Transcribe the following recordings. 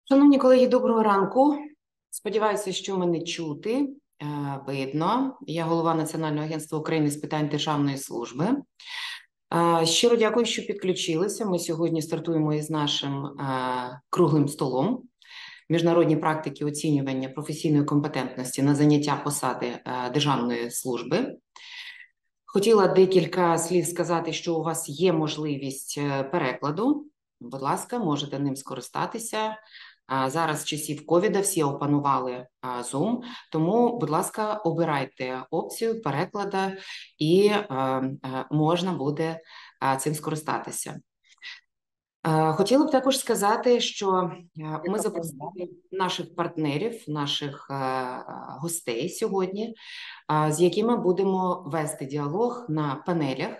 Шановні колеги, доброго ранку. Сподіваюся, що мене чути, видно. Я голова Національного агентства України з питань державної служби. Щиро дякую, що підключилися. Ми сьогодні стартуємо із нашим круглим столом. Міжнародні практики оцінювання професійної компетентності на заняття посади державної служби. Хотіла декілька слів сказати, що у вас є можливість перекладу. Будь ласка, можете ним скористатися. Зараз з часів ковіда всі опанували Zoom, тому, будь ласка, обирайте опцію перекладу і можна буде цим скористатися. Хотіла б також сказати, що ми запросили наших партнерів, наших гостей сьогодні, з якими будемо вести діалог на панелях,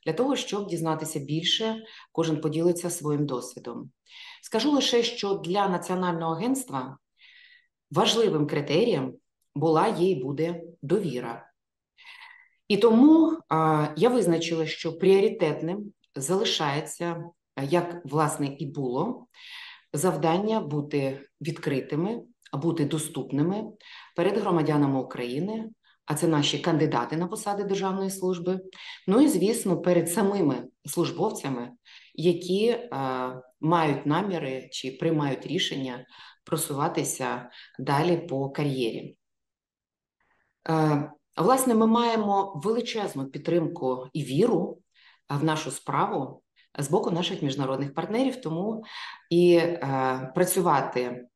для того, щоб дізнатися більше, кожен поділиться своїм досвідом. Скажу лише, що для Національного агентства важливим критерієм була, є і буде довіра. І тому я визначила, що пріоритетним залишається, як, власне, і було, завдання бути відкритими, бути доступними перед громадянами України, а це наші кандидати на посади державної служби, ну і, звісно, перед самими службовцями, які мають наміри чи приймають рішення просуватися далі по кар'єрі. Власне, ми маємо величезну підтримку і віру в нашу справу з боку наших міжнародних партнерів, тому і працювати,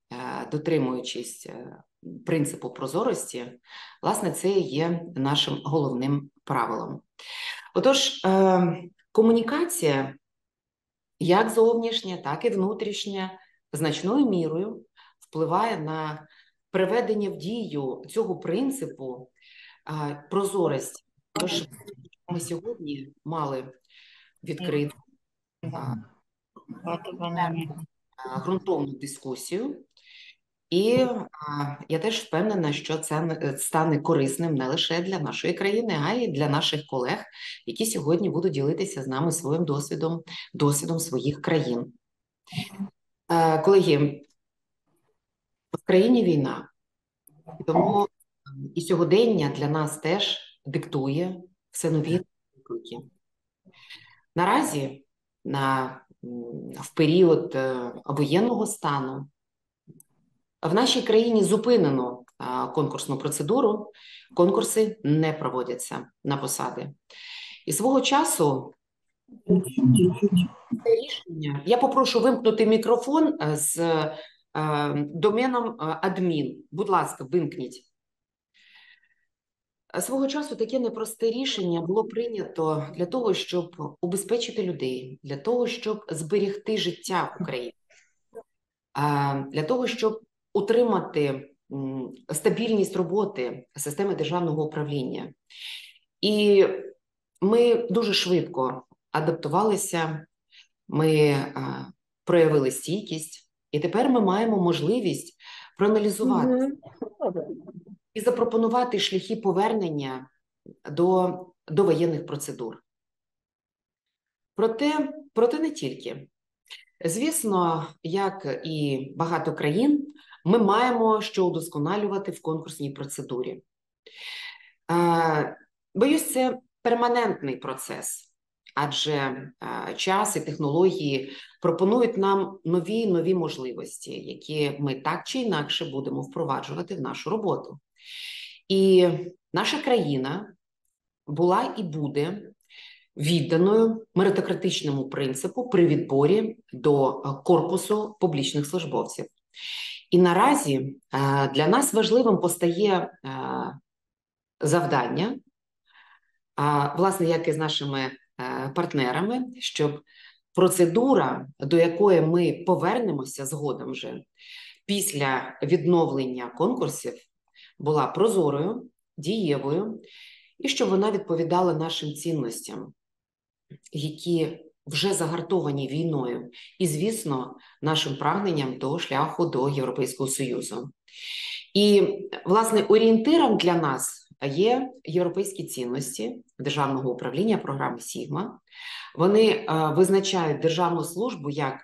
дотримуючись принципу прозорості, власне, це є нашим головним правилом. Отож, комунікація, як зовнішня, так і внутрішня, значною мірою впливає на приведення в дію цього принципу прозорості. Тож ми сьогодні мали відкриту ґрунтовну дискусію, і я теж впевнена, що це стане корисним не лише для нашої країни, а й для наших колег, які сьогодні будуть ділитися з нами своїм досвідом своїх країн. Колеги, в країні війна, тому і сьогодення для нас теж диктує все нові виклики. Наразі, в період воєнного стану, в нашій країні зупинено конкурсну процедуру, конкурси не проводяться на посади. І свого часу рішення, я попрошу вимкнути мікрофон з доменом адмін. Будь ласка, вимкніть. Свого часу таке непросте рішення було прийнято для того, щоб убезпечити людей, для того, щоб зберегти життя в Україні, для того, щоб утримати стабільність роботи системи державного управління. І ми дуже швидко адаптувалися, ми проявили стійкість, і тепер ми маємо можливість проаналізувати і запропонувати шляхи повернення до воєнних процедур. Проте не тільки. Звісно, як і багато країн, ми маємо що удосконалювати в конкурсній процедурі. Боюсь, це перманентний процес, адже час і технології пропонують нам нові можливості, які ми так чи інакше будемо впроваджувати в нашу роботу. І наша країна була і буде відданою меритократичному принципу при відборі до корпусу публічних службовців. І наразі для нас важливим постає завдання, власне, як і з нашими партнерами, щоб процедура, до якої ми повернемося згодом вже після відновлення конкурсів, була прозорою, дієвою, і щоб вона відповідала нашим цінностям, які вже загартовані війною, і, звісно, нашим прагненням до шляху до Європейського Союзу. І, власне, орієнтиром для нас є європейські цінності державного управління, програми «Сігма». Вони визначають державну службу як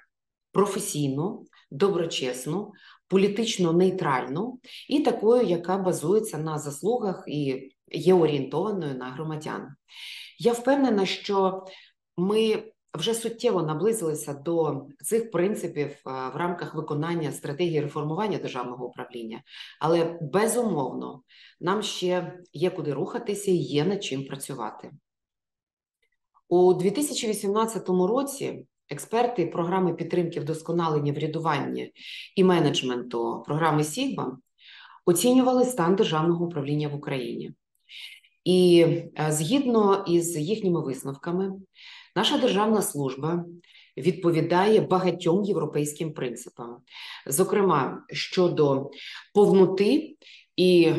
професійну, доброчесну, політично нейтральну і такою, яка базується на заслугах і є орієнтованою на громадян. Я впевнена, що ми вже суттєво наблизилися до цих принципів в рамках виконання стратегії реформування державного управління, але безумовно нам ще є куди рухатися і є над чим працювати. У 2018 році експерти програми підтримки вдосконалення врядування і менеджменту програми Sigma оцінювали стан державного управління в Україні. І згідно із їхніми висновками, наша державна служба відповідає багатьом європейським принципам, зокрема, щодо повноти і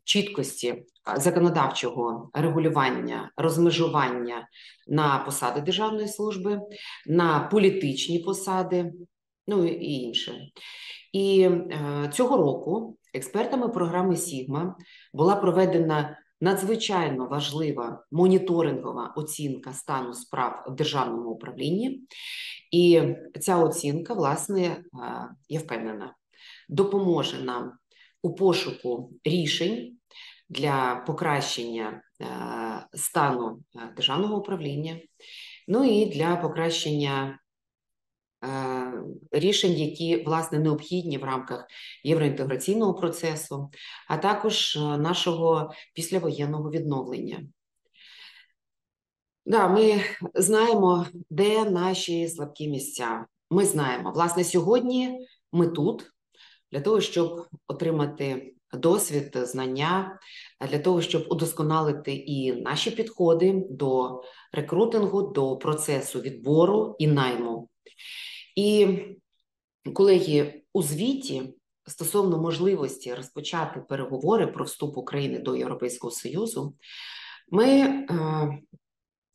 чіткості законодавчого регулювання, розмежування на посади державної служби, на політичні посади, ну і інше. І цього року експертами програми Sigma була проведена надзвичайно важлива моніторингова оцінка стану справ в державному управлінні. І ця оцінка, власне, я впевнена, допоможе нам у пошуку рішень для покращення стану державного управління, ну і для покращення рішень, які, власне, необхідні в рамках євроінтеграційного процесу, а також нашого післявоєнного відновлення. Да, ми знаємо, де наші слабкі місця. Ми знаємо, власне, сьогодні ми тут для того, щоб отримати досвід, знання, для того, щоб удосконалити і наші підходи до рекрутингу, до процесу відбору і найму. І, колеги, у звіті стосовно можливості розпочати переговори про вступ України до Європейського Союзу, ми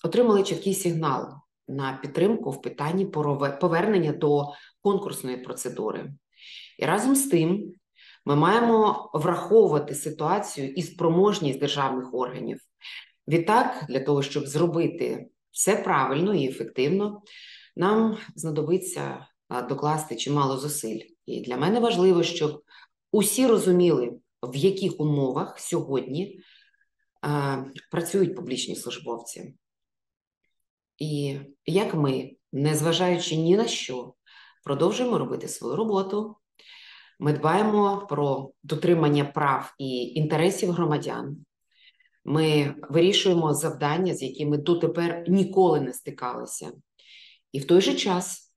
отримали чіткий сигнал на підтримку в питанні повернення до конкурсної процедури. І разом з тим ми маємо враховувати ситуацію і спроможність державних органів. Відтак, для того, щоб зробити все правильно і ефективно, нам знадобиться докласти чимало зусиль. І для мене важливо, щоб усі розуміли, в яких умовах сьогодні працюють публічні службовці. І як ми, незважаючи ні на що, продовжуємо робити свою роботу, ми дбаємо про дотримання прав і інтересів громадян, ми вирішуємо завдання, з якими дотепер ніколи не стикалися. І в той же час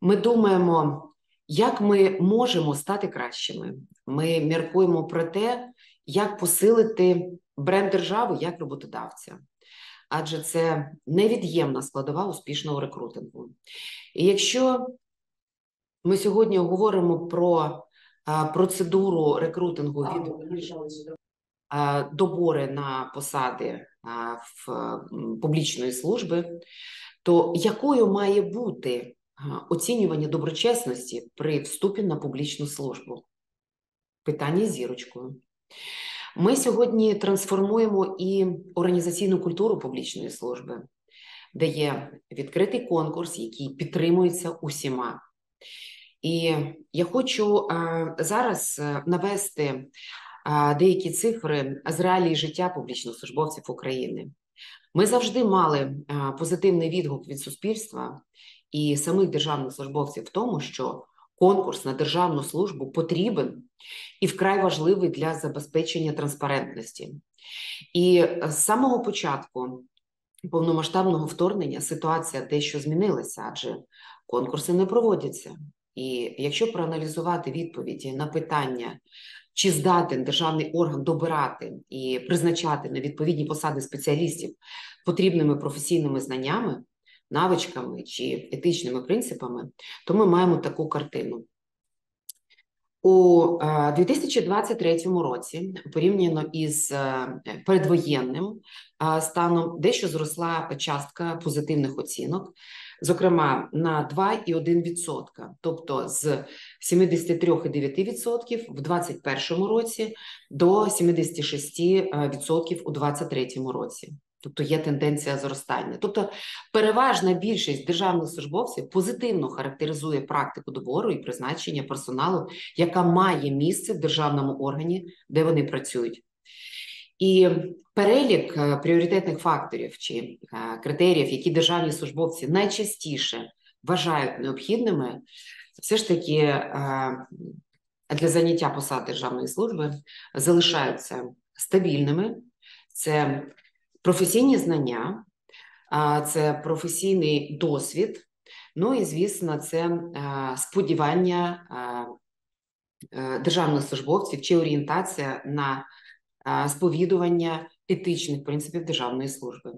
ми думаємо, як ми можемо стати кращими. Ми міркуємо про те, як посилити бренд держави як роботодавця. Адже це невід'ємна складова успішного рекрутингу. І якщо ми сьогодні говоримо про процедуру рекрутингу від добори на посади в публічної служби, то якою має бути оцінювання доброчесності при вступі на публічну службу? Питання з зірочкою. Ми сьогодні трансформуємо і організаційну культуру публічної служби, де є відкритий конкурс, який підтримується усіма. І я хочу зараз навести деякі цифри з реалій життя публічних службовців України. Ми завжди мали позитивний відгук від суспільства і самих державних службовців в тому, що конкурс на державну службу потрібен і вкрай важливий для забезпечення транспарентності. І з самого початку повномасштабного вторгнення ситуація дещо змінилася, адже конкурси не проводяться. І якщо проаналізувати відповіді на питання, чи здатен державний орган добирати і призначати на відповідні посади спеціалістів потрібними професійними знаннями, навичками чи етичними принципами, то ми маємо таку картину. У 2023 році, порівняно із передвоєнним станом, дещо зросла частка позитивних оцінок, зокрема на 2,1%, тобто з 73,9% в 2021 році до 76% у 2023 році. Тобто є тенденція зростання. Тобто переважна більшість державних службовців позитивно характеризує практику добору і призначення персоналу, яка має місце в державному органі, де вони працюють. І перелік пріоритетних факторів чи критеріїв, які державні службовці найчастіше вважають необхідними, все ж таки для заняття посад державної служби залишаються стабільними. Це професійні знання, це професійний досвід, ну і, звісно, це сподівання державних службовців чи орієнтація на сповідування етичних принципів державної служби.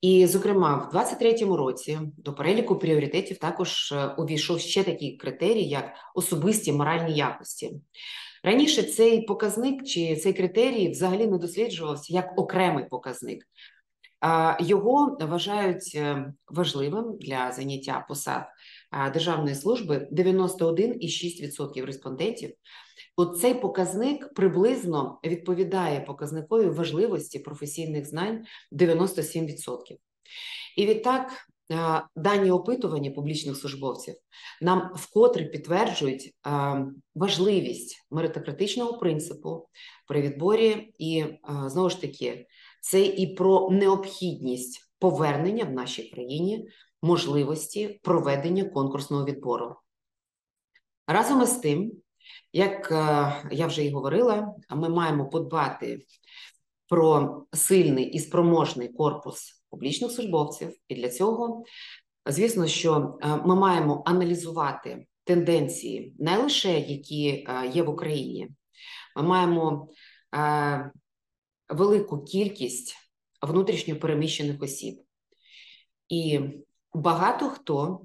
І, зокрема, в 2023 році до переліку пріоритетів також увійшов ще такий критерій, як особисті моральні якості. Раніше цей показник чи цей критерій взагалі не досліджувався як окремий показник. Його вважають важливим для заняття посад державної служби 91,6% респондентів. От цей показник приблизно відповідає показникові важливості професійних знань 97%. І відтак дані опитування публічних службовців нам вкотре підтверджують важливість меритократичного принципу при відборі і, знову ж таки, це і про необхідність повернення в нашій країні можливості проведення конкурсного відбору. Разом із тим, як я вже і говорила, ми маємо подбати про сильний і спроможний корпус публічних службовців. І для цього, звісно, що ми маємо аналізувати тенденції не лише, які є в Україні. Ми маємо велику кількість внутрішньо переміщених осіб. І багато хто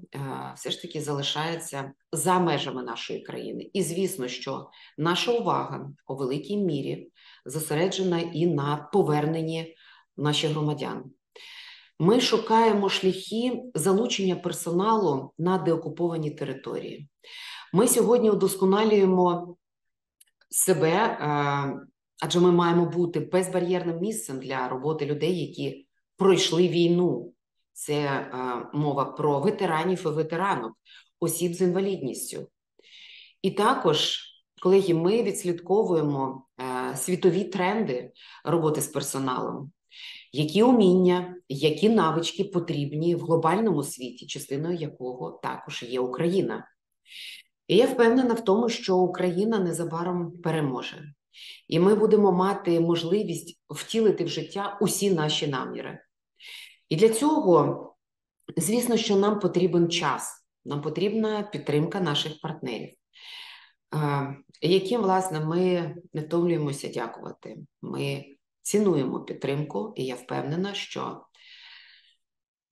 все ж таки залишається за межами нашої країни. І звісно, що наша увага у великій мірі зосереджена і на поверненні наших громадян. Ми шукаємо шляхи залучення персоналу на деокуповані території. Ми сьогодні удосконалюємо себе, адже ми маємо бути безбар'єрним місцем для роботи людей, які пройшли війну. Це мова про ветеранів і ветеранок, осіб з інвалідністю. І також, колеги, ми відслідковуємо світові тренди роботи з персоналом. Які уміння, які навички потрібні в глобальному світі, частиною якого також є Україна. І я впевнена в тому, що Україна незабаром переможе. І ми будемо мати можливість втілити в життя усі наші наміри. І для цього, звісно, що нам потрібен час, нам потрібна підтримка наших партнерів, яким, власне, ми не втомлюємося дякувати. Ми цінуємо підтримку, і я впевнена, що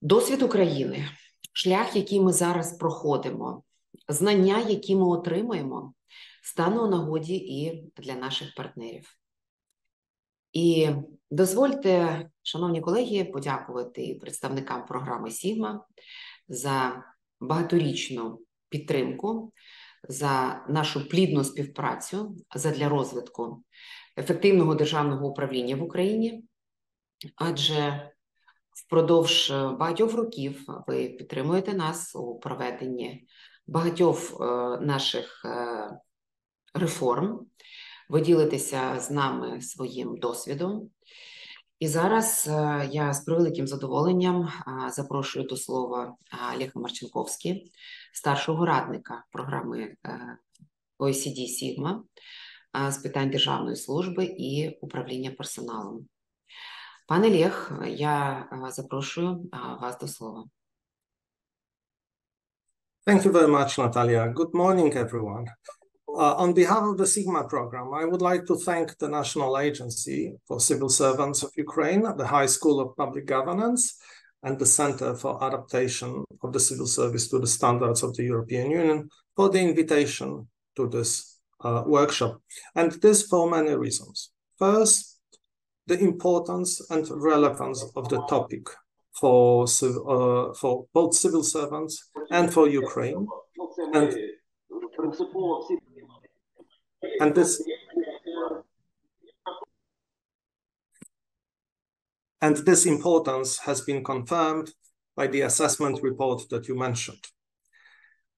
досвід України, шлях, який ми зараз проходимо, знання, які ми отримаємо, стане у нагоді і для наших партнерів. І дозвольте, шановні колеги, подякувати представникам програми «Сігма» за багаторічну підтримку, за нашу плідну співпрацю задля розвитку ефективного державного управління в Україні, адже впродовж багатьох років ви підтримуєте нас у проведенні багатьох наших реформ, ви ділитеся з нами своїм досвідом. І зараз я з превеликим задоволенням запрошую до слова Олега Марченковського, старшого радника програми OECD «Сігма» з питань державної служби і управління персоналом. Пане Олег, я запрошую вас до слова. Thank you very much, Natalia. Good morning, everyone. On behalf of the Sigma program, I would like to thank the National Agency for Civil Servants of Ukraine, the High School of Public Governance, and the Center for Adaptation of the Civil Service to the Standards of the European Union for the invitation to this workshop. And this for many reasons. First, the importance and relevance of the topic for both civil servants and for Ukraine. And this importance has been confirmed by the assessment report that you mentioned.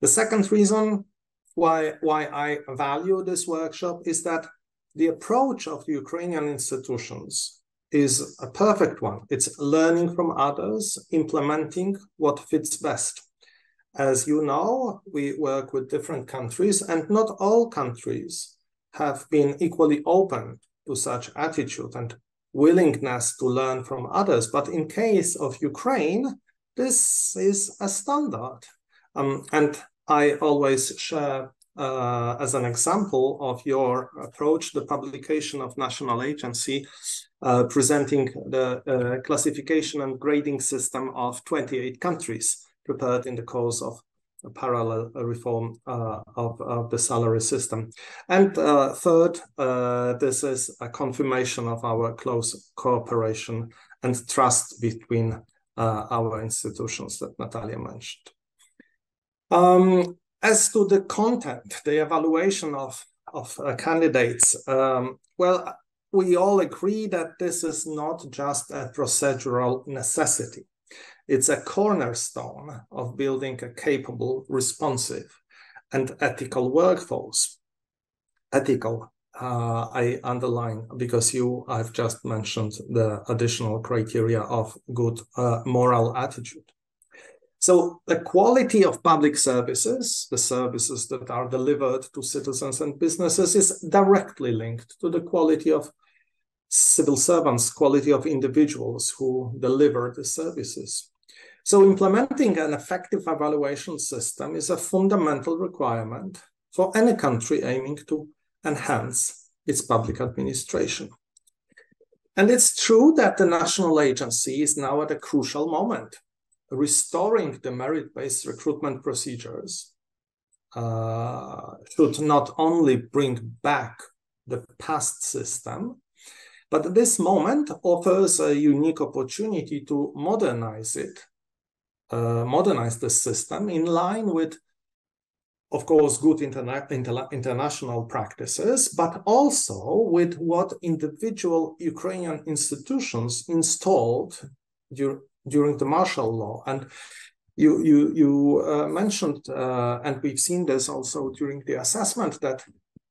The second reason why I value this workshop is that the approach of the Ukrainian institutions is a perfect one. It's learning from others, implementing what fits best. As you know, we work with different countries, and not all countries have been equally open to such attitude and willingness to learn from others. But in case of Ukraine, this is a standard. And I always share as an example of your approach, the publication of National Agency presenting the classification and grading system of 28 countries prepared in the course of a parallel reform of the salary system. And third, this is a confirmation of our close cooperation and trust between our institutions that Natalia mentioned. As to the content, the evaluation of candidates, well, we all agree that this is not just a procedural necessity. It's a cornerstone of building a capable, responsive, and ethical workforce. Ethical, I underline, because I've just mentioned the additional criteria of good moral attitude. So the quality of public services, the services that are delivered to citizens and businesses, is directly linked to the quality of civil servants, quality of individuals who deliver the services. So implementing an effective evaluation system is a fundamental requirement for any country aiming to enhance its public administration. And it's true that the national agency is now at a crucial moment. Restoring the merit-based recruitment procedures should not only bring back the past system, but this moment offers a unique opportunity to modernize it, modernize the system in line with, of course, good international practices, but also with what individual Ukrainian institutions installed during the martial law. And you mentioned, and we've seen this also during the assessment, that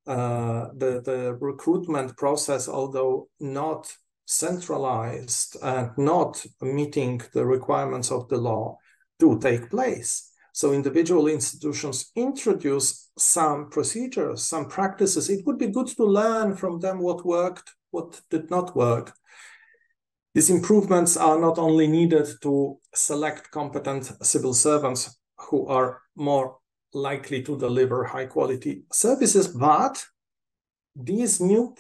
the recruitment process, although not centralized and not meeting the requirements of the law, do take place. So individual institutions introduce some procedures, some practices. It would be good to learn from them what worked, what did not work. These improvements are not only needed to select competent civil servants who are more likely to deliver high-quality services, but these new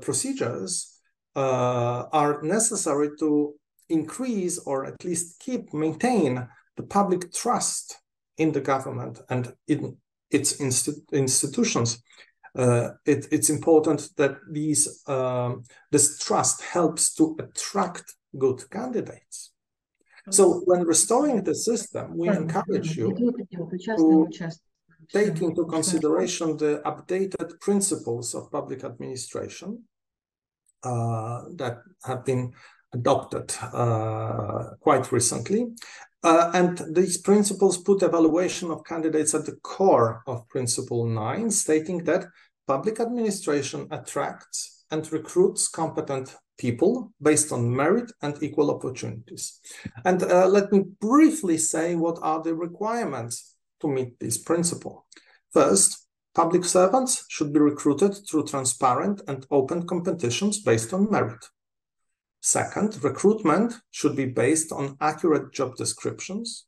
procedures are necessary to increase, or at least maintain, the public trust in the government and in its institutions. It's important that this trust helps to attract good candidates. So when restoring the system, we encourage you to take into consideration the updated principles of public administration that have been adopted quite recently. And these principles put evaluation of candidates at the core of Principle 9, stating that public administration attracts and recruits competent people based on merit and equal opportunities. And let me briefly say what are the requirements to meet this principle. First, public servants should be recruited through transparent and open competitions based on merit. Second, recruitment should be based on accurate job descriptions,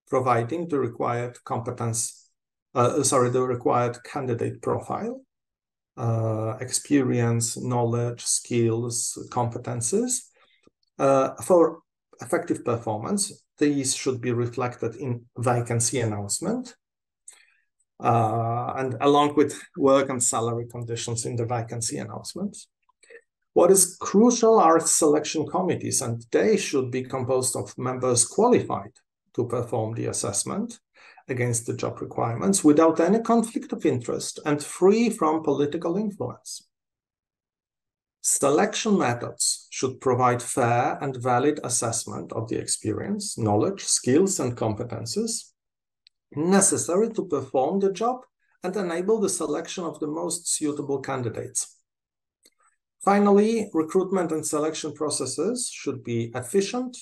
providing the required the required candidate profile, experience, knowledge, skills, competences. For effective performance, these should be reflected in vacancy announcement, and along with work and salary conditions in the vacancy announcements. What is crucial are selection committees, and they should be composed of members qualified to perform the assessment against the job requirements without any conflict of interest and free from political influence. Selection methods should provide fair and valid assessment of the experience, knowledge, skills, and competences necessary to perform the job and enable the selection of the most suitable candidates. Finally, recruitment and selection processes should be efficient,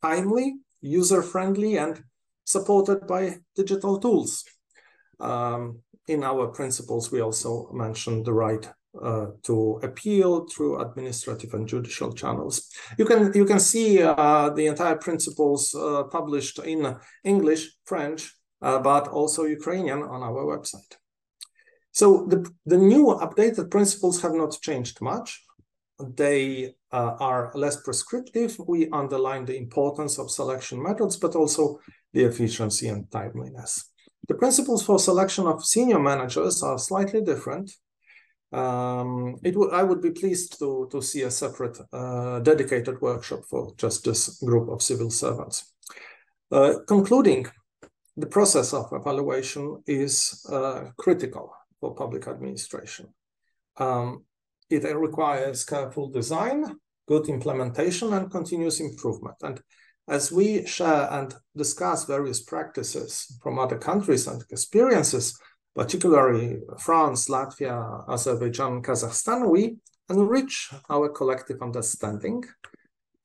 timely, user-friendly, and supported by digital tools. In our principles, we also mentioned the right to appeal through administrative and judicial channels. You can see the entire principles published in English, French, but also Ukrainian on our website. So the new updated principles have not changed much. They are less prescriptive. We underline the importance of selection methods, but also the efficiency and timeliness. The principles for selection of senior managers are slightly different. I would be pleased to see a separate dedicated workshop for just this group of civil servants. Concluding, the process of evaluation is critical for public administration. It requires careful design, good implementation, and continuous improvement. And as we share and discuss various practices from other countries and experiences, particularly France, Latvia, Azerbaijan, Kazakhstan, we enrich our collective understanding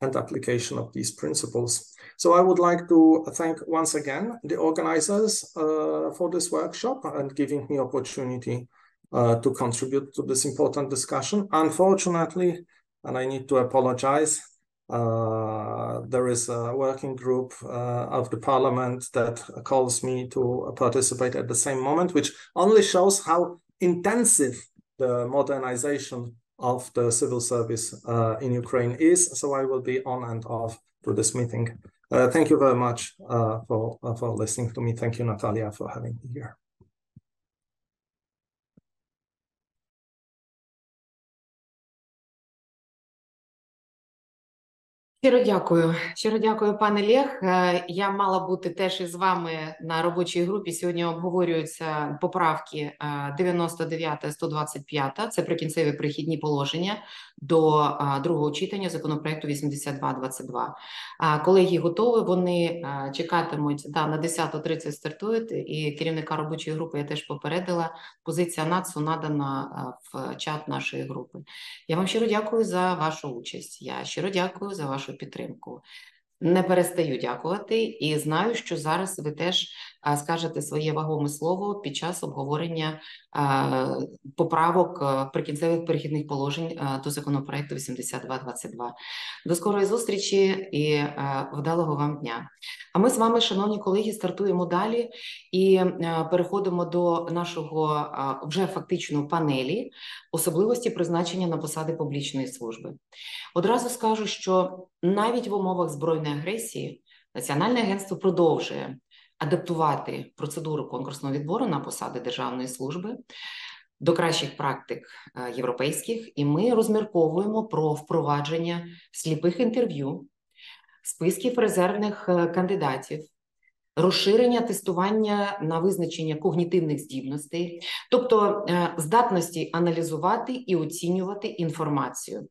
and application of these principles. So I would like to thank once again the organizers for this workshop and giving me opportunity to contribute to this important discussion. Unfortunately, and I need to apologize, there is a working group of the parliament that calls me to participate at the same moment, which only shows how intensive the modernization of the civil service in Ukraine is. So I will be on and off to this meeting. Thank you very much for listening to me. Thank you, Natalia, for having me here. Щиро дякую, пане Лех. Я мала бути теж із вами на робочій групі. Сьогодні обговорюються поправки 99-125. Це прикінцеві перехідні положення до другого читання законопроекту 8222. Колеги готові, вони чекатимуть, на 10:30 стартують, і керівника робочої групи я теж попередила. Позиція НАЦУ надана в чат нашої групи. Я вам щиро дякую за вашу участь. Я щиро дякую за вашу підтримку. Не перестаю дякувати і знаю, що зараз ви теж скажете своє вагоме слово під час обговорення поправок прикінцевих перехідних положень до законопроекту 8222. До скорої зустрічі і вдалого вам дня. А ми з вами, шановні колеги, стартуємо далі і переходимо до нашого вже фактичного панелі особливості призначення на посади публічної служби. Одразу скажу, що навіть в умовах збройної агресії Національне агентство продовжує адаптувати процедуру конкурсного відбору на посади державної служби до кращих практик європейських, і ми розмірковуємо про впровадження сліпих інтерв'ю, списків резервних кандидатів, розширення тестування на визначення когнітивних здібностей, тобто здатності аналізувати і оцінювати інформацію.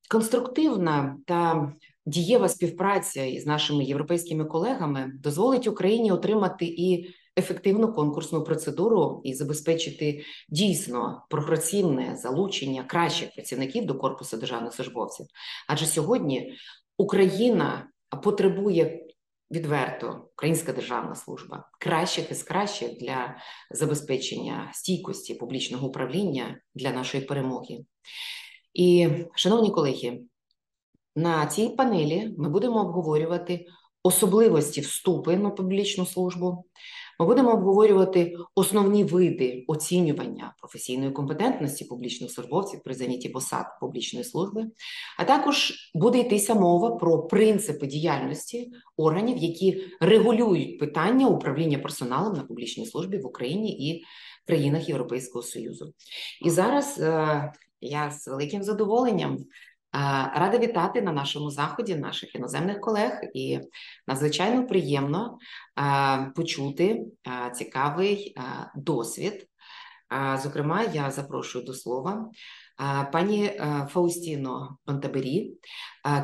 Конструктивна та дієва співпраця із нашими європейськими колегами дозволить Україні отримати і ефективну конкурсну процедуру і забезпечити дійсно прогресивне залучення кращих працівників до корпусу державних службовців. Адже сьогодні Україна потребує відверто, українська державна служба, кращих із кращих для забезпечення стійкості публічного управління для нашої перемоги. І, шановні колеги, на цій панелі ми будемо обговорювати особливості вступу на публічну службу, ми будемо обговорювати основні види оцінювання професійної компетентності публічних службовців при зайнятті посад публічної служби, а також буде йтися мова про принципи діяльності органів, які регулюють питання управління персоналом на публічній службі в Україні і країнах Європейського Союзу. І зараз я з великим задоволенням рада вітати на нашому заході наших іноземних колег, і надзвичайно приємно почути цікавий досвід Зокрема, я запрошую до слова пані Фаустіно Пантабері,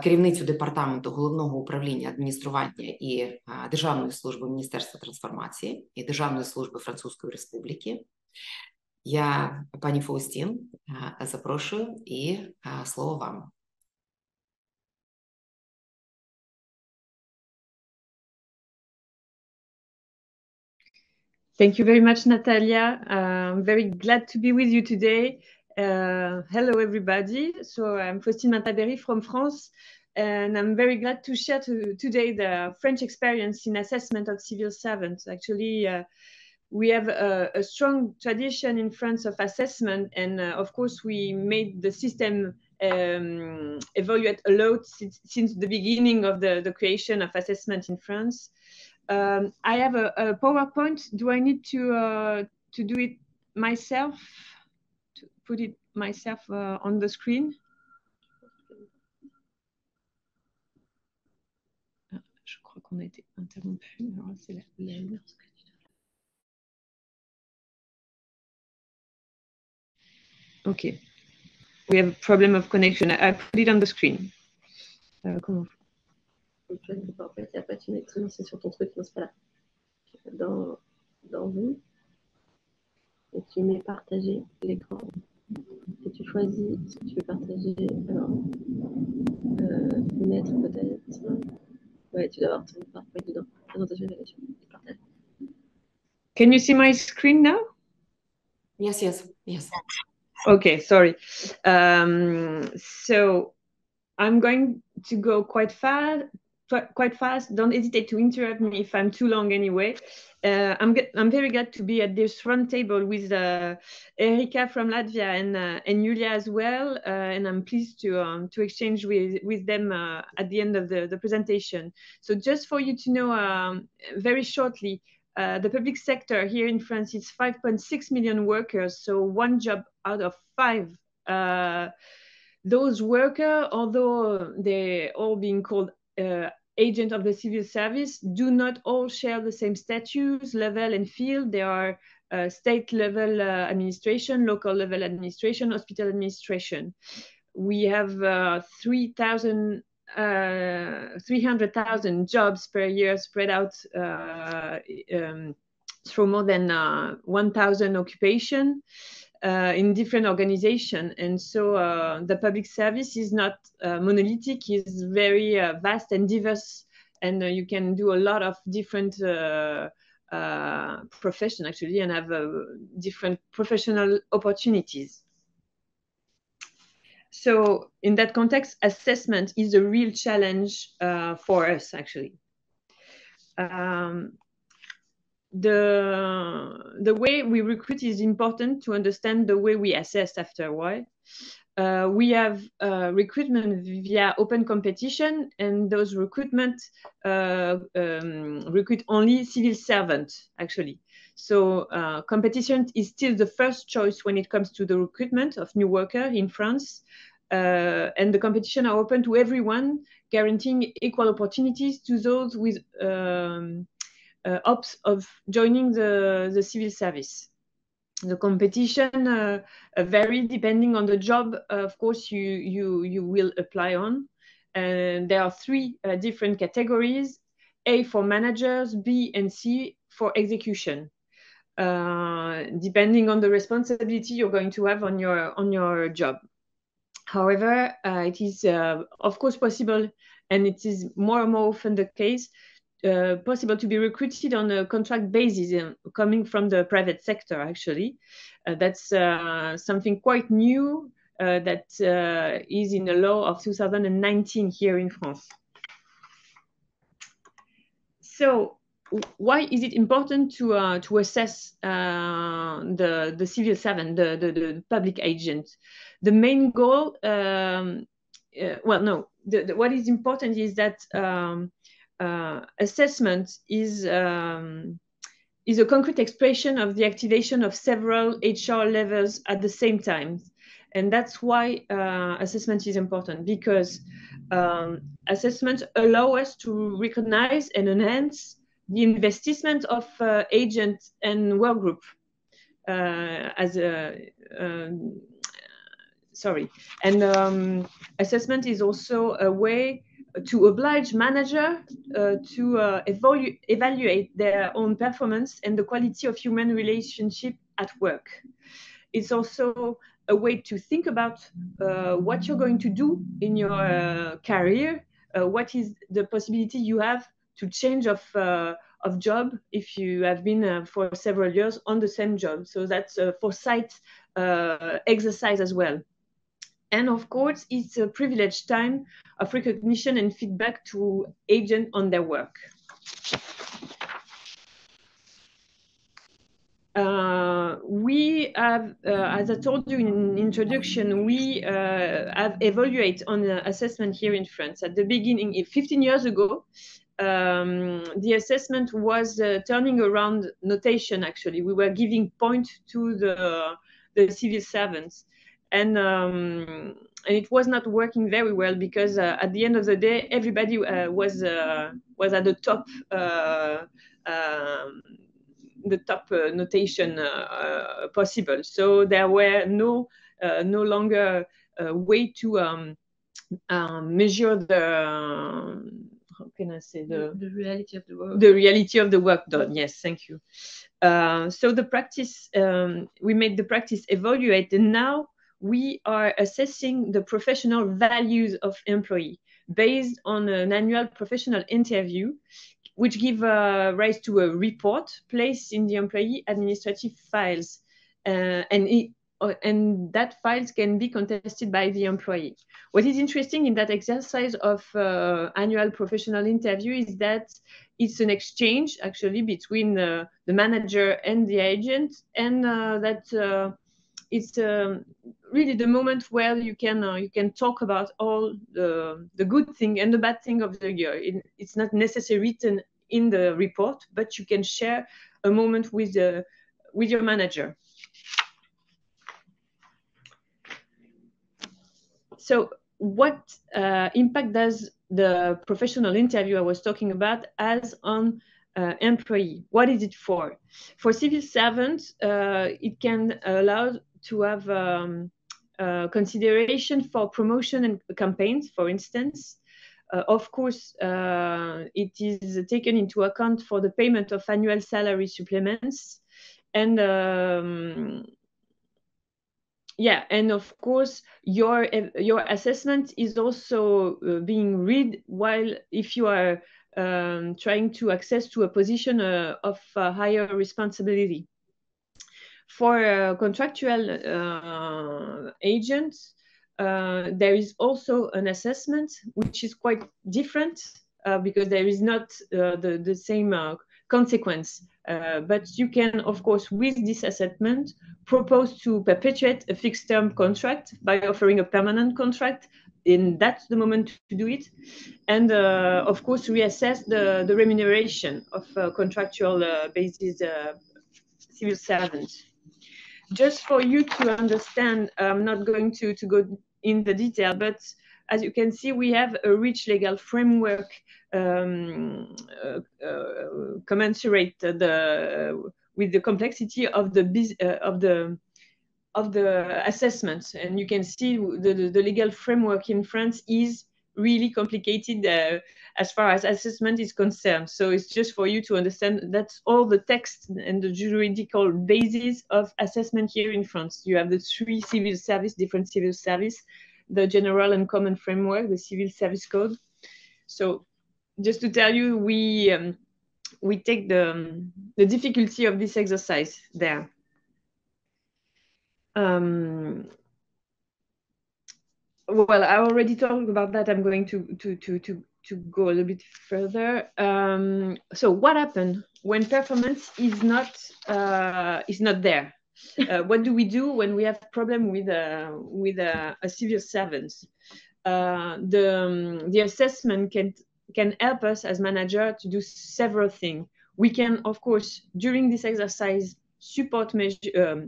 керівницю департаменту Головного управління адміністрування і Державної служби Міністерства трансформації і Державної служби Французької Республіки. Я, пані Фаустін, запрошую і слово вам. Thank you very much, Natalia. I'm very glad to be with you today. Hello, everybody. So I'm Faustine Mantaberi from France, and I'm very glad to share today the French experience in assessment of civil servants. Actually, we have a strong tradition in France of assessment, and of course, we made the system evaluate a lot since the beginning of the creation of assessment in France. I have a PowerPoint. Do I need to do it myself? To put it myself on the screen? Je crois qu'on a été interrompu. Okay. We have a problem of connection. I put it on the screen. Comment? En fait, il n'y a pas de connexion, c'est sur ton truc, non, c'est pas là. Dans vous, et tu mets partager l'écran, et tu choisis ce que tu veux partager. Alors, mettre peut-être. Ouais, tu dois avoir ton PowerPoint dedans. Présentation, évaluation, et partage. Can you see my screen now? Yes, yes, yes. Okay, sorry. So I'm going to go quite fast. Don't hesitate to interrupt me if I'm too long anyway. I'm very glad to be at this round table with Erika from Latvia and Julia as well. And I'm pleased to exchange with them at the end of the presentation. So just for you to know very shortly, the public sector here in France is 5.6 million workers, so one job out of 5. Those workers, although they're all being called agent of the civil service, do not all share the same status, level, and field. There are state level administration, local level administration, hospital administration. We have 300,000 jobs per year spread out through more than 1,000 occupations. In different organizations, and so the public service is not monolithic, is very vast and diverse, and you can do a lot of different professions actually, and have different professional opportunities. So in that context, assessment is a real challenge for us actually. The way we recruit is important to understand the way we assess after a while. We have recruitment via open competition, and those recruitment recruit only civil servants actually. So competition is still the first choice when it comes to the recruitment of new workers in France. And the competition are open to everyone, guaranteeing equal opportunities to those with hopes of joining the civil service. The competition vary depending on the job, of course, you will apply on. And there are 3 different categories: A for managers, B and C for execution. Depending on the responsibility you're going to have on your job. However, it is of course possible, and it is more and more often the case, possible to be recruited on a contract basis coming from the private sector actually. That's something quite new that is in the law of 2019 here in France. So why is it important to assess the civil servant, the public agent? The main goal, what is important is that assessment is a concrete expression of the activation of several HR levels at the same time. And that's why assessment is important, because assessment allow us to recognize and enhance the investment of agent and work group. assessment is also a way to oblige manager to evaluate their own performance and the quality of human relationship at work. It's also a way to think about what you're going to do in your career, what is the possibility you have to change of job if you have been for several years on the same job. So that's a foresight exercise as well. And of course, it's a privileged time of recognition and feedback to agents on their work. We have, as I told you in introduction, we have evaluated on assessment here in France. At the beginning, 15 years ago, the assessment was turning around notation, actually. We were giving point to the civil servants. And it was not working very well because at the end of the day, everybody was at the top notation possible. So there were no longer a way to measure the how can I say the reality of the work. The reality of the work done. Yes, thank you. So the practice, we made the practice evaluate, and now we are assessing the professional values of employee based on an annual professional interview, which give rise to a report placed in the employee administrative files, and that files can be contested by the employee. What is interesting in that exercise of annual professional interview is that it's an exchange actually between the manager and the agent, and that it's really the moment where you can talk about all the good thing and the bad thing of the year. It's not necessarily written in the report, but you can share a moment with your manager. So what impact does the professional interview I was talking about has on employee? What is it for? For civil servants, it can allow to have consideration for promotion and campaigns, for instance. Of course, it is taken into account for the payment of annual salary supplements, and yeah, and of course, your assessment is also being read while if you are trying to access to a position of higher responsibility. For contractual agents, there is also an assessment which is quite different because there is not the same consequence. But you can, of course, with this assessment, propose to perpetuate a fixed-term contract by offering a permanent contract, and that's the moment to do it. And, of course, reassess the remuneration of contractual basis civil servants. Just for you to understand, I'm not going to go in the detail, but as you can see, we have a rich legal framework commensurate with the complexity of the assessments. And you can see the legal framework in France is really complicated as far as assessment is concerned. So it's just for you to understand that's all the text and the juridical basis of assessment here in France. You have the three different civil service, the general and common framework, the civil service code. So just to tell you, we take the difficulty of this exercise there. Well, I already talked about that. I'm going to go a little bit further. So what happened when performance is not there? What do we do when we have problem with a civil servant? The assessment can help us as manager to do several things. We can, of course, during this exercise, support measure.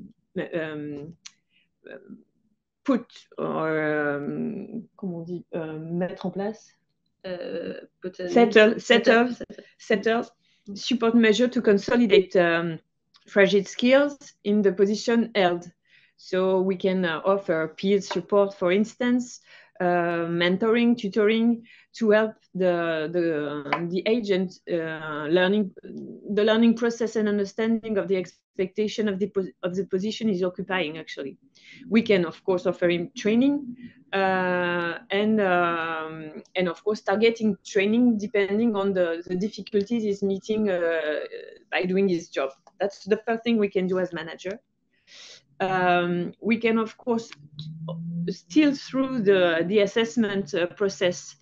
Put or comment on dit mettre en place settle support measure to consolidate fragile skills in the position held. So we can offer peer support, for instance, mentoring, tutoring, to help the agent the learning process and understanding of the expectation of the position he's occupying. Actually, we can of course offer him training and of course targeting training depending on the difficulties he's meeting by doing his job. That's the first thing we can do as manager. We can of course still through the assessment process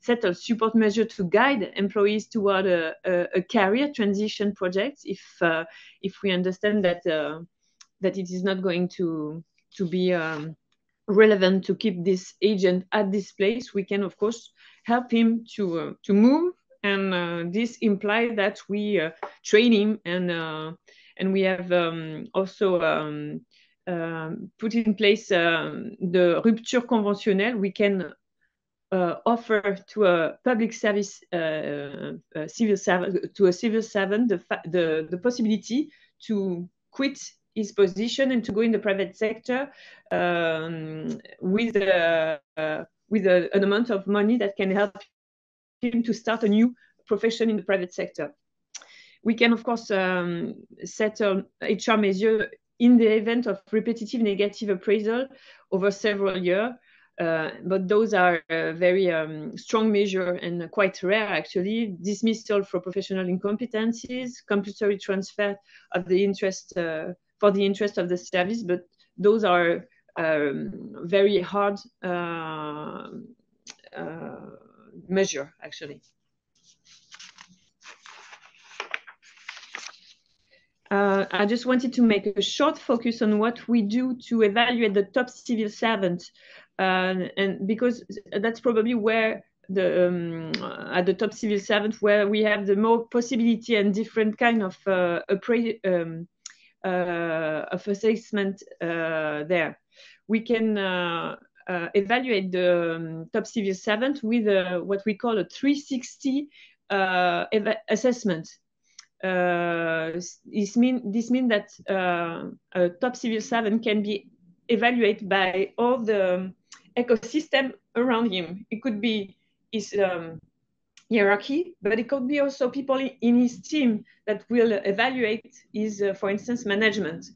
settle support measure to guide employees toward a career transition project if we understand that that it is not going to be relevant to keep this agent at this place. We can of course help him to move, and this implies that we train him, and we have also put in place the rupture conventionnelle. We can offer to a public service civil servant the possibility to quit his position and to go in the private sector with an amount of money that can help him to start a new profession in the private sector. We can, of course, settle HR measures in the event of repetitive negative appraisal over several years, but those are very strong measures and quite rare, actually. Dismissal for professional incompetencies, compulsory transfer of the interest for the interest of the service, but those are very hard measure, actually. I just wanted to make a short focus on what we do to evaluate the top civil servant, and because that's probably where at the top civil servant where we have the more possibility and different kind of assessment there. We can evaluate the top civil servant with what we call a 360 assessment. This means that a top civil servant can be evaluated by all the ecosystem around him. It could be his hierarchy, but it could be also people in his team that will evaluate his, for instance, management.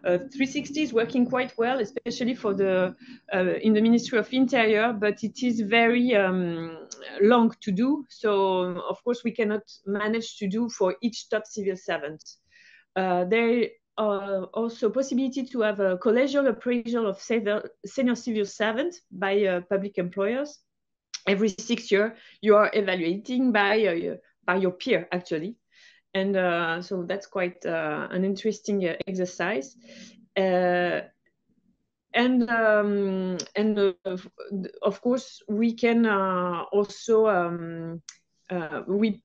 360 is working quite well, especially for in the Ministry of Interior, but it is very long to do. So, of course, we cannot manage to do for each top civil servant. There are also possibility to have a collegial appraisal of senior civil servants by public employers. Every 6 years, you are evaluating by your peer, actually. And so that's quite an interesting exercise. And of course, we can also we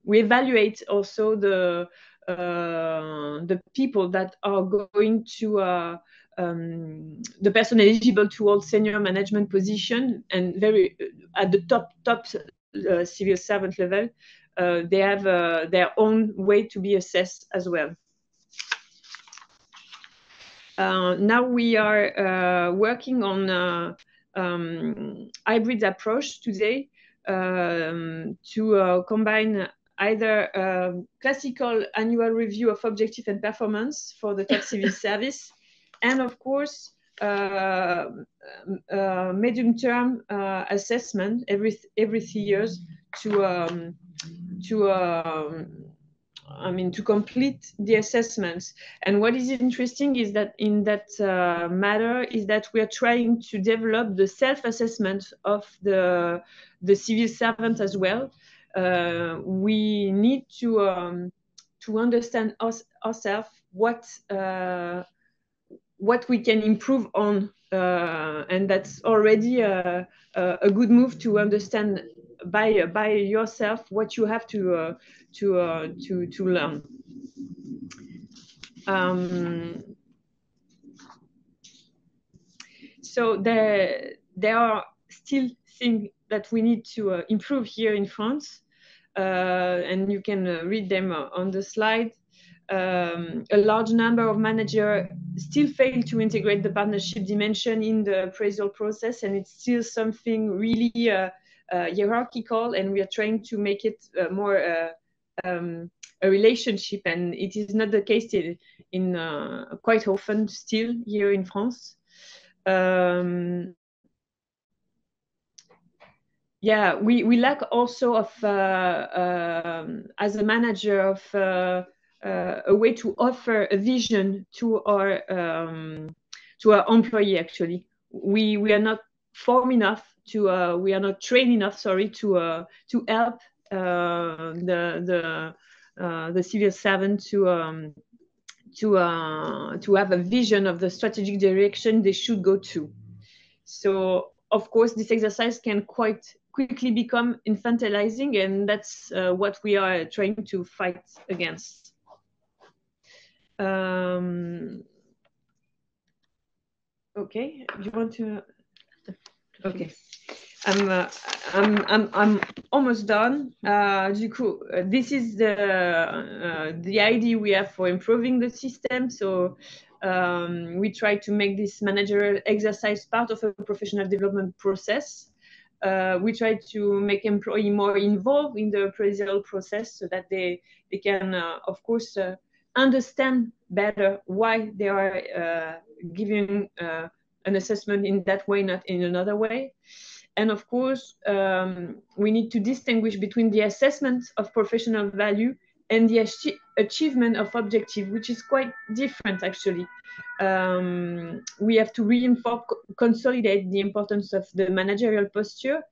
evaluate also the people that are going to the person eligible to hold senior management position, and very at the top civil servant level. They have their own way to be assessed as well. Now we are working on hybrid approach today to combine either classical annual review of objective and performance for the top civil service, and of course medium-term assessment every 3 years to complete the assessments. And what is interesting is that in that matter is that we are trying to develop the self-assessment of the civil servant as well. We need to understand ourselves what we can improve on, and that's already a good move to understand by yourself what you have to learn. So there are still things that we need to improve here in France. and you can read them on the slide. A large number of managers still fail to integrate the partnership dimension in the appraisal process, and it's still something really hierarchical, and we are trying to make it more a relationship, and it is not the case in quite often still here in France. Yeah, we lack also of as a manager of a way to offer a vision to our employee. Actually, we are not formed enough to we are not trained enough, sorry, to help the civil servant to have a vision of the strategic direction they should go to. So of course this exercise can quite quickly become infantilizing, and that's what we are trying to fight against. Okay, do you want to? Okay, I'm almost done. Du coup, this is the idea we have for improving the system. So we try to make this managerial exercise part of a professional development process. We try to make employees more involved in the appraisal process so that they can, of course, understand better why they are giving an assessment in that way, not in another way. And of course, we need to distinguish between the assessment of professional value and the achievement of objective, which is quite different actually. We have to reinforce, consolidate the importance of the managerial posture,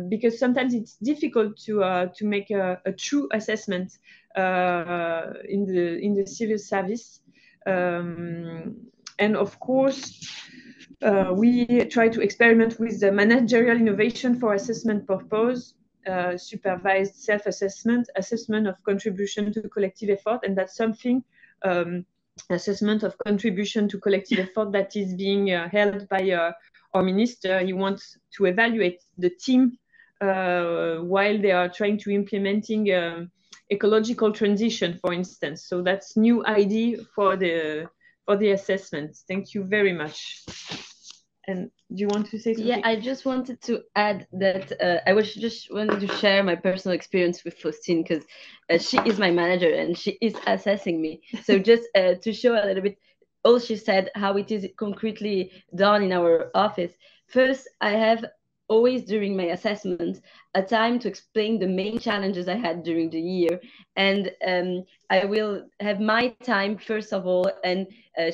because sometimes it's difficult to make a true assessment in the civil service. And of course, we try to experiment with the managerial innovation for assessment purpose, supervised self-assessment, assessment of contribution to collective effort, and that's something, assessment of contribution to collective effort that is being held by our minister. He wants to evaluate the team while they are trying to implementing ecological transition, for instance. So that's new idea for the assessment. Thank you very much. And do you want to say something? Yeah, I just wanted to add that I was just wanted to share my personal experience with Faustine, because she is my manager and she is assessing me. So just to show a little bit, all she said, how it is concretely done in our office. First, I have always during my assessment a time to explain the main challenges I had during the year, and I will have my time first of all, and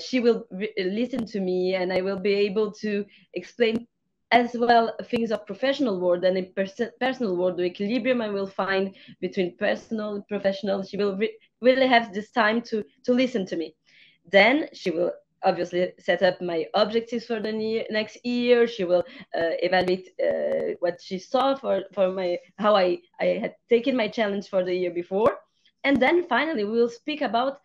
she will listen to me, and I will be able to explain as well things of professional world and in personal world, the equilibrium I will find between personal and professional. She will really have this time to listen to me. Then she will obviously set up my objectives for the next year. She will evaluate what she saw for how I had taken my challenge for the year before. And then finally, we will speak about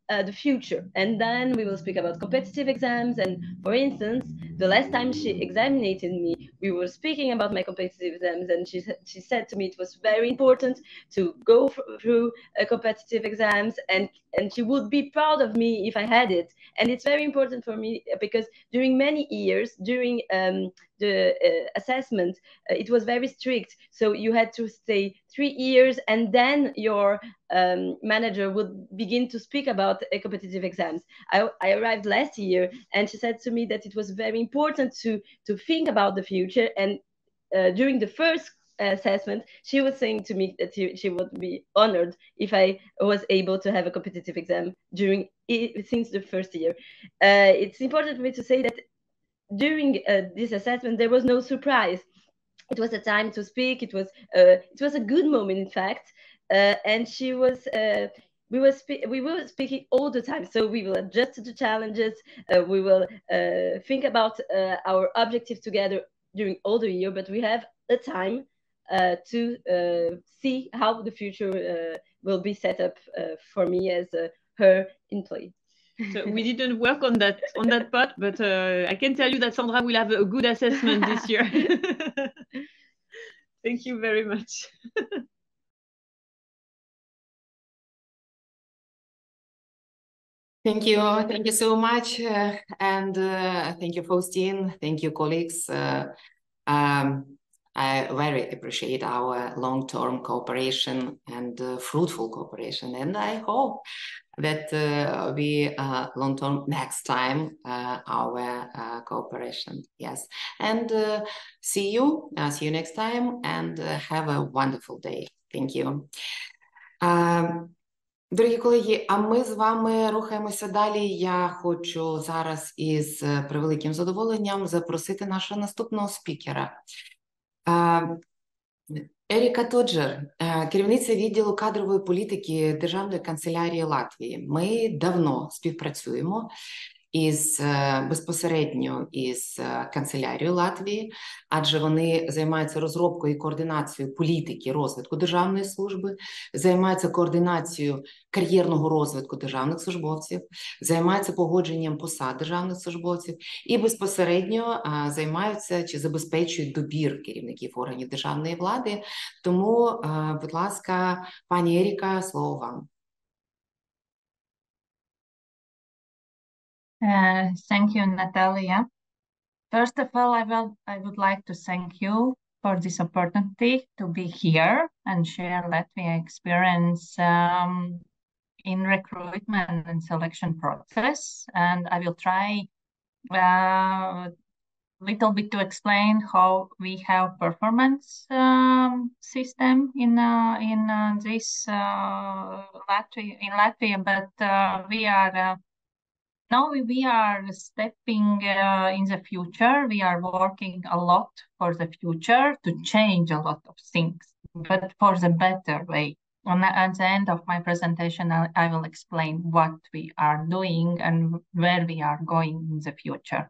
the future. And then we will speak about competitive exams. And for instance, the last time she examined me, we were speaking about my competitive exams. And she said to me it was very important to go through competitive exams. And she would be proud of me if I had it. And it's very important for me because during many years, during the assessment, it was very strict. So you had to stay 3 years, and then your manager would begin to speak about competitive exams. I arrived last year, and she said to me that it was very important to think about the future. And during the first assessment, she was saying to me that she would be honored if I was able to have a competitive exam since the first year. It's important for me to say that during this assessment, there was no surprise. It was a time to speak. It was a good moment, in fact. And she was. We were speaking all the time, so we will adjust to the challenges. We will think about our objectives together during all the year. But we have a time to see how the future will be set up for me as her employee. So we didn't work on that part, but I can tell you that Sandra will have a good assessment this year. Thank you very much. Thank you so much, and thank you, Faustine. Thank you, colleagues. I very appreciate our long-term cooperation and fruitful cooperation, and I hope that we long-term next time our cooperation. Yes, and see you next time, and have a wonderful day. Thank you. Дорогі колеги, а ми з вами рухаємося далі. Я хочу зараз із превеликим задоволенням запросити нашого наступного спікера. Еріка Тоджер, керівниця відділу кадрової політики Державної канцелярії Латвії. Ми давно співпрацюємо безпосередньо із канцелярією Латвії, адже вони займаються розробкою і координацією політики розвитку державної служби, займаються координацією кар'єрного розвитку державних службовців, займаються погодженням посад державних службовців і безпосередньо займаються чи забезпечують добір керівників органів державної влади. Тому, будь ласка, пані Еріка, слово вам. Thank you, Natalia. First of all, I would like to thank you for this opportunity to be here and share Latvia experience in recruitment and selection process. And I will try little bit to explain how we have performance system in this Latvia, but we are now we are stepping in the future. We are working a lot for the future to change a lot of things, but for the better way. At the end of my presentation, I will explain what we are doing and where we are going in the future.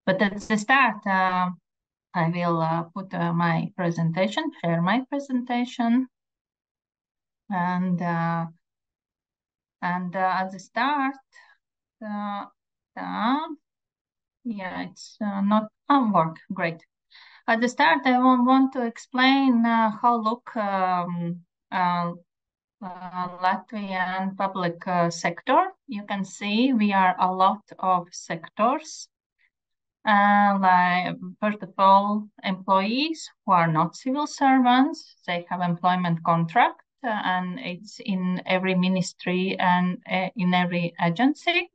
But at the start, I will put my presentation, share my presentation, and at the start, yeah, it's not work. Great. At the start, I want to explain how look Latvian public sector. You can see we are a lot of sectors. Like first of all, employees who are not civil servants, they have employment contract, and it's in every ministry and in every agency.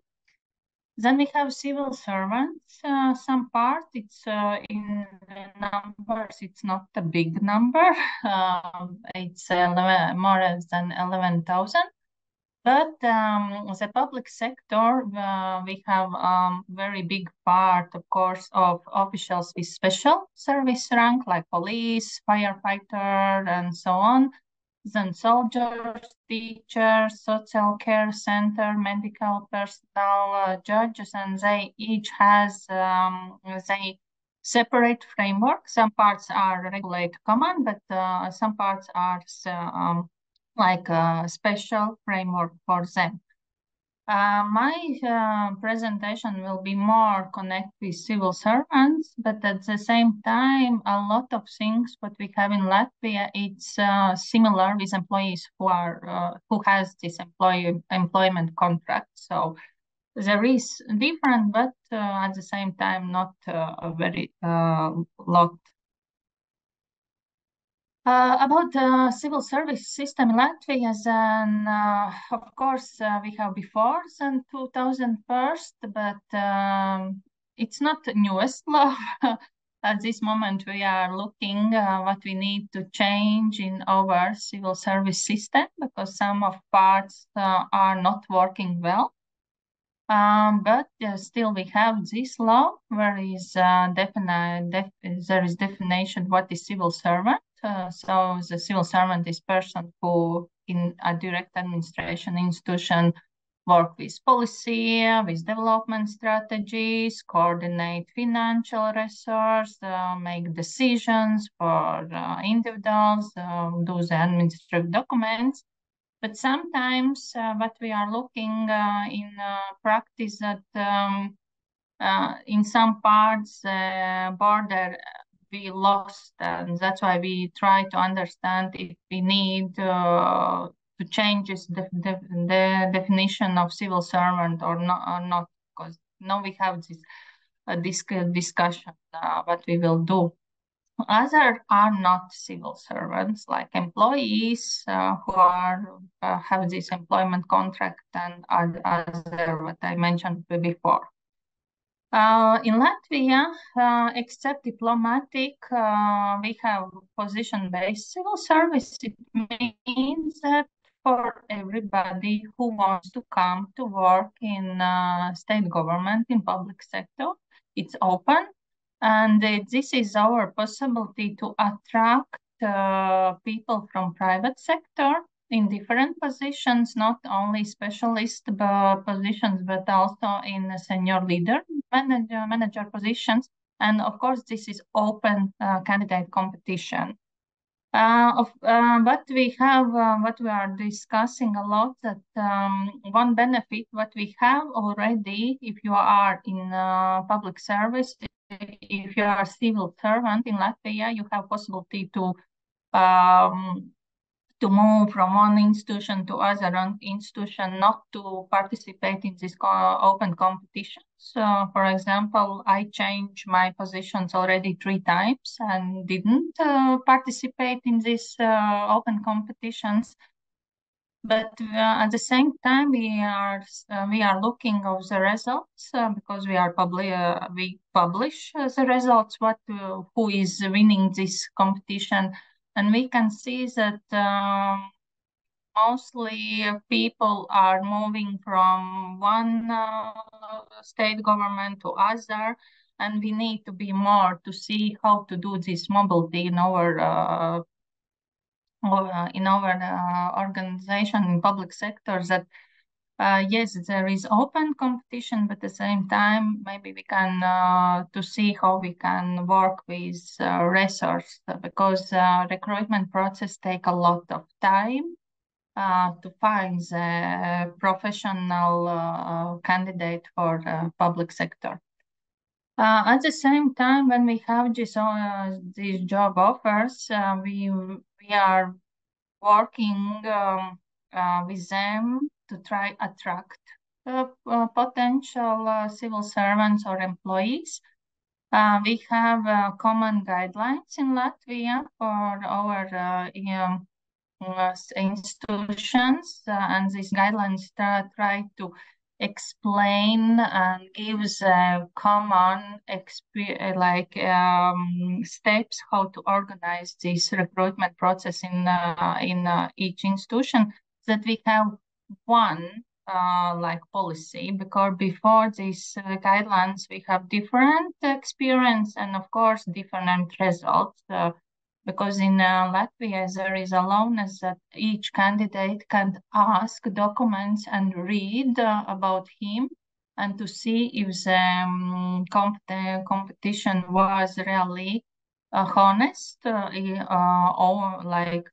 Then we have civil servants. Some part, it's in the numbers, it's not a big number. It's more than 11,000. But the public sector, we have very big part, of course, of officials with special service rank, like police, firefighter, and so on. Then soldiers, teachers, social care center, medical personnel, judges, and they each has they separate framework. Some parts are regulate common, but some parts are like a special framework for them. My presentation will be more connected with civil servants, but at the same time, a lot of things what we have in Latvia, it's similar with employees who has this employment contract. So there is different, but at the same time, not a very lot. About civil service system in Latvia, then of course we have before than 2001, but it's not newest law. At this moment we are looking what we need to change in our civil service system, because some of parts are not working well. But still we have this law where is there is definition what is civil servant. So the civil servant is person who in a direct administration institution work with policy, with development strategies, coordinate financial resources, make decisions for individuals, do the administrative documents. But sometimes what we are looking in practice that in some parts border we lost, and that's why we try to understand if we need to to change the definition of civil servant or not, because now we have this discussion what we will do. Others are not civil servants, like employees who have this employment contract and other what I mentioned before. In Latvia, except diplomatic, we have position-based civil service. It means that for everybody who wants to come to work in state government, in public sector, it's open. And this is our possibility to attract people from private sector in different positions, not only specialist positions, but also in senior leader, manager positions. And of course, this is open candidate competition. What we are discussing a lot, that one benefit what we have already, if you are in public service, if you are a civil servant in Latvia, you have possibility to move from one institution to other institution, not to participate in this open competition. So, for example, I changed my positions already 3 times and didn't participate in these open competitions. But at the same time, we are looking of the results because we publish the results, who is winning this competition, and we can see that mostly people are moving from one state government to other, and we need to be more to see how to do this mobility in our organization in public sector, that yes, there is open competition, but at the same time, maybe we can to see how we can work with resources, because recruitment process take a lot of time to find the professional candidate for public sector. At the same time, when we have these job offers, we are working with them to try attract potential civil servants or employees. We have common guidelines in Latvia for our institutions, and these guidelines try to explain and gives common steps how to organize this recruitment process in each institution, that we have one policy, because before these guidelines we have different experience and of course different results, because in Latvia there is aloneness that each candidate can ask documents and read about him, and to see if the competition was really honest or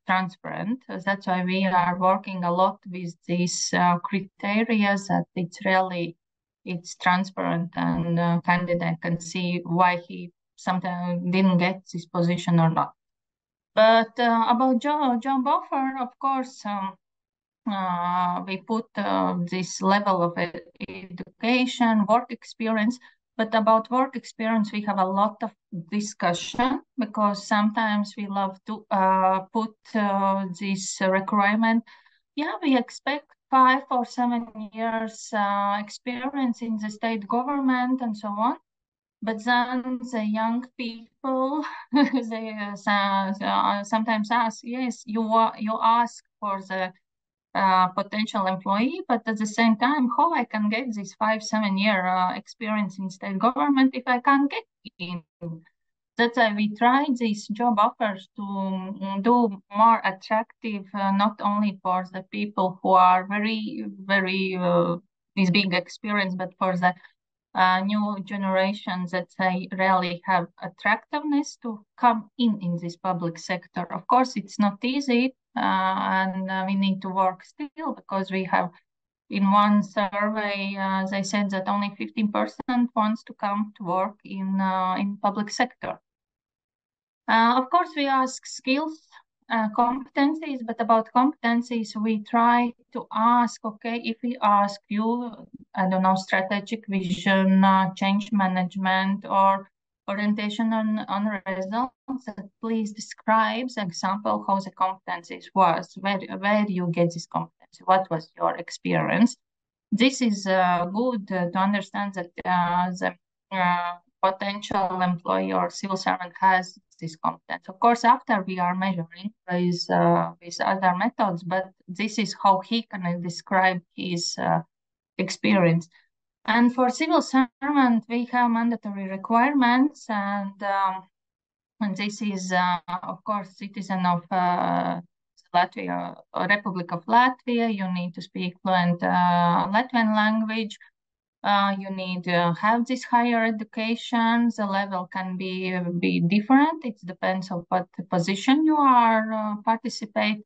transparent. That's why we are working a lot with these criteria, that it's transparent and candidate can see why he sometimes didn't get this position or not. But about job offer, of course, we put this level of education, work experience. But about work experience, we have a lot of discussion, because sometimes we love to put this requirement. Yeah, we expect 5 or 7 years experience in the state government and so on. But then the young people, they sometimes ask, yes, you ask for the potential employee, but at the same time, how I can get this 5-7 year experience in state government if I can't get in? That's why we try these job offers to do more attractive, not only for the people who are very, very this big experience, but for the new generations that they really have attractiveness to come in this public sector. Of course, it's not easy, and we need to work still, because we have in one survey, they said that only 15% wants to come to work in public sector. Of course, we ask skills competencies, but about competencies, we try to ask, okay, if we ask you, I don't know, strategic vision, change management, or orientation on results, please describe the example how the competencies was, where you get this competency, what was your experience. This is good to understand that the potential employee or civil servant has this competence. Of course, after we are measuring with other methods, but this is how he can describe his experience. And for civil servant, we have mandatory requirements, and this is, of course, citizen of Latvia, Republic of Latvia. You need to speak fluent Latvian language. You need to have this higher education. The level can be different. It depends on what position you are participate.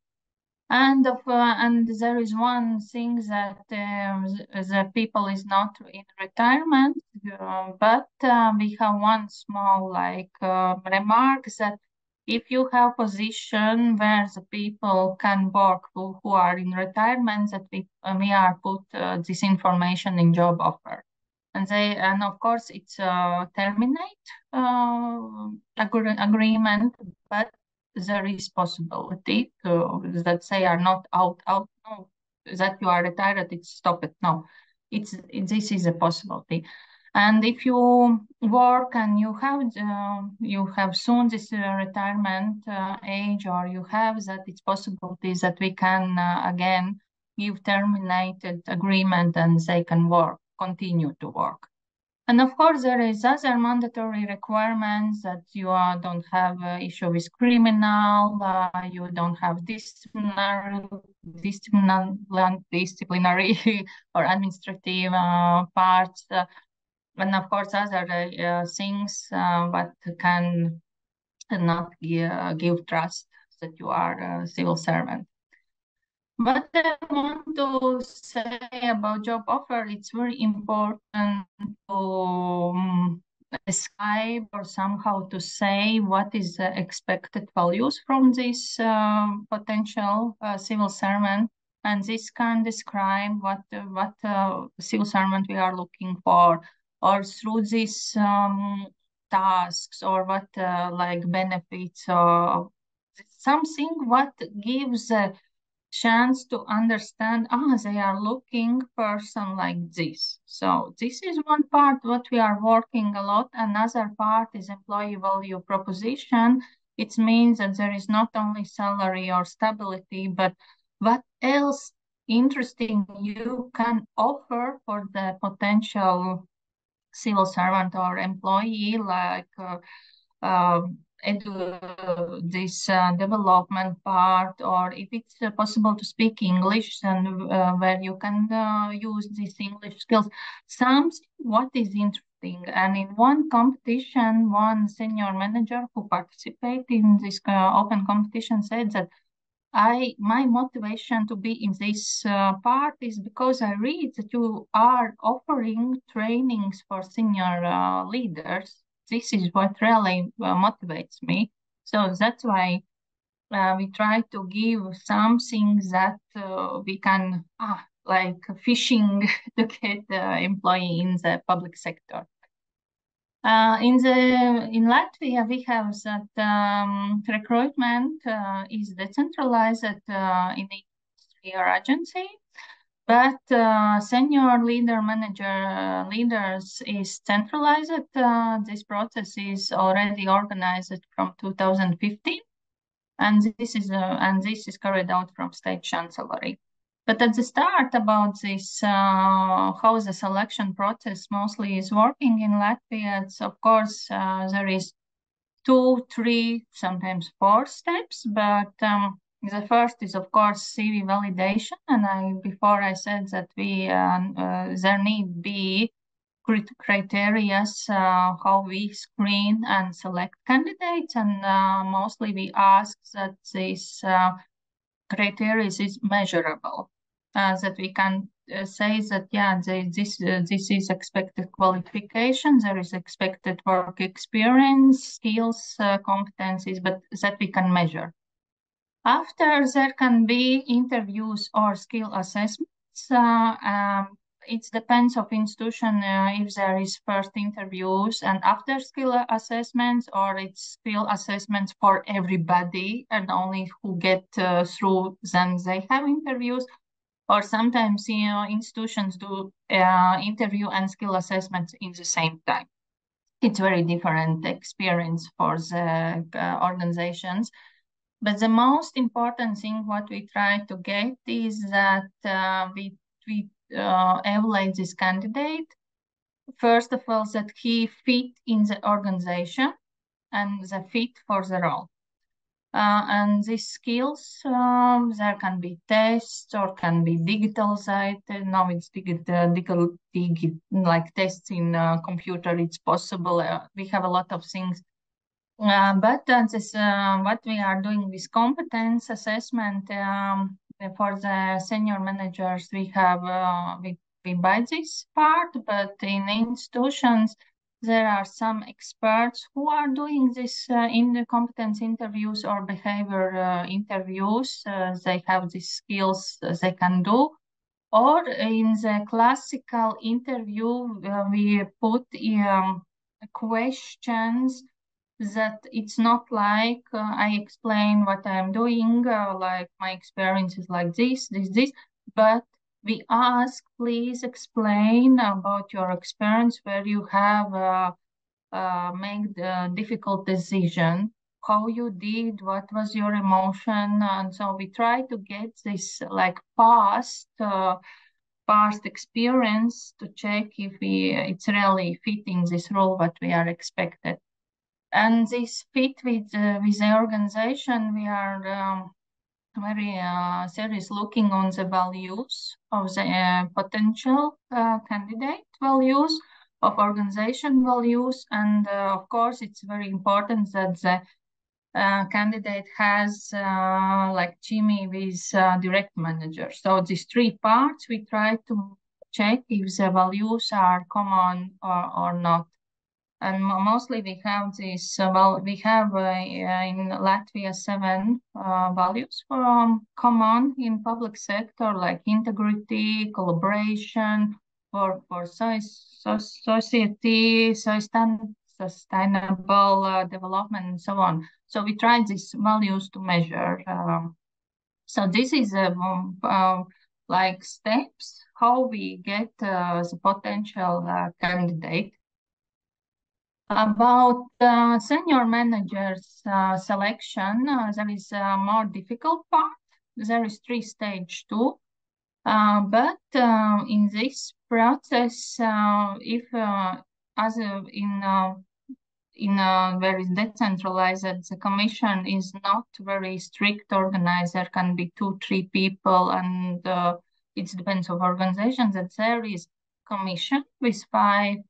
And there is one thing that the people is not in retirement, but we have one small remark that if you have position where the people can work who are in retirement, that we are put this information in job offer, and of course it's terminate agreement, but there is possibility that they are not out no, that you are retired, it's stop it. No, this is a possibility. And if you work and you have soon this retirement age, or you have that, it's possibilities that we can again give terminated agreement and they can continue to work. And of course, there is other mandatory requirements that you don't have issue with criminal, you don't have disciplinary or administrative parts, and of course other things but can not give trust that you are a civil servant. But I want to say about job offer, it's very important to describe or somehow to say what is the expected values from this potential civil servant, and this can describe what civil servant we are looking for, or through these tasks, or what benefits, or something what gives a chance to understand, they are looking person like this. So this is one part what we are working a lot. Another part is employee value proposition. It means that there is not only salary or stability, but what else interesting you can offer for the potential civil servant or employee, like this development part, or if it's possible to speak English, and where you can use these English skills, something what is interesting. And in one competition, one senior manager who participated in this open competition said that my motivation to be in this part is because I read that you are offering trainings for senior leaders. This is what really motivates me. So that's why we try to give something that we can, like fishing to get employee in the public sector. In Latvia, we have that recruitment is decentralized in the industry or agency, but senior leaders is centralized. This process is already organized from 2015, and this is carried out from state chancellery. But at the start about this, how the selection process mostly is working in Latvia, it's of course there is 2, 3, sometimes 4 steps, but the first is of course CV validation, and before I said that there need be criteria how we screen and select candidates, and mostly we ask that this criteria is measurable, that we can say that this is expected qualification, there is expected work experience, skills, competencies, but that we can measure. After, there can be interviews or skill assessments. It depends of institution if there is first interviews and after skill assessments, or it's skill assessments for everybody and only who get through, then they have interviews. Or sometimes, you know, institutions do interview and skill assessments in the same time. It's very different experience for the organizations. But the most important thing what we try to get is that we evaluate this candidate. First of all, that he fit in the organization and the fit for the role. And these skills, there can be tests or can be digital side. Now it's digital, like tests in computer, it's possible. We have a lot of things. But this, what we are doing with competence assessment for the senior managers, we have, we buy this part, but in institutions, there are some experts who are doing this in the competence interviews or behavior interviews. They have these skills they can do. Or in the classical interview, we put questions that it's not like I explain what I'm doing, like my experience is like this, but we ask, please explain about your experience where you have made a difficult decision, how you did, what was your emotion. And so we try to get this like past experience to check if it's really fitting this role what we are expected. And this fit with the organization, we are very serious looking on the values of the potential candidate values, of organization values. And of course, it's very important that the candidate has like chemistry with direct manager. So these three parts, we try to check if the values are common or not. And mostly we have this, we have in Latvia 7 values common in public sector, like integrity, collaboration, for society, sustainable development, and so on. So we try these values to measure. So this is like steps, how we get the potential candidate. About senior managers selection, there is a more difficult part. There is 3-stage too. But in this process, if as in a very decentralized, the commission is not very strict organized. There can be 2-3 people, and it depends on organizations. That there is commission with 5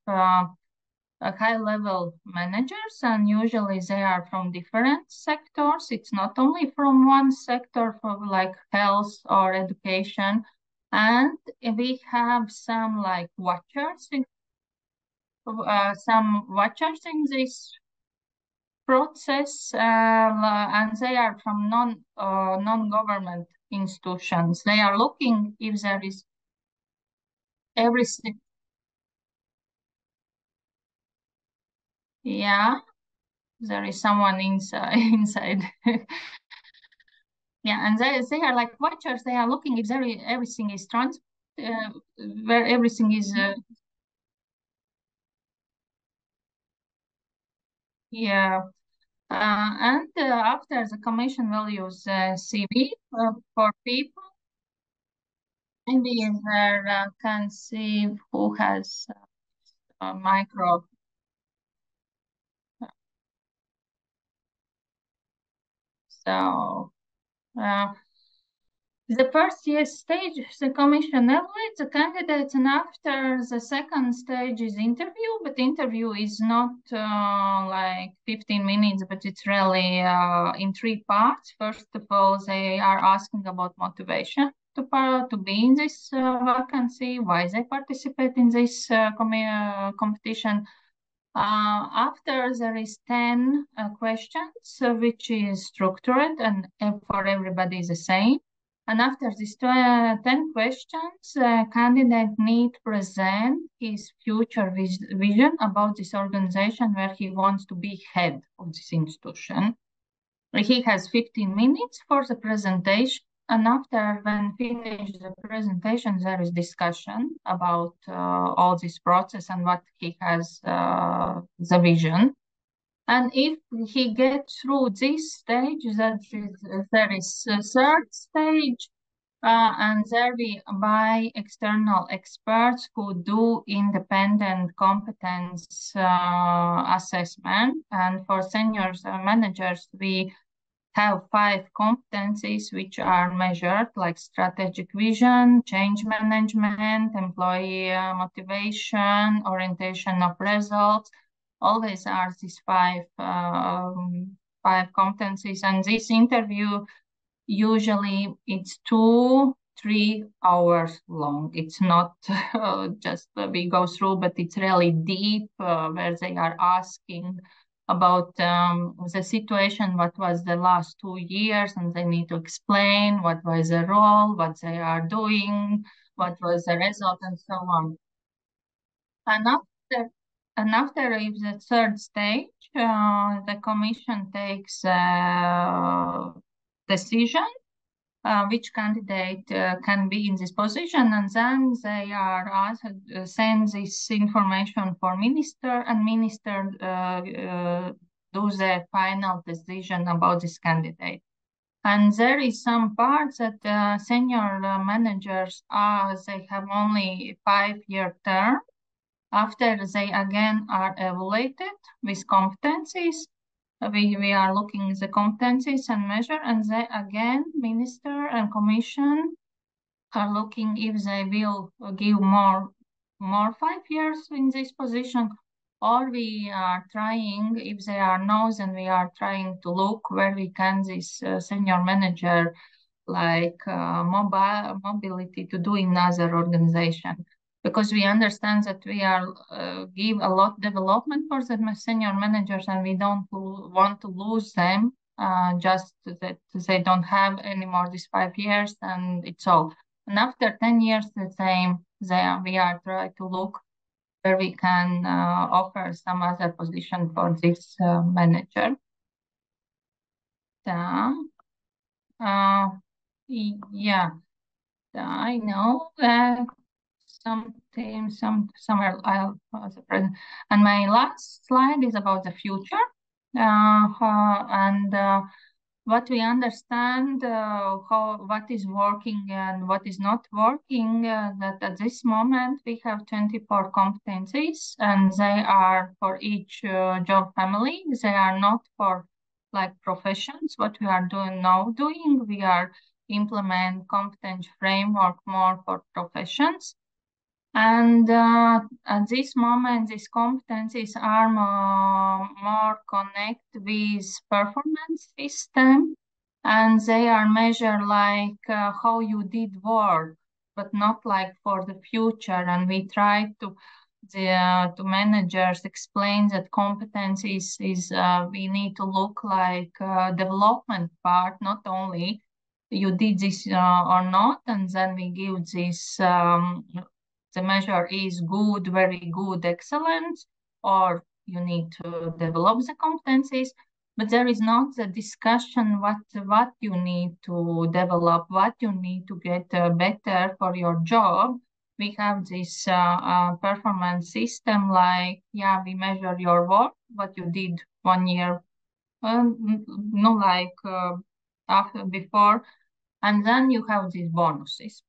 high-level managers, and usually they are from different sectors. It's not only from one sector, from like health or education. And we have some like watchers, in this process, and they are from non-government institutions. They are looking if there is everything. Yeah, there is someone inside. Yeah, and they are like watchers. They are looking if everything is where everything is. Yeah, and after the commission values CV for people, maybe there can see who has a micro. So the first stage, the commission evaluates the candidates, and after the second stage is interview, but interview is not like 15 minutes, but it's really in 3 parts. First of all, they are asking about motivation to be in this vacancy, why they participate in this competition. After there is 10 questions, which is structured and for everybody is the same. And after these 10 questions, candidate need to present his future vision about this organization where he wants to be head of this institution. He has 15 minutes for the presentation. And after when finished the presentation, there is discussion about all this process and what he has the vision. And if he gets through this stage, there is a third stage, and there we by external experts who do independent competence assessment. And for senior managers, we have 5 competencies which are measured, like strategic vision, change management, employee motivation, orientation of results. Always are these 5 competencies, and this interview usually it's 2-3 hours long. It's not just we go through, but it's really deep, where they are asking about the situation, what was the last 2 years, and they need to explain what was the role, what they are doing, what was the result, and so on. And after if the third stage, the commission takes a decision which candidate can be in this position, and then they are asked send this information for minister, and minister do the final decision about this candidate. And there is some parts that senior managers they have only 5-year term. After they again are evaluated with competencies, we are looking at the competencies and measure, and they again, minister and commission are looking if they will give more 5 years in this position, or we are trying, if they are no, then we are trying to look where we can this senior manager like mobility to do in another organization. Because we understand that we are give a lot development for the senior managers, and we don't want to lose them just that they don't have anymore these 5 years, and it's all. And after 10 years, the same. We are trying to look where we can offer some other position for this manager. Yeah, I know that. Somewhere I'll the present. And my last slide is about the future, and what we understand, what is working and what is not working. That at this moment we have 24 competencies, and they are for each job family. They are not for like professions. What we are doing, we are implement competence framework more for professions. And at this moment, these competencies are more connected with performance system, and they are measured like how you did work, but not like for the future. And we try to managers explain that competencies is we need to look like development part, not only you did this or not, and then we give this. The measure is good, very good, excellent, or you need to develop the competencies, but there is not the discussion what you need to develop, what you need to get better for your job. We have this performance system like, yeah, we measure your work, what you did 1 year, after, before, and then you have these bonuses.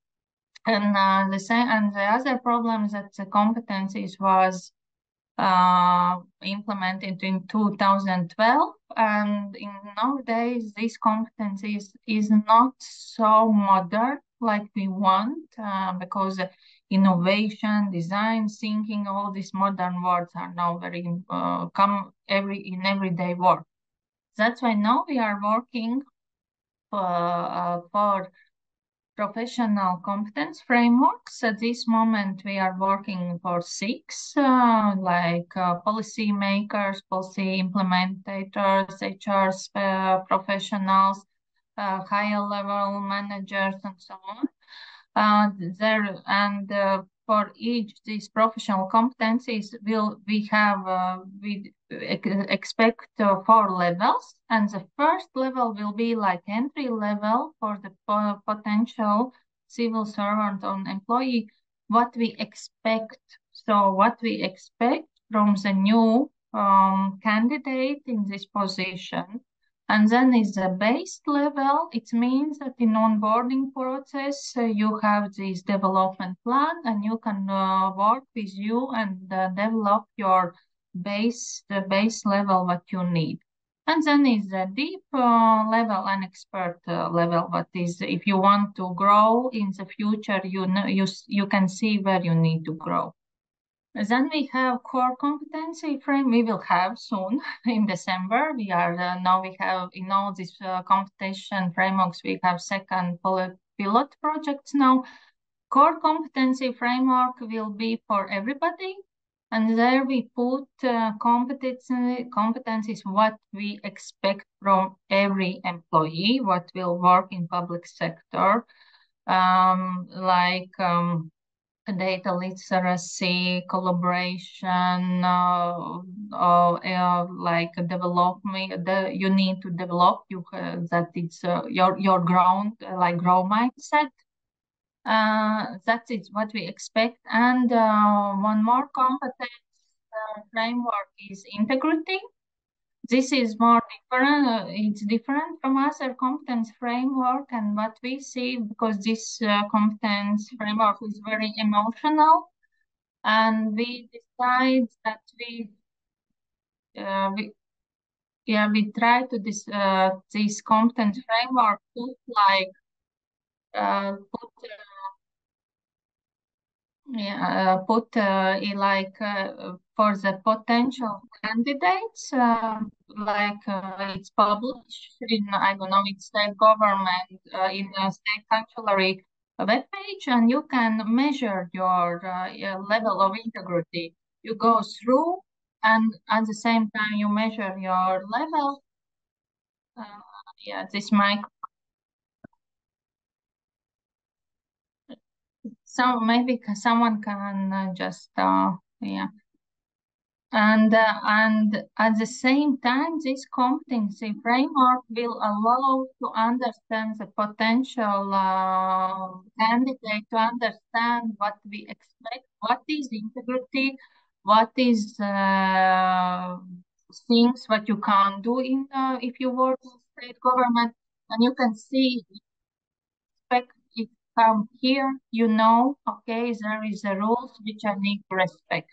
And the other problem that the competencies was implemented in 2012, and in nowadays these competencies is not so modern like we want, because innovation, design, thinking, all these modern words are now very in everyday work. That's why now we are working for professional competence frameworks. At this moment, we are working for 6, like policy makers, policy implementators, HR professionals, higher level managers, and so on. For each these professional competencies, we expect 4 levels, and the first level will be like entry level for the potential civil servant or employee. What we expect, so what we expect from the new candidate in this position. And then is the base level. It means that in onboarding process, you have this development plan and you can work with you and develop your the base level what you need. And then is the deep level and expert level. What is, if you want to grow in the future, you can see where you need to grow. Then we have core competency frame. We will have soon in December. We are now we have in all these competition frameworks. We have second pilot projects now. Core competency framework will be for everybody, and there we put competencies what we expect from every employee, what will work in public sector, data literacy, collaboration, like development. You need to develop that it's your ground, like grow mindset. That is what we expect. And one more competence framework is integrity. This is more different. It's different from other competence framework, and what we see, because this competence framework is very emotional, and we decide that we try to this competence framework put like for the potential candidates, it's published in, I don't know, it's state government, in a state consulary webpage, and you can measure your level of integrity. You go through, and at the same time you measure your level. This mic. So maybe someone can just and at the same time, this competency framework will allow to understand the potential candidate, to understand what we expect, what is integrity, what is things what you can't do in if you work in state government, and you can see expect it come here, you know, okay, there is a rules which I need to respect.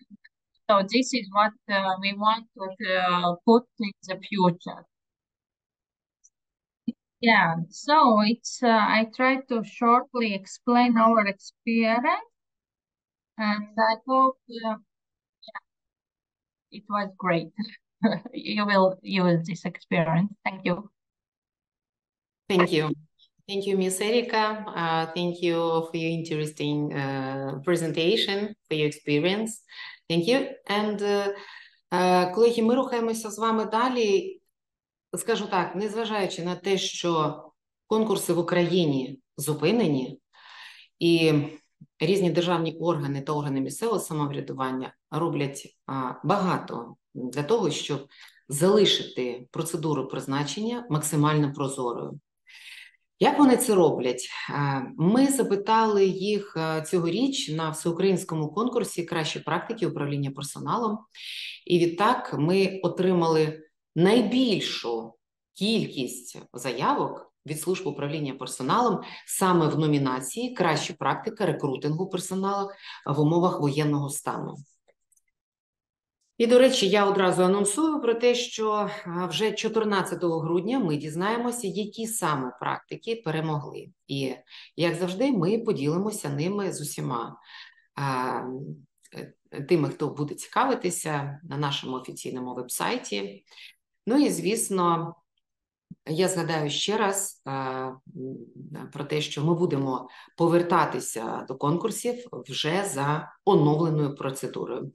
So this is what we want to put in the future. Yeah, so it's I try to shortly explain our experience, and I hope it was great. You will use this experience. Thank you. Thank you. Thank you, Ms. Erika. Thank you for your interesting presentation, for your experience. Thank you. And, колеги, ми рухаємося з вами далі. Скажу так, незважаючи на те, що конкурси в Україні зупинені, і різні державні органи та органи місцевого самоврядування роблять багато для того, щоб залишити процедуру призначення максимально прозорою. Як вони це роблять? Ми запитали їх цьогоріч на всеукраїнському конкурсі «Кращі практики управління персоналом». І відтак ми отримали найбільшу кількість заявок від служб управління персоналом саме в номінації «Краща практика рекрутингу персоналу в умовах воєнного стану». І, до речі, я одразу анонсую про те, що вже 14 грудня ми дізнаємося, які саме практики перемогли. І, як завжди, ми поділимося ними з усіма тими, хто буде цікавитися на нашому офіційному вебсайті. Ну і, звісно, я згадаю ще раз про те, що ми будемо повертатися до конкурсів вже за оновленою процедурою.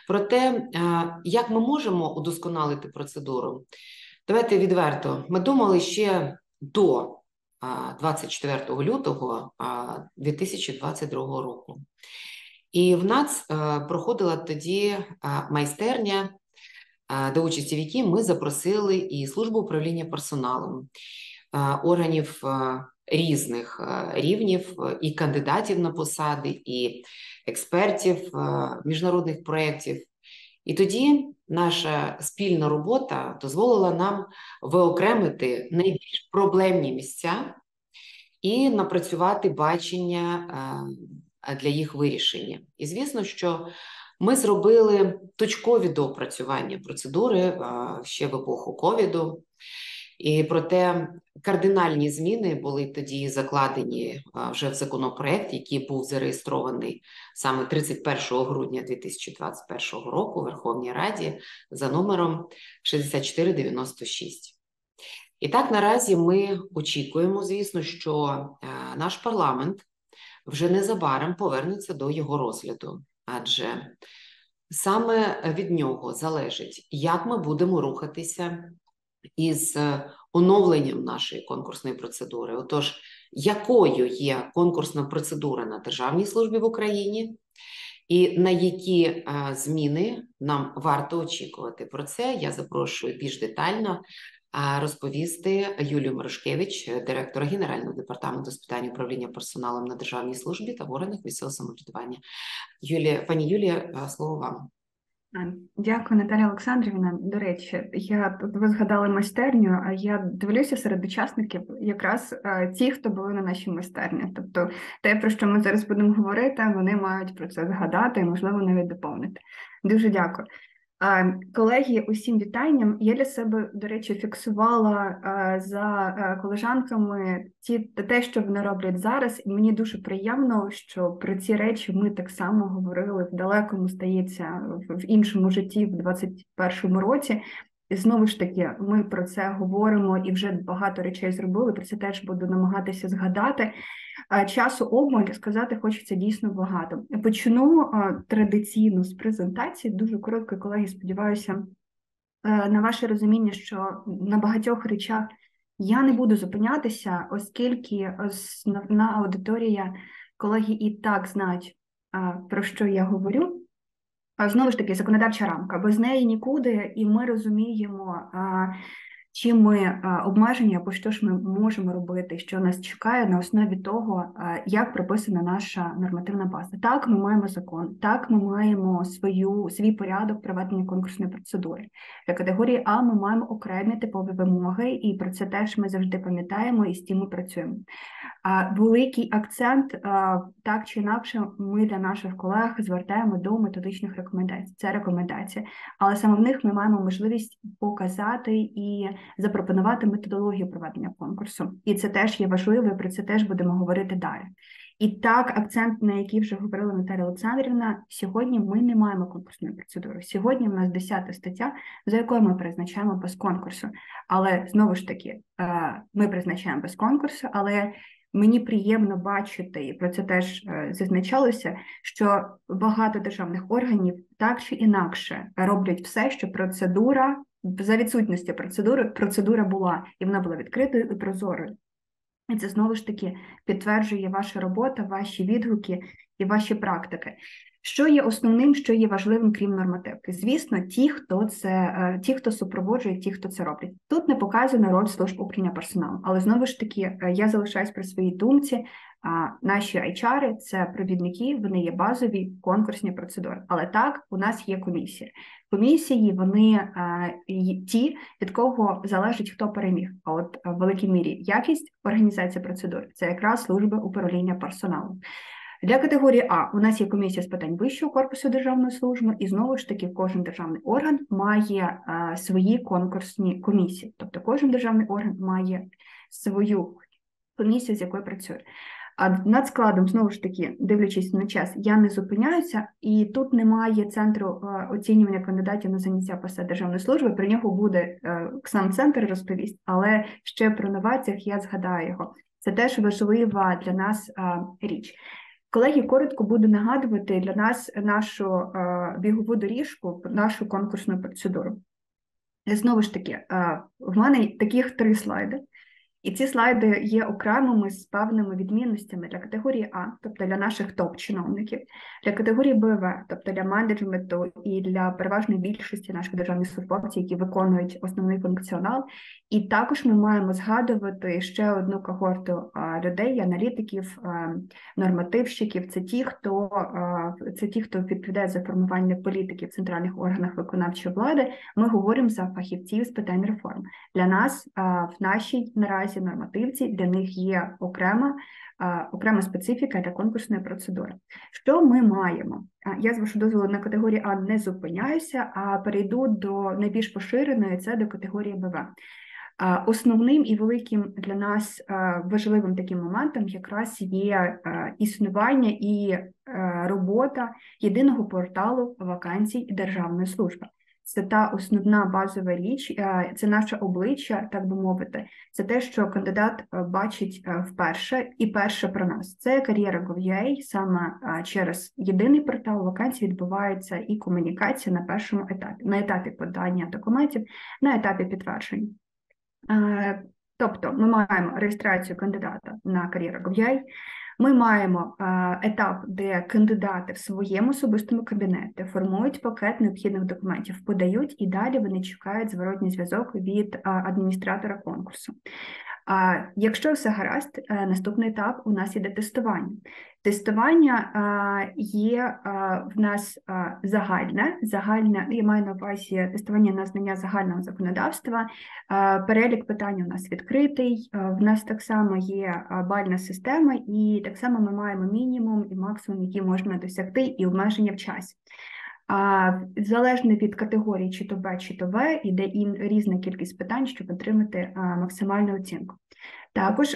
Про те, як ми можемо удосконалити процедуру, давайте відверто. Ми думали ще до 24 лютого 2022 року. І в нас проходила тоді майстерня, до участі в якій ми запросили і службу управління персоналом, органів різних рівнів, і кандидатів на посади, і експертів міжнародних проєктів. І тоді наша спільна робота дозволила нам виокремити найбільш проблемні місця і напрацювати бачення для їх вирішення. І звісно, що ми зробили точкові доопрацювання процедури ще в епоху ковіду, і проте кардинальні зміни були тоді закладені вже в законопроект, який був зареєстрований саме 31 грудня 2021 року у Верховній Раді за номером 6496. І так, наразі ми очікуємо, звісно, що наш парламент вже незабаром повернеться до його розгляду, адже саме від нього залежить, як ми будемо рухатися із оновленням нашої конкурсної процедури. Отож, якою є конкурсна процедура на державній службі в Україні і на які зміни нам варто очікувати. Про це я запрошую більш детально розповісти Юлію Мирошкевич, директора Генерального департаменту з питань управління персоналом на державній службі та в органах місцевого самоврядування. Пані Юлія, слово вам. Дякую, Наталія Олександрівна. До речі, ви згадали майстерню, а я дивлюся серед учасників якраз ті, хто були на нашій майстерні. Тобто те, про що ми зараз будемо говорити, вони мають про це згадати і, можливо, навіть доповнити. Дуже дякую. Колеги, усім вітанням. Я для себе, до речі, фіксувала за колежанками те, що вони роблять зараз, і мені дуже приємно, що про ці речі ми так само говорили в далекому, стається, в іншому житті, в 21-му році. І знову ж таки, ми про це говоримо і вже багато речей зробили, про це теж буду намагатися згадати. Часу обмаль, сказати хочеться дійсно багато. Почну традиційно з презентації, дуже коротко, колеги, сподіваюся на ваше розуміння, що на багатьох речах я не буду зупинятися, оскільки основна аудиторія, колеги і так знають, про що я говорю. Знову ж таки, законодавча рамка, без неї нікуди, і ми розуміємо, чим ми обмежені, або що ж ми можемо робити, що нас чекає на основі того, як прописана наша нормативна база. Так, ми маємо закон, так, ми маємо свій порядок проведення конкурсної процедури. Для категорії А ми маємо окремі типові вимоги, і про це теж ми завжди пам'ятаємо, і з тим ми працюємо. Великий акцент, так чи інакше, ми для наших колег звертаємо до методичних рекомендацій. Це рекомендації, але саме в них ми маємо можливість показати і запропонувати методологію проведення конкурсу. І це теж є важливо, і про це теж будемо говорити далі. І так, акцент, на який вже говорила Наталія Олександрівна, сьогодні ми не маємо конкурсної процедури. Сьогодні в нас 10 стаття, за якою ми призначаємо без конкурсу. Але, знову ж таки, ми призначаємо без конкурсу, але мені приємно бачити, і про це теж зазначалося, що багато державних органів так чи інакше роблять все, щоб процедура, за відсутності процедура була, і вона була відкритою і прозорою. І це, знову ж таки, підтверджує ваша робота, ваші відгуки і ваші практики. Що є основним, що є важливим, крім нормативки? Звісно, ті, хто супроводжує, ті, хто це роблять. Тут не показана роль служб управління персоналом, але знову ж таки, я залишаюсь при своїй думці, наші HR – це провідники, вони є базові конкурсні процедури. Але так, у нас є комісії. Комісії, вони ті, від кого залежить, хто переміг. А от в великій мірі якість організації процедур – це якраз служби управління персоналом. Для категорії А у нас є комісія з питань вищого корпусу державної служби, і знову ж таки кожен державний орган має свої конкурсні комісії. Тобто кожен державний орган має свою комісію, з якою працює. А над складом, знову ж таки, дивлячись на час, я не зупиняюся, і тут немає центру оцінювання кандидатів на зайняття посад державної служби, про нього буде сам центр розповість, але ще про новаціях я згадаю його. Це теж важлива для нас річ. Колеги, коротко буду нагадувати для нас нашу бігову доріжку, нашу конкурсну процедуру. Знову ж таки, в мене таких 3 слайди. І ці слайди є окремими з певними відмінностями для категорії А, тобто для наших топ-чиновників, для категорії БВ, тобто для менеджменту і для переважної більшості наших державних службовців, які виконують основний функціонал. І також ми маємо згадувати ще одну когорту людей, аналітиків, нормативщиків. Це ті, хто відповідає за формування політики в центральних органах виконавчої влади. Ми говоримо за фахівців з питань реформ. Для нас в нашій наразі нормативці, для них є окрема специфіка для конкурсної процедури. Що ми маємо? Я, з вашого дозволу, на категорії А не зупиняюся, а перейду до найбільш поширеної, це до категорії БВ. Основним і великим для нас важливим таким моментом якраз є існування і робота єдиного порталу вакансій державної служби. Це та основна базова річ, це наше обличчя, так би мовити. Це те, що кандидат бачить вперше і перше про нас. Це кар'єра.gov.ua, саме через єдиний портал вакансій відбувається і комунікація на першому етапі, на етапі подання документів, на етапі підтвердження. Тобто ми маємо реєстрацію кандидата на кар'єра.gov.ua, ми маємо етап, де кандидати в своєму особистому кабінеті формують пакет необхідних документів, подають і далі вони чекають зворотній зв'язок від адміністратора конкурсу. Якщо все гаразд, наступний етап у нас іде тестування. Тестування є в нас загальне, я маю на увазі тестування на знання загального законодавства, перелік питань у нас відкритий, в нас так само є бальна система, і так само ми маємо мінімум і максимум, які можна досягти, і обмеження в часі. Залежно від категорії чи то Б, чи то В, іде і різна кількість питань, щоб отримати максимальну оцінку. Також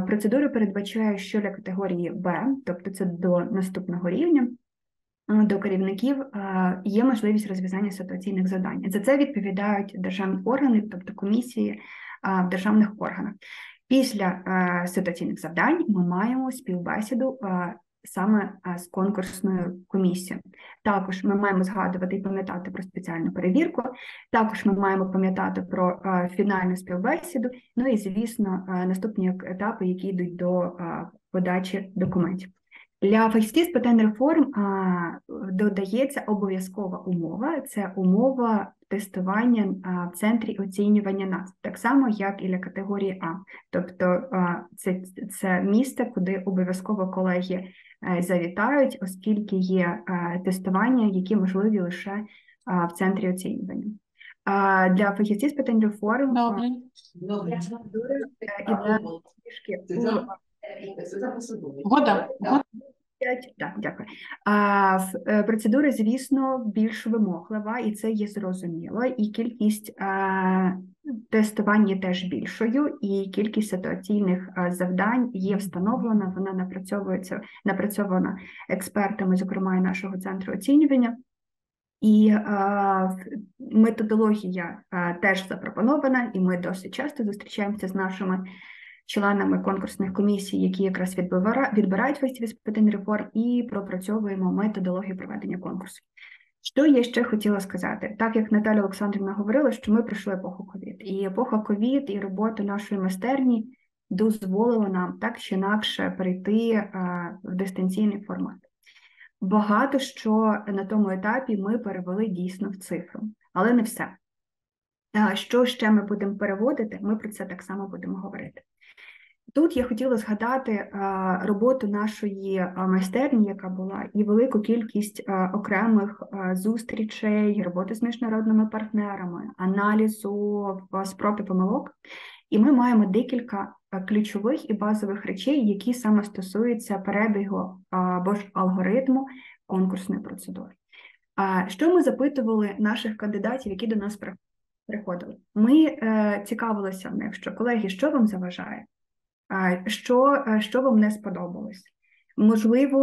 процедура передбачає, що для категорії Б, тобто це до наступного рівня, до керівників, є можливість розв'язання ситуаційних завдань. За це відповідають державні органи, тобто комісії в державних органах. Після ситуаційних завдань ми маємо співбесіду саме з конкурсною комісією. Також ми маємо згадувати і пам'ятати про спеціальну перевірку, також ми маємо пам'ятати про фінальну співбесіду, ну і, звісно, наступні етапи, які йдуть до подачі документів. Для фахівців з питань реформ додається обов'язкова умова, це умова тестування в центрі оцінювання назв, так само, як і для категорії А. Тобто це місце, куди обов'язково колеги завітають, оскільки є тестування, які можливі лише в центрі оцінювання. Для фахівців з питань реформ Так, дякую. Процедура, звісно, більш вимоглива, і це є зрозуміло, і кількість тестувань є теж більшою, і кількість ситуаційних завдань є встановлена, вона напрацьована експертами, зокрема і нашого центру оцінювання. І методологія теж запропонована, і ми досить часто зустрічаємося з нашими членами конкурсних комісій, які якраз відбирають фахівців з питань реформ, і пропрацьовуємо методологію проведення конкурсу. Що я ще хотіла сказати? Так як Наталя Олександрівна говорила, що ми пройшли епоху ковід. І епоха ковід, і робота нашої майстерні дозволила нам так чи інакше перейти в дистанційний формат. Багато що на тому етапі ми перевели дійсно в цифру, але не все. Що ще ми будемо переводити, ми про це так само будемо говорити. Тут я хотіла згадати роботу нашої майстерні, яка була, і велику кількість окремих зустрічей, роботи з міжнародними партнерами, аналізу спроб і помилок. І ми маємо декілька ключових і базових речей, які саме стосуються перебігу або ж алгоритму конкурсної процедури. Що ми запитували наших кандидатів, які до нас приходили? Ми цікавилися в них, що, колеги, що вам заважає? Що вам не сподобалось? Можливо,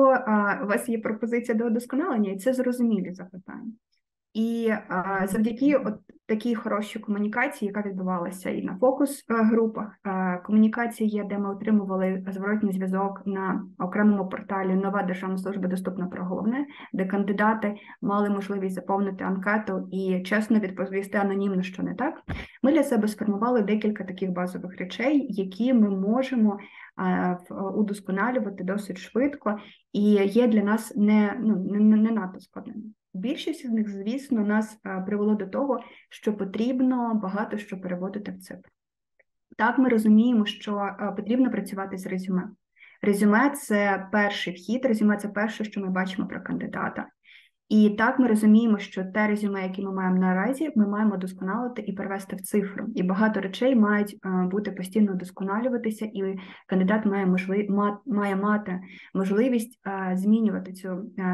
у вас є пропозиція до удосконалення, і це зрозумілі запитання. І завдяки такій хорошій комунікації, яка відбувалася і на фокус-групах, комунікація є, де ми отримували зворотній зв'язок на окремому порталі «Нова державна служба доступна про головне», де кандидати мали можливість заповнити анкету і чесно відповісти анонімно, що не так. Ми для себе сформували декілька таких базових речей, які ми можемо удосконалювати досить швидко і є для нас не надто складними. Більшість з них, звісно, нас привело до того, що потрібно багато що переводити в цифру. Так, ми розуміємо, що потрібно працювати з резюме. Резюме – це перший вхід, резюме – це перше, що ми бачимо про кандидата. І так, ми розуміємо, що те резюме, яке ми маємо наразі, ми маємо досконалити і перевести в цифру. І багато речей мають бути постійно вдосконалюватися, і кандидат має мати можливість змінювати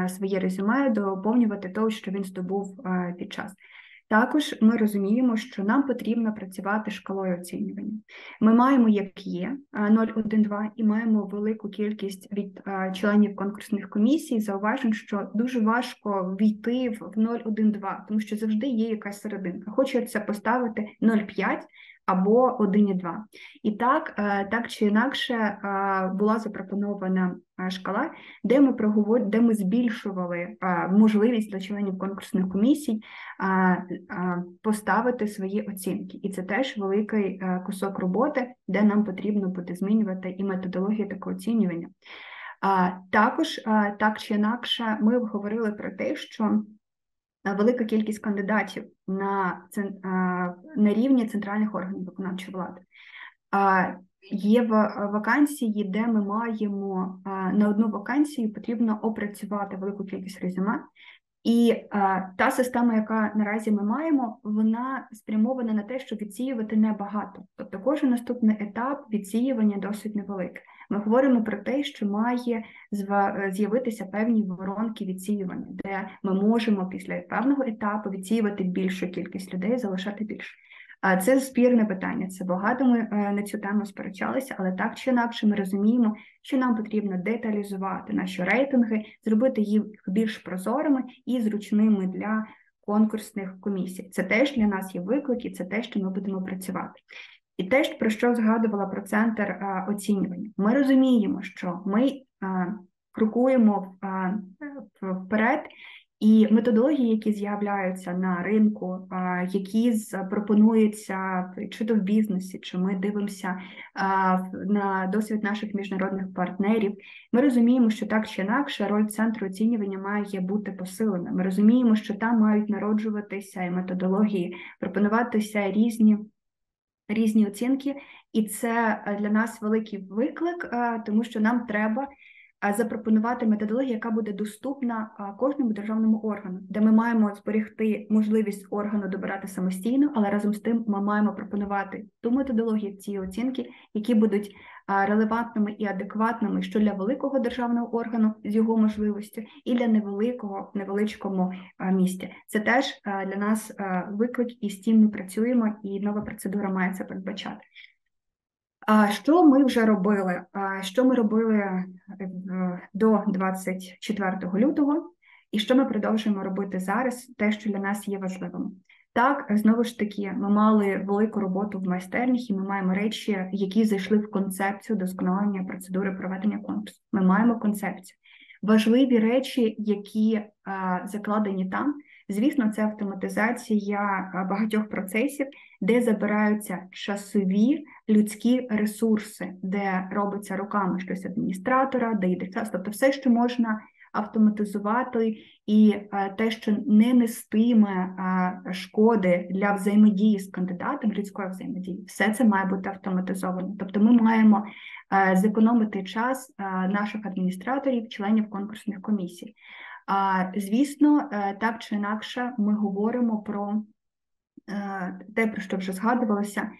своє резюме, доповнювати те, що він здобув під час. Також ми розуміємо, що нам потрібно працювати шкалою оцінювання. Ми маємо, як є, 0,1-2, і маємо велику кількість від членів конкурсних комісій зауважень, що дуже важко війти в 0,1-2, тому що завжди є якась серединка. Хочеться поставити 0,5 або 1,2. І так чи інакше була запропонована шкала, де ми збільшували можливість для членів конкурсних комісій поставити свої оцінки. І це теж великий кусок роботи, де нам потрібно буде змінювати і методологію такого оцінювання. Також, так чи інакше, ми говорили про те, що велика кількість кандидатів на рівні центральних органів виконавчої влади. Є вакансії, де ми маємо на одну вакансію потрібно опрацювати велику кількість резюме. І та система, яка наразі ми маємо, вона спрямована на те, щоб відсіювати небагато. Тобто кожен наступний етап відсіювання досить невеликий. Ми говоримо про те, що має з'явитися певні воронки відсіювання, де ми можемо після певного етапу відсіювати більшу кількість людей, залишати більше. Це спірне питання, це багато ми на цю тему сперечалися, але так чи інакше ми розуміємо, що нам потрібно деталізувати наші рейтинги, зробити їх більш прозорими і зручними для конкурсних комісій. Це теж для нас є виклик, і це те, що ми будемо працювати. І те, про що згадувала про центр оцінювання. Ми розуміємо, що ми крокуємо вперед, і методології, які з'являються на ринку, які пропонуються чи то в бізнесі, чи ми дивимося на досвід наших міжнародних партнерів, ми розуміємо, що так чи інакше роль центру оцінювання має бути посилена. Ми розуміємо, що там мають народжуватися і методології, пропонуватися різні оцінки, і це для нас великий виклик, тому що нам треба запропонувати методологію, яка буде доступна кожному державному органу, де ми маємо зберегти можливість органу добирати самостійно, але разом з тим ми маємо пропонувати ту методологію, ці оцінки, які будуть релевантними і адекватними що для великого державного органу з його можливістю, і для невеличкому місті. Це теж для нас виклик, і з тим ми працюємо, і нова процедура має це передбачати. Що ми вже робили? Що ми робили до 24 лютого і що ми продовжуємо робити зараз, те, що для нас є важливим? Так, знову ж таки, ми мали велику роботу в майстернях і ми маємо речі, які зайшли в концепцію досконалення процедури проведення конкурсу. Ми маємо концепцію. Важливі речі, які закладені там, звісно, це автоматизація багатьох процесів, де забираються часові людські ресурси, де робиться руками щось адміністратора, де йде час, тобто все, що можна автоматизувати, і те, що не нестиме шкоди для взаємодії з кандидатом, людської взаємодії, все це має бути автоматизовано. Тобто ми маємо зекономити час наших адміністраторів, членів конкурсних комісій. Звісно, так чи інакше ми говоримо про те, про що вже згадувалося.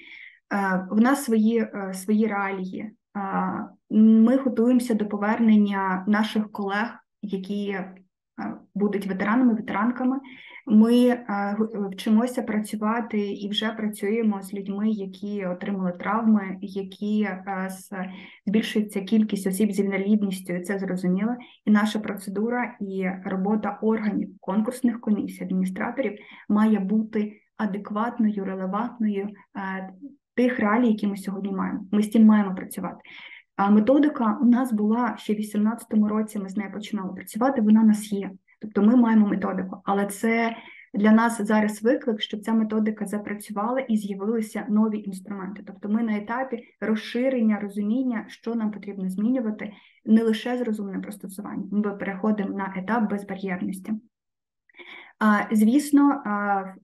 В нас свої реалії. Ми готуємося до повернення наших колег, які будуть ветеранами, ветеранками. Ми вчимося працювати і вже працюємо з людьми, які отримали травми, які збільшується кількість осіб з інвалідністю, і це зрозуміло. І наша процедура і робота органів, конкурсних комісій, адміністраторів має бути адекватною, релевантною тих реалій, які ми сьогодні маємо. Ми з тим маємо працювати. А методика у нас була ще в 2018 році, ми з нею починали працювати, вона у нас є. Тобто ми маємо методику, але це для нас зараз виклик, щоб ця методика запрацювала і з'явилися нові інструменти. Тобто ми на етапі розширення, розуміння, що нам потрібно змінювати, не лише з розумним пристосуванням. Ми переходимо на етап безбар'єрності. Звісно,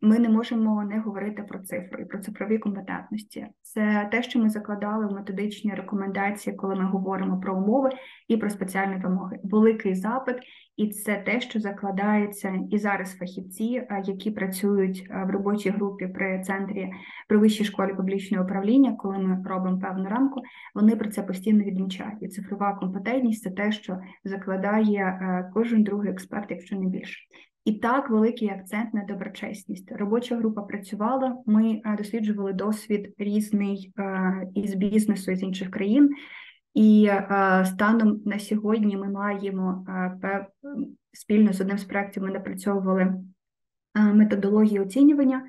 ми не можемо не говорити про цифри, про цифрові компетентності. Це те, що ми закладали в методичні рекомендації, коли ми говоримо про умови і про спеціальні вимоги. Великий запит, і це те, що закладається і зараз фахівці, які працюють в робочій групі при центрі, при Вищій школі публічного управління, коли ми робимо певну рамку, вони про це постійно відмічають. І цифрова компетентність – це те, що закладає кожен другий експерт, якщо не більше. І так, великий акцент на доброчесність. Робоча група працювала, ми досліджували досвід різний із бізнесу, із інших країн. І станом на сьогодні ми маємо спільно з одним з проєктів ми напрацьовували методологію оцінювання,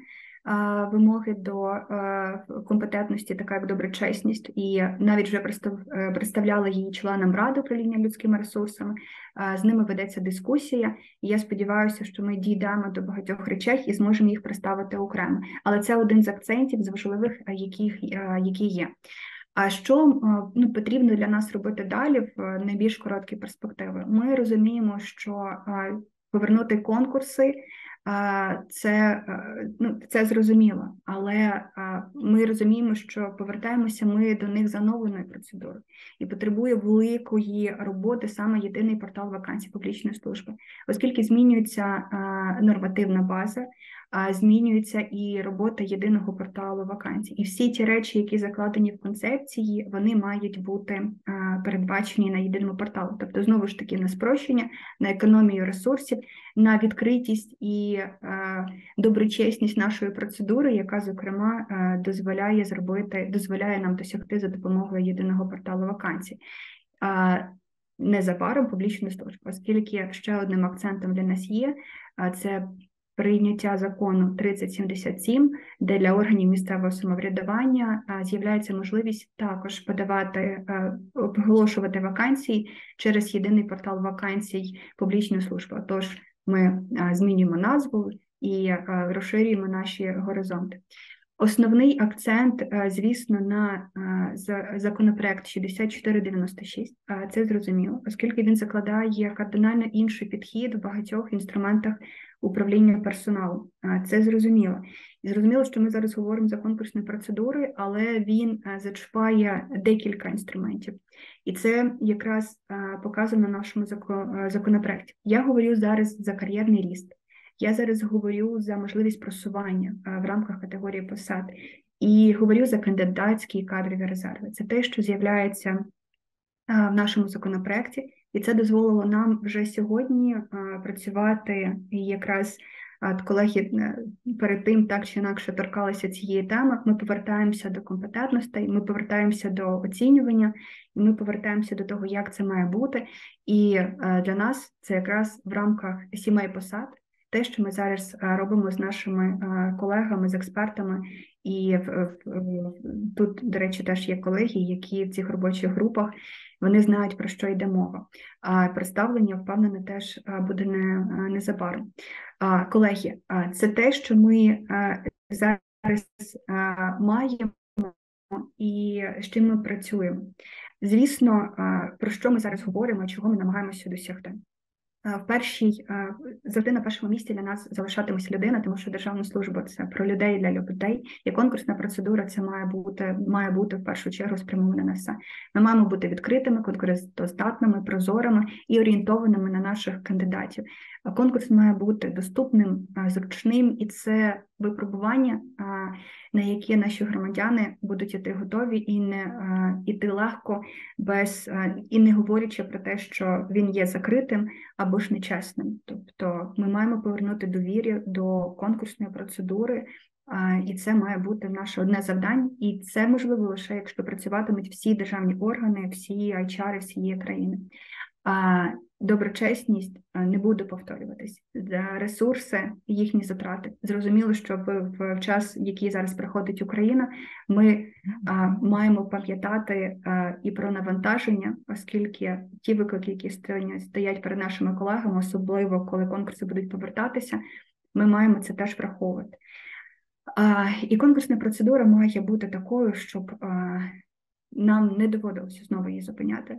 вимоги до компетентності, така як доброчесність, і навіть вже представляли її членам Ради управління людськими ресурсами, з ними ведеться дискусія, і я сподіваюся, що ми дійдемо до багатьох речей і зможемо їх представити окремо. Але це один з акцентів, з важливих, які є. А що потрібно для нас робити далі в найбільш короткі перспективи? Ми розуміємо, що повернути конкурси це зрозуміло, але ми розуміємо, що повертаємося ми до них за новою процедурою і потребує великої роботи саме єдиний портал вакансій публічної служби, оскільки змінюється нормативна база, змінюється і робота єдиного порталу вакансій. І всі ті речі, які закладені в концепції, вони мають бути передбачені на єдиному порталі. Тобто, знову ж таки, на спрощення, на економію ресурсів, на відкритість і доброчесність нашої процедури, яка, зокрема, дозволяє нам досягти за допомогою єдиного порталу вакансій. Незабаром публічної служби, оскільки ще одним акцентом для нас є, це прийняття закону 3077, де для органів місцевого самоврядування з'являється можливість також оголошувати вакансії через єдиний портал вакансій публічної служби. Тож ми змінюємо назву і розширюємо наші горизонти. Основний акцент, звісно, на законопроект 6496, це зрозуміло, оскільки він закладає кардинально інший підхід в багатьох інструментах управління персоналом. Це зрозуміло. І зрозуміло, що ми зараз говоримо за конкурсні процедури, але він зачіпає декілька інструментів. І це якраз показано в нашому законопроекті. Я говорю зараз за кар'єрний ріст. Я зараз говорю за можливість просування в рамках категорії посад і говорю за кандидатські і кадрові резерви. Це те, що з'являється в нашому законопроекті, і це дозволило нам вже сьогодні працювати. І якраз колеги перед тим так чи інакше торкалися цієї теми. Ми повертаємося до компетентностей, ми повертаємося до оцінювання, і ми повертаємося до того, як це має бути. І для нас це якраз в рамках сімей посад, те, що ми зараз робимо з нашими колегами, з експертами, і тут, до речі, теж є колеги, які в цих робочих групах, вони знають, про що йде мова. Представлення, впевнено, теж буде незабаром. Колеги, це те, що ми зараз маємо і з чим ми працюємо. Звісно, про що ми зараз говоримо, чого ми намагаємося досягти. Завжди на першому місці для нас залишатиметься людина, тому що державна служба – це про людей, для людей, і конкурсна процедура – це має бути в першу чергу спрямована на все. Ми маємо бути відкритими, конкурентоздатними, прозорими і орієнтованими на наших кандидатів. Конкурс має бути доступним, зручним, і це випробування, на які наші громадяни будуть іти готові і не іти легко, і не говорячи про те, що він є закритим або ж нечесним. Тобто ми маємо повернути довір'я до конкурсної процедури, і це має бути наше одне завдання, і це можливо лише, якщо працюватимуть всі державні органи, всі HR всієї країни. Доброчесність не буде повторюватись. Ресурси, їхні затрати. Зрозуміло, що в час, який зараз проходить Україна, ми маємо пам'ятати і про навантаження, оскільки ті виклики, які стоять перед нашими колегами, особливо коли конкурси будуть повертатися, ми маємо це теж враховувати. І конкурсна процедура має бути такою, щоб нам не доводилося знову її зупиняти.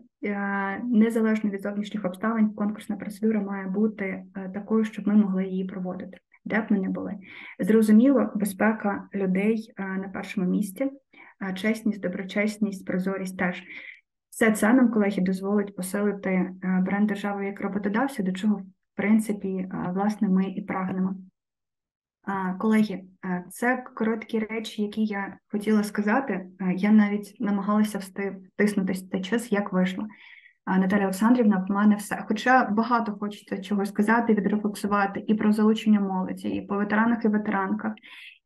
Незалежно від зовнішніх обставин, конкурсна процедура має бути такою, щоб ми могли її проводити, де б ми не були. Зрозуміло, безпека людей на першому місці, чесність, доброчесність, прозорість теж. Все це нам, колеги, дозволить посилити бренд держави як роботодавця, до чого, в принципі, власне, ми і прагнемо. Колеги, це короткі речі, які я хотіла сказати. Я навіть намагалася втиснутися в той час, як вийшло. Наталя Олександрівна, в мене все. Хоча багато хочеться чогось сказати, відрефлексувати і про залучення молоді, і по ветеранах і ветеранках,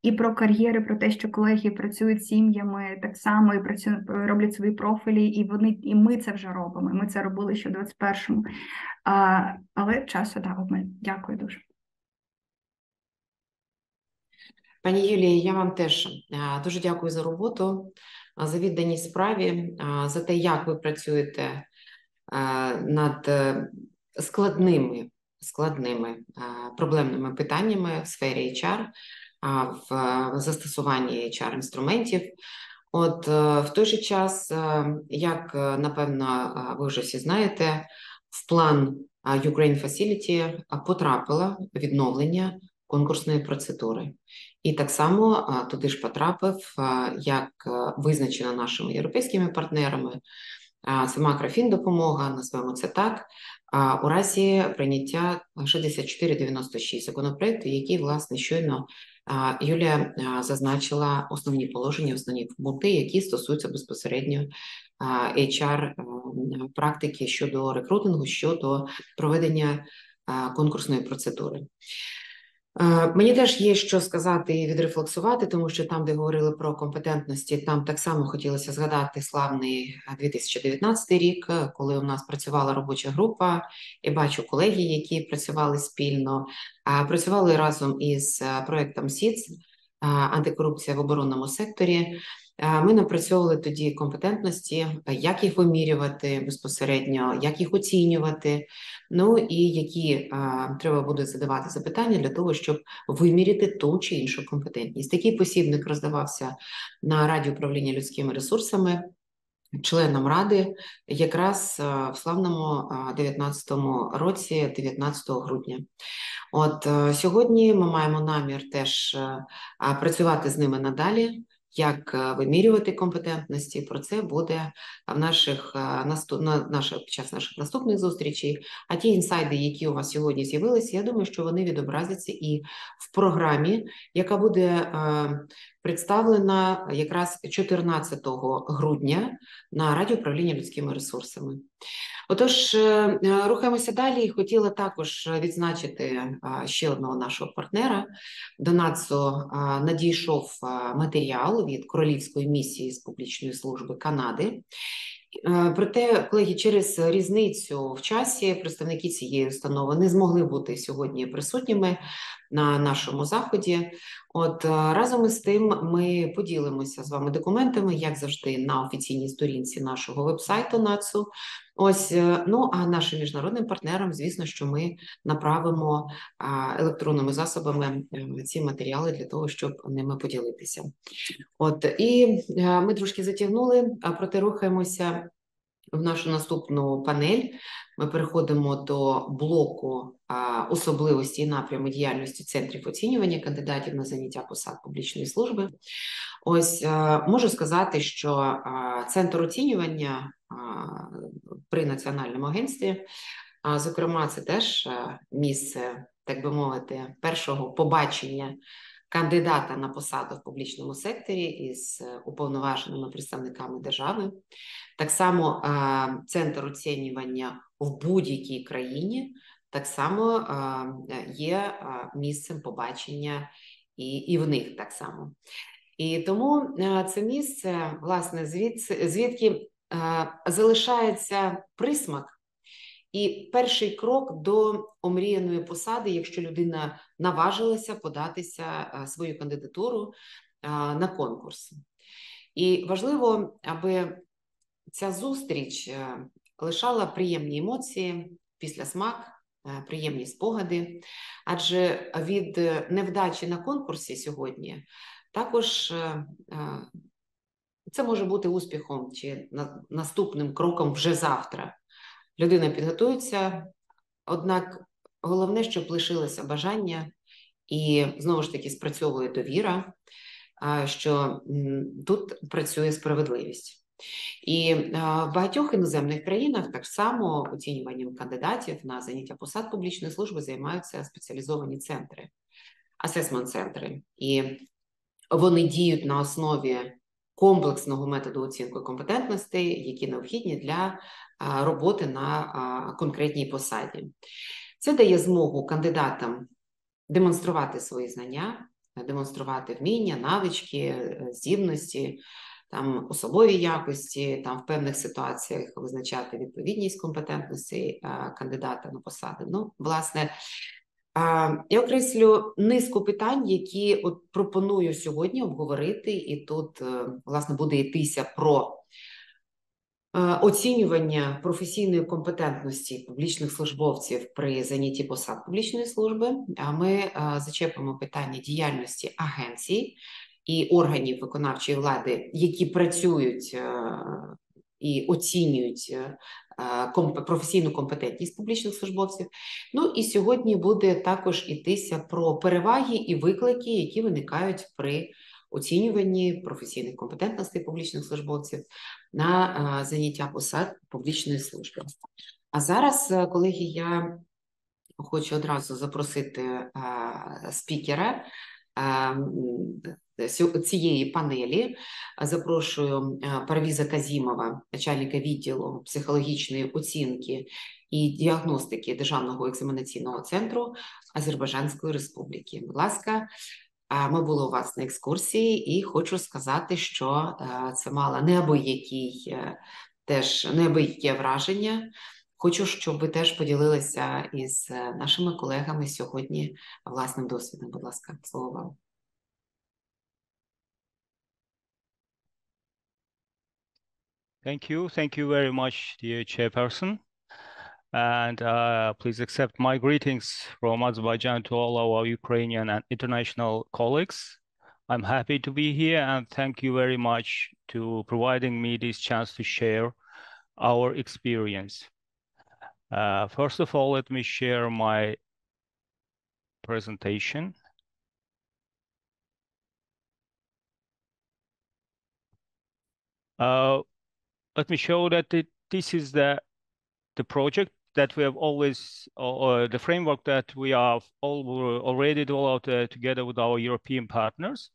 і про кар'єри, про те, що колеги працюють з сім'ями так само, і роблять свої профілі, і ми це вже робимо. Ми це робили ще в 21-му. Але часу, обмаль. Дякую дуже. Пані Юлії, я вам теж дуже дякую за роботу, за відданість справі, за те, як ви працюєте над складними проблемними питаннями в сфері HR, в застосуванні HR-інструментів. От в той же час, як, напевно, ви вже всі знаєте, в план Ukraine Facility потрапило відновлення конкурсної процедури. І так само туди ж потрапив, як визначено нашими європейськими партнерами, це макрофіндопомога, назвемо це так, у разі прийняття 6496 законопроекту, який, власне, щойно Юлія зазначила основні положення, основні пункти, які стосуються безпосередньо HR-практики щодо рекрутингу, щодо проведення конкурсної процедури. Мені теж є що сказати і відрефлексувати, тому що там, де говорили про компетентності, там так само хотілося згадати славний 2019 рік, коли у нас працювала робоча група, і бачу колеги, які працювали спільно, працювали разом із проєктом СІЦ, антикорупція в оборонному секторі. Ми напрацьовували тоді компетентності, як їх вимірювати безпосередньо, як їх оцінювати, ну і які треба буде задавати запитання для того, щоб виміряти ту чи іншу компетентність. Такий посібник роздавався на Раді управління людськими ресурсами членам Ради якраз в славному 19-му році, 19 грудня. От сьогодні ми маємо намір теж працювати з ними надалі, як вимірювати компетентності. Про це буде під час наших наступних зустрічей. А ті інсайди, які у вас сьогодні з'явилися, я думаю, що вони відобразяться і в програмі, яка буде представлена якраз 14 грудня на Раді управління людськими ресурсами. Отож, рухаємося далі. Хотіла також відзначити ще одного нашого партнера. До нас надійшов матеріал від Королівської місії з публічної служби Канади. Проте, колеги, через різницю в часі представники цієї установи не змогли бути сьогодні присутніми на нашому заході. От разом із тим ми поділимося з вами документами, як завжди, на офіційній сторінці нашого вебсайту НАЦУ. Ось, ну а нашим міжнародним партнерам, звісно, що ми направимо електронними засобами ці матеріали для того, щоб ними поділитися. От, і ми трошки затягнули, проте рухаємося в нашу наступну панель. Ми переходимо до блоку особливості і напрями діяльності центрів оцінювання кандидатів на заняття посад публічної служби. Ось можу сказати, що центр оцінювання при Національному агентстві, зокрема, це теж місце, так би мовити, першого побачення кандидата на посаду в публічному секторі із уповноваженими представниками держави. Так само центр оцінювання в будь-якій країні так само є місцем побачення і в них так само. І тому це місце, власне, звідки залишається присмак і перший крок до омріяної посади, якщо людина наважилася податися свою кандидатуру на конкурс. І важливо, аби ця зустріч лишала приємні емоції, післясмак, приємні спогади, адже від невдачі на конкурсі сьогодні також це може бути успіхом чи наступним кроком вже завтра. Людина підготується, однак головне, щоб лишилося бажання і, знову ж таки, спрацьовує довіра, що тут працює справедливість. І в багатьох іноземних країнах так само оцінюванням кандидатів на заняття посад публічної служби займаються спеціалізовані центри, асесмент-центри. І вони діють на основі комплексного методу оцінки компетентностей, які необхідні для роботи на конкретній посаді. Це дає змогу кандидатам демонструвати свої знання, демонструвати вміння, навички, здібності, там особові якості, там в певних ситуаціях визначати відповідність компетентності кандидата на посади. Ну, власне, я окреслю низку питань, які от пропоную сьогодні обговорити, і тут, власне, буде йтися про оцінювання професійної компетентності публічних службовців при зайнятті посад публічної служби. Ми зачепимо питання діяльності агенцій і органів виконавчої влади, які працюють і оцінюють професійну компетентність публічних службовців. Ну і сьогодні буде також йтися про переваги і виклики, які виникають при оцінюванні професійних компетентностей публічних службовців на заняття посад публічної служби. А зараз, колеги, я хочу одразу запросити спікера цієї панелі. Запрошую Парвіза Казімова, начальника відділу психологічної оцінки і діагностики Державного екзаменаційного центру Азербайджанської Республіки. Будь ласка, ми були у вас на екскурсії і хочу сказати, що це мало неабияке враження. Хочу, щоб ви теж поділилися із нашими колегами сьогодні власним досвідом. Будь ласка, слово вам. Thank you very much, dear Chairperson. And please accept my greetings from Azerbaijan to all our Ukrainian and international colleagues. I'm happy to be here and thank you very much to providing me this chance to share our experience. First of all, let me share my presentation. Let me show that this is the project that we have always, the framework that we have already developed together with our European partners.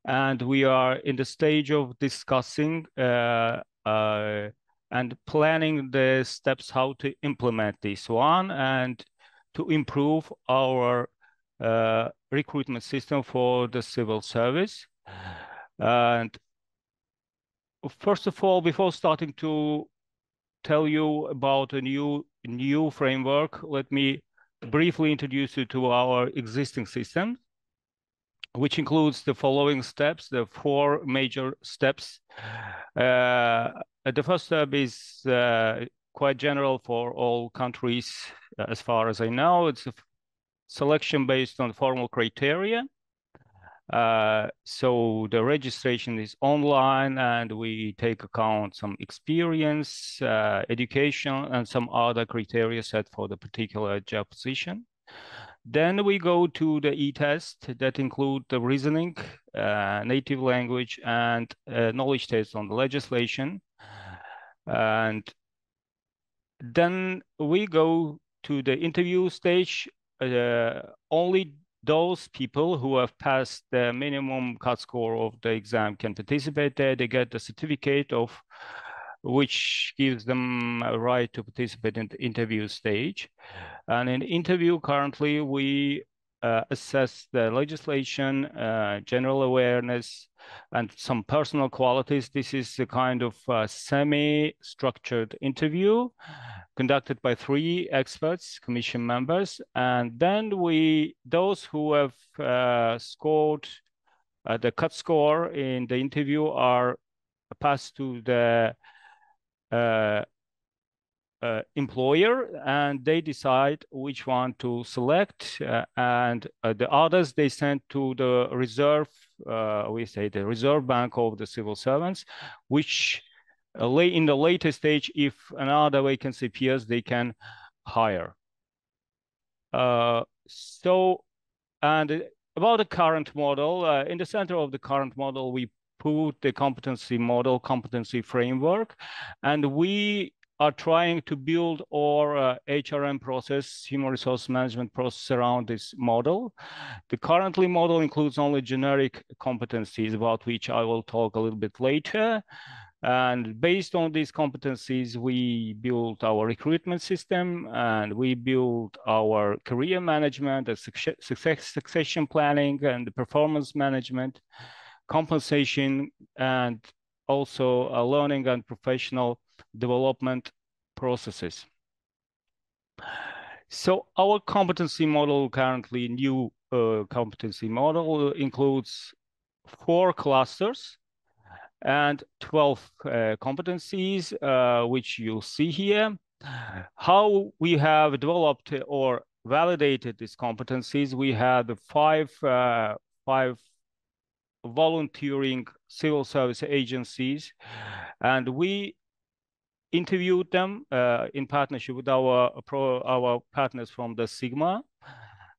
And we are in the stage of discussing and planning the steps how to implement this one and to improve our recruitment system for the civil service. And first of all, before starting to tell you about a new framework, let me briefly introduce you to our existing system, which includes the following steps, the 4 major steps. The first step is quite general for all countries, as far as I know. It's a selection based on formal criteria. So the registration is online and we take account some experience, education, and some other criteria set for the particular job position. Then we go to the e-test that include the reasoning, native language, and knowledge test on the legislation. And then we go to the interview stage. Only those people who have passed the minimum cut score of the exam can participate there. They get the certificate of which gives them a right to participate in the interview stage. And in interview, currently, we assess the legislation, general awareness, and some personal qualities. This is a kind of semi-structured interview conducted by 3 experts, commission members. And then those who have scored the cut score in the interview are passed to the employer, and they decide which one to select, and the others they send to the reserve, we say the reserve bank of the civil servants, which in the later stage, if another vacancy appears, they can hire. And about the current model, in the center of the current model, we put the competency model, competency framework, and we are trying to build our HRM process, human resource management process around this model. The currently model includes only generic competencies, about which I will talk a little bit later. And based on these competencies, we built our recruitment system, and we built our career management, the succession planning, and the performance management, compensation, and also learning and professional development processes. So our competency model, currently new competency model, includes 4 clusters and 12 competencies, which you see here. How we have developed or validated these competencies, we had 5 volunteering civil service agencies, and we interviewed them in partnership with our partners from the Sigma.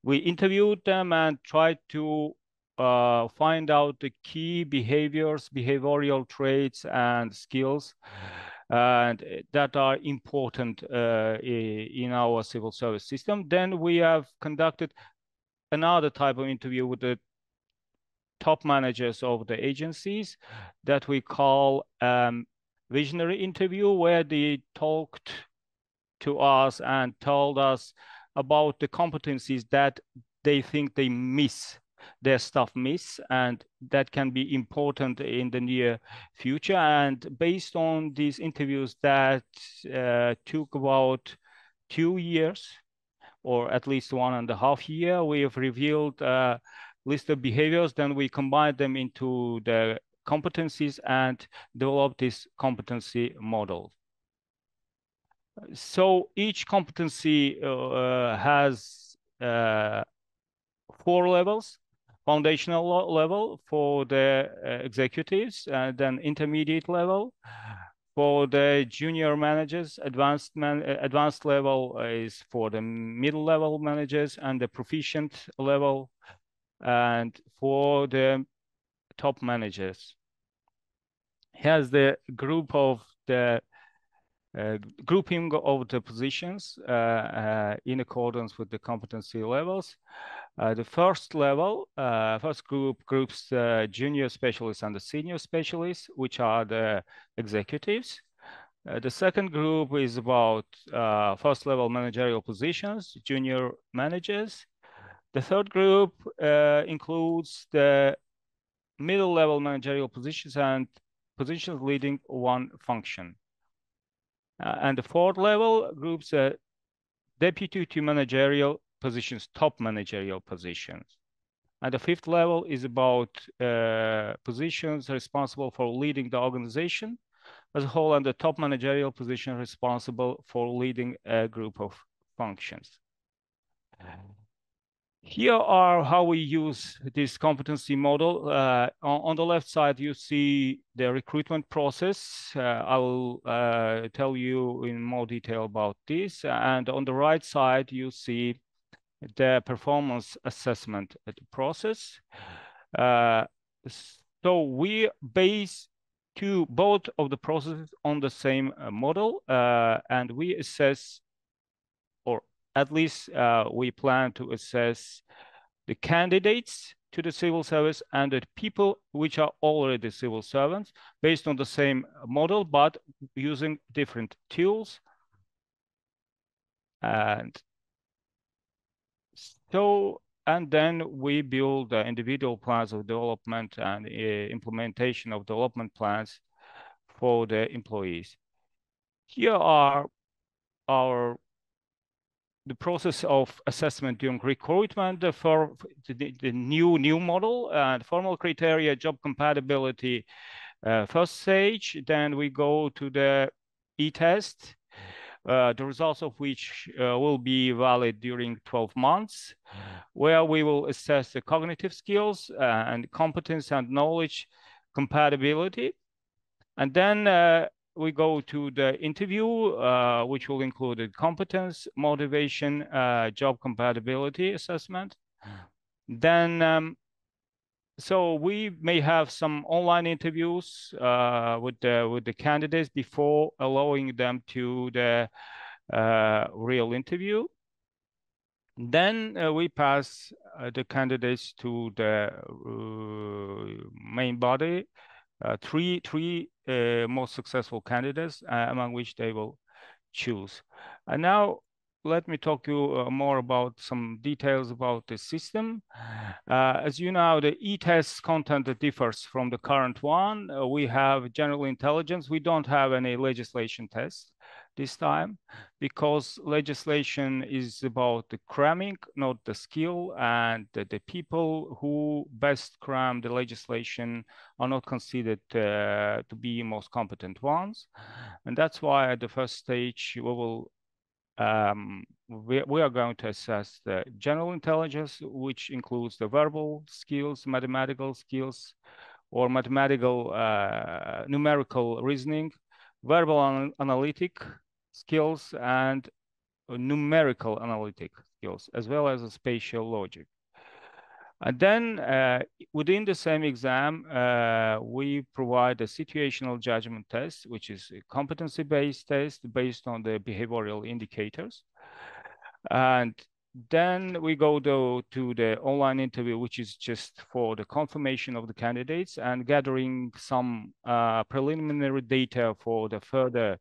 We interviewed them and tried to find out the key behaviors, behavioral traits and skills and that are important in our civil service system. Then we have conducted another type of interview with the top managers of the agencies that we call visionary interview, where they talked to us and told us about the competencies that they think they miss, their staff miss, and that can be important in the near future. And based on these interviews that took about 2 years, or at least 1.5 years, we have revealed a list of behaviors. Then we combined them into the competencies and developed this competency model. So each competency has 4 levels: foundational level for the executives, and then intermediate level for the junior managers, advanced level is for the middle level managers, and the proficient level and for the top managers. Here's the group of the grouping of the positions in accordance with the competency levels. The first level, first group groups junior specialists and the senior specialists, which are the executives. The second group is about first level managerial positions, junior managers. The third group includes the middle level managerial positions and positions leading one function. And the fourth level groups deputy to managerial positions, top managerial positions. And the fifth level is about positions responsible for leading the organization as a whole, and the top managerial position responsible for leading a group of functions. Here are how we use this competency model. On the left side, you see the recruitment process. I will tell you in more detail about this. And on the right side, you see the performance assessment process. So we base both of the processes on the same model, and we assess, or at least we plan to assess the candidates to the civil service and the people which are already civil servants based on the same model, but using different tools. And so, and then we build individual plans of development and implementation of development plans for the employees. Here are the process of assessment during recruitment for the new model and formal criteria, job compatibility, first stage. Then we go to the e-test, the results of which will be valid during 12 months, where we will assess the cognitive skills and competence and knowledge compatibility. And then we go to the interview, which will include the competence, motivation, job compatibility assessment. Then, so we may have some online interviews with the candidates before allowing them to the real interview. Then we pass the candidates to the main body. Three most successful candidates among which they will choose. And now let me talk to you more about some details about the system. As you know, the e-test content differs from the current one. We have general intelligence. We don't have any legislation test this time because legislation is about the cramming, not the skill, and the people who best cram the legislation are not considered to be most competent ones. And that's why at the first stage we will we are going to assess the general intelligence, which includes the verbal skills, mathematical skills, or mathematical numerical reasoning, verbal analytic skills, and numerical analytic skills, as well as a spatial logic. And then within the same exam, we provide a situational judgment test, which is a competency-based test based on the behavioral indicators. And then we go to the online interview, which is just for the confirmation of the candidates and gathering some preliminary data for the further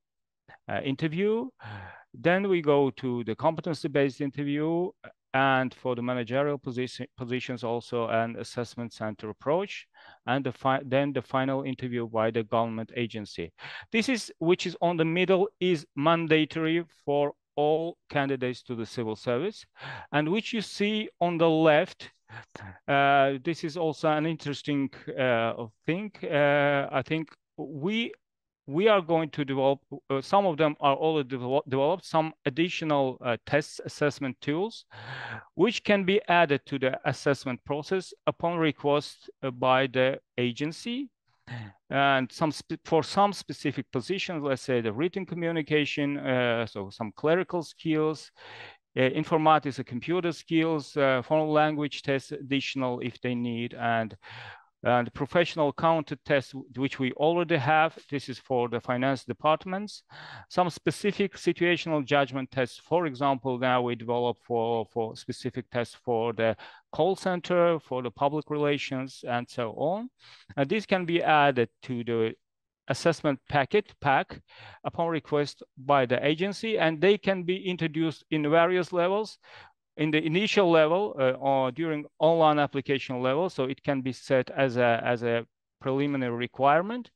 interview. Then we go to the competency-based interview, and for the managerial positions also an assessment center approach, and then the final interview by the government agency. This is, which is on the middle, is mandatory for all candidates to the civil service, and which you see on the left. This is also an interesting thing. I think we are going to develop, some of them are already developed, some additional test assessment tools, which can be added to the assessment process upon request by the agency. And for some specific positions, let's say the written communication, so some clerical skills, informatics and computer skills, foreign language tests additional if they need, and professional counted tests, which we already have. This is for the finance departments. Some specific situational judgment tests. For example, now we develop for specific tests for the call center, for the public relations, and so on. And this can be added to the assessment pack upon request by the agency, and they can be introduced in various levels. In the initial level or during online application level, so it can be set as a preliminary requirement.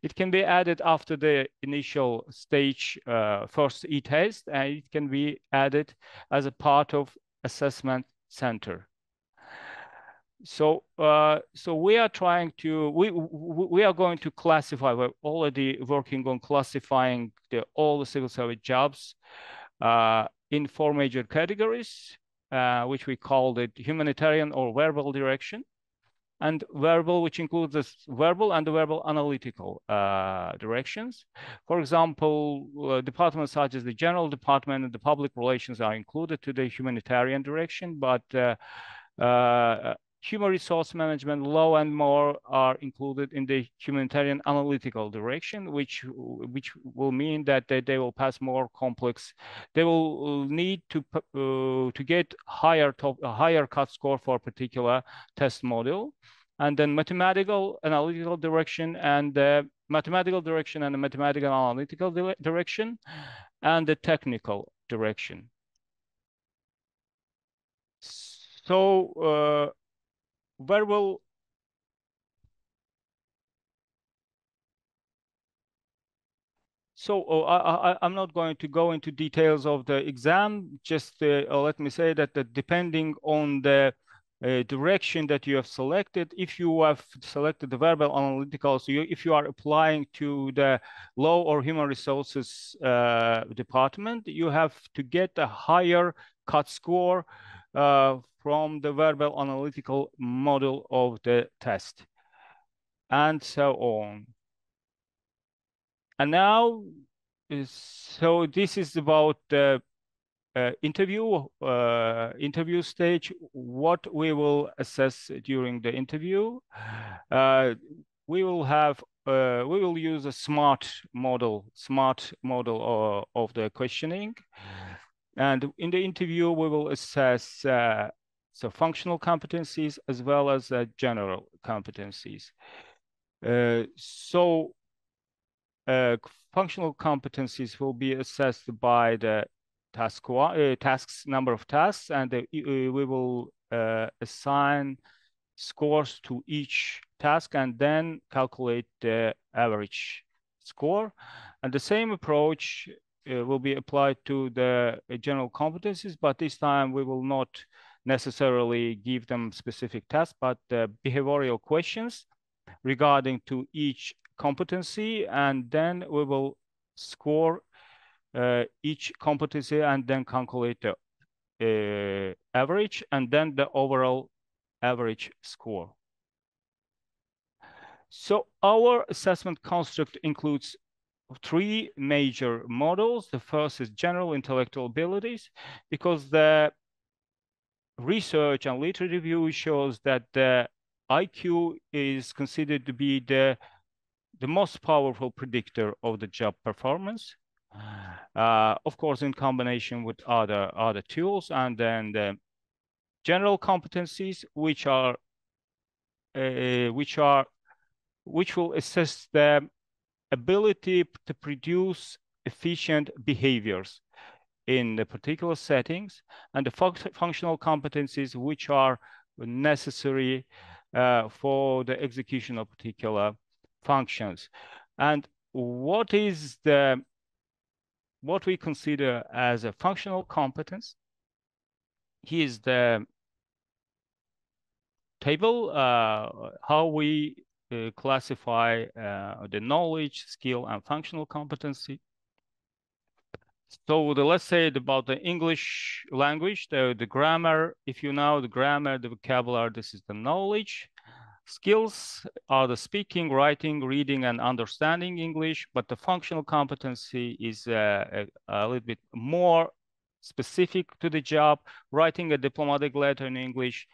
It can be added after the initial stage, first e-test, and it can be added as a part of assessment center. So we are trying to, we are going to classify, we're already working on classifying all the civil service jobs in 4 major categories, which we call it humanitarian or verbal direction, and verbal, which includes the verbal and the verbal analytical directions. For example, departments such as the general department and the public relations are included to the humanitarian direction, but human resource management, law, and more are included in the humanitarian analytical direction, which will mean that they will pass more complex. They will need to get higher cut score for a particular test module, and then mathematical analytical direction and the mathematical direction and the mathematical analytical direction and the technical direction. So where will I'm not going to go into details of the exam. Just let me say that depending on the direction that you have selected, if you have selected the verbal analytical, so if you are applying to the law or human resources department, you have to get a higher cut score from the verbal analytical model of the test, and so on. And now, so this is about the interview stage. What we will assess during the interview, we will use a SMART model of the questioning, and in the interview we will assess so functional competencies as well as general competencies. Functional competencies will be assessed by the number of tasks, and we will assign scores to each task and then calculate the average score. And the same approach will be applied to the general competencies, but this time we will not necessarily give them specific tasks, but behavioral questions regarding to each competency, and then we will score each competency and then calculate the average and then the overall average score. So our assessment construct includes three major models. The first is general intellectual abilities, because the research and literature review shows that the IQ is considered to be the most powerful predictor of the job performance, of course, in combination with other tools, and then the general competencies, which will assess the ability to produce efficient behaviors in the particular settings, and the functional competencies which are necessary for the execution of particular functions. And what we consider as a functional competence? Here's the table, how we classify the knowledge, skill, and functional competency. So let's say about the English language, the grammar. If you know the grammar, the vocabulary, this is the knowledge. Skills are the speaking, writing, reading, and understanding English, but the functional competency is a little bit more specific to the job: writing a diplomatic letter in English,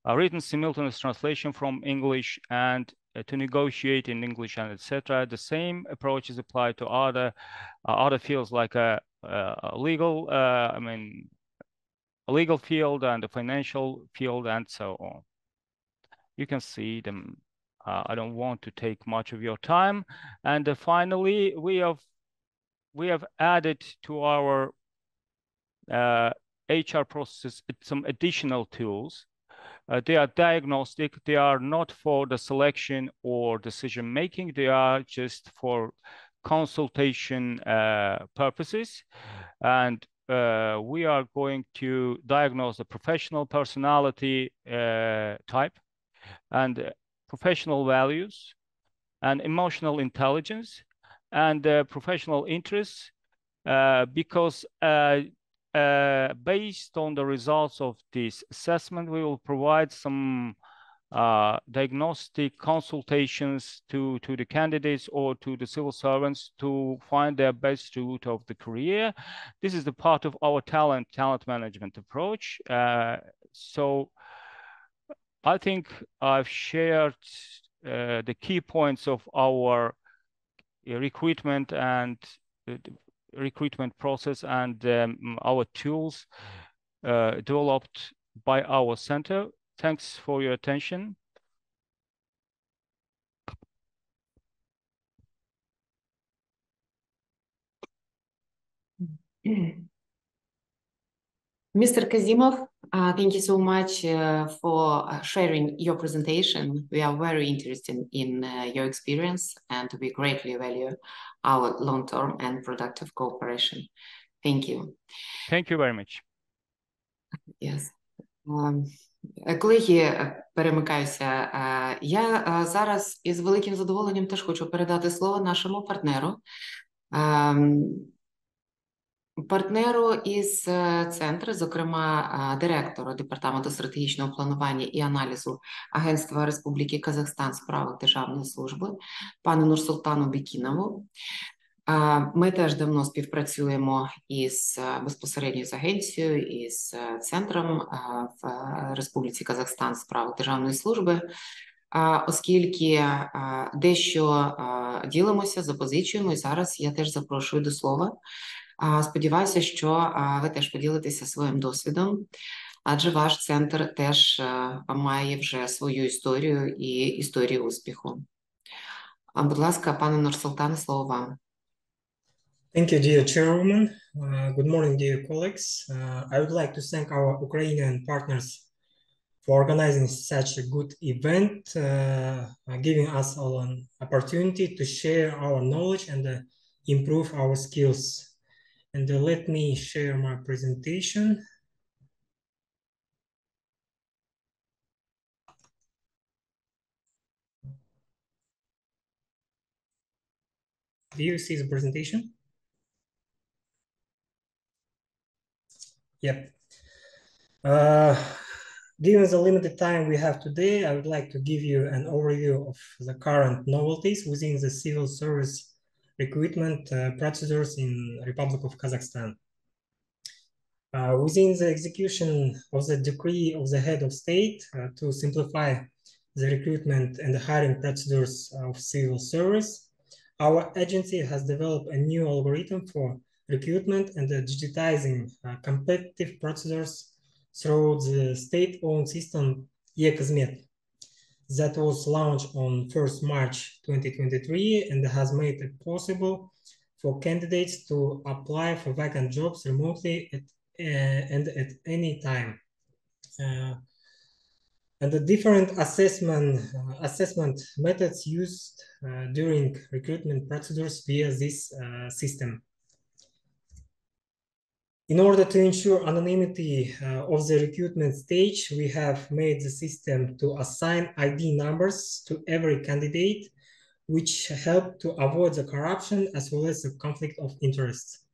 written simultaneous translation from English, and to negotiate in English, and etc. The same approach is applied to other fields like a legal, a legal field and the financial field, and so on. You can see them. I don't want to take much of your time. And finally, we have added to our HR processes some additional tools. They are diagnostic. They are not for the selection or decision making. They are just for consultation purposes. And we are going to diagnose the professional personality type, and professional values, and emotional intelligence, and professional interests, because based on the results of this assessment, we will provide some diagnostic consultations to the candidates or to the civil servants to find their best route of the career. This is the part of our talent management approach. So I think I've shared the key points of our recruitment and recruitment process and our tools developed by our center. Thanks for your attention. Mr. Kazimov, thank you so much for sharing your presentation. We are very interested in your experience, and we greatly value our long-term and productive cooperation. Thank you. Thank you very much. Yes. Колеги, перемикаюся. Я зараз із великим задоволенням теж хочу передати слово нашому партнеру. Партнеру із центру, зокрема, директору Департаменту стратегічного планування і аналізу Агентства Республіки Казахстан з справах державної служби, пану Нурсултану Бекінову. Ми теж давно співпрацюємо із безпосередньо з агенцією, із центром в Республіці Казахстан з справах державної служби, оскільки дещо ділимося, запозичуємо, і зараз я теж запрошую до слова. Сподіваюся, що ви теж поділитеся своїм досвідом, адже ваш центр теж має вже свою історію і історію успіху. Будь ласка, пане Нурсултане, слово вам. Thank you, dear Chairwoman. Good morning, dear colleagues. I would like to thank our Ukrainian partners for organizing such a good event, giving us all an opportunity to share our knowledge and improve our skills. And let me share my presentation. Do you see the presentation? Yep. Given the limited time we have today, I would like to give you an overview of the current novelties within the civil service recruitment procedures in Republic of Kazakhstan. Within the execution of the decree of the head of state to simplify the recruitment and the hiring procedures of civil service, our agency has developed a new algorithm for recruitment and digitizing competitive procedures through the state-owned system e-Kazmet that was launched on 1st March 2023 and has made it possible for candidates to apply for vacant jobs remotely and at any time. And the different assessment methods used during recruitment procedures via this system. In order to ensure anonymity of the recruitment stage, we have made the system to assign ID numbers to every candidate, which help to avoid the corruption as well as the conflict of interest.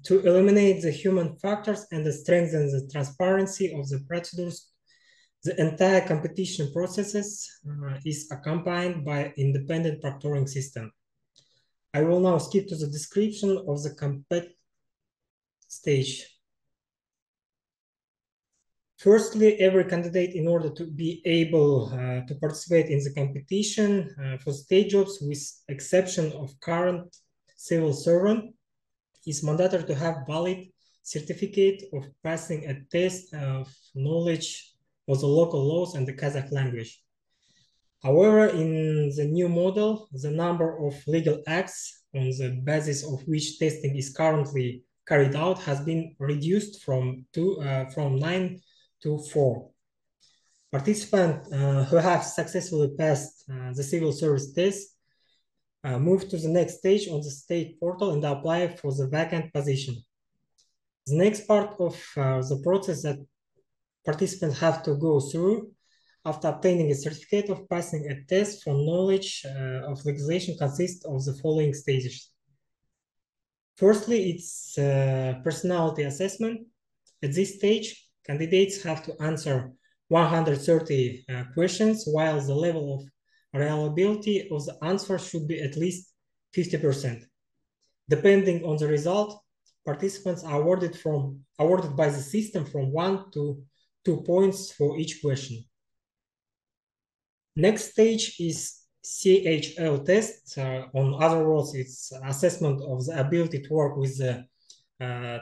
To eliminate the human factors and strengthen the transparency of the procedures, the entire competition processes is accompanied by independent proctoring system. I will now skip to the description of the stage. Firstly, every candidate, in order to be able to participate in the competition for state jobs, with exception of current civil servant, is mandatory to have valid certificate of passing a test of knowledge of the local laws and the Kazakh language. However, in the new model, the number of legal acts on the basis of which testing is currently carried out has been reduced from 9 to 4. Participants who have successfully passed the civil service test move to the next stage on the state portal and apply for the vacant position. The next part of the process that participants have to go through after obtaining a certificate of passing a test for knowledge of legislation consists of the following stages. Firstly, it's personality assessment. At this stage, candidates have to answer 130 questions, while the level of reliability of the answer should be at least 50%. Depending on the result, participants are awarded by the system from 1 to 2 points for each question. Next stage is CHL test. On other words, it's assessment of the ability to work with the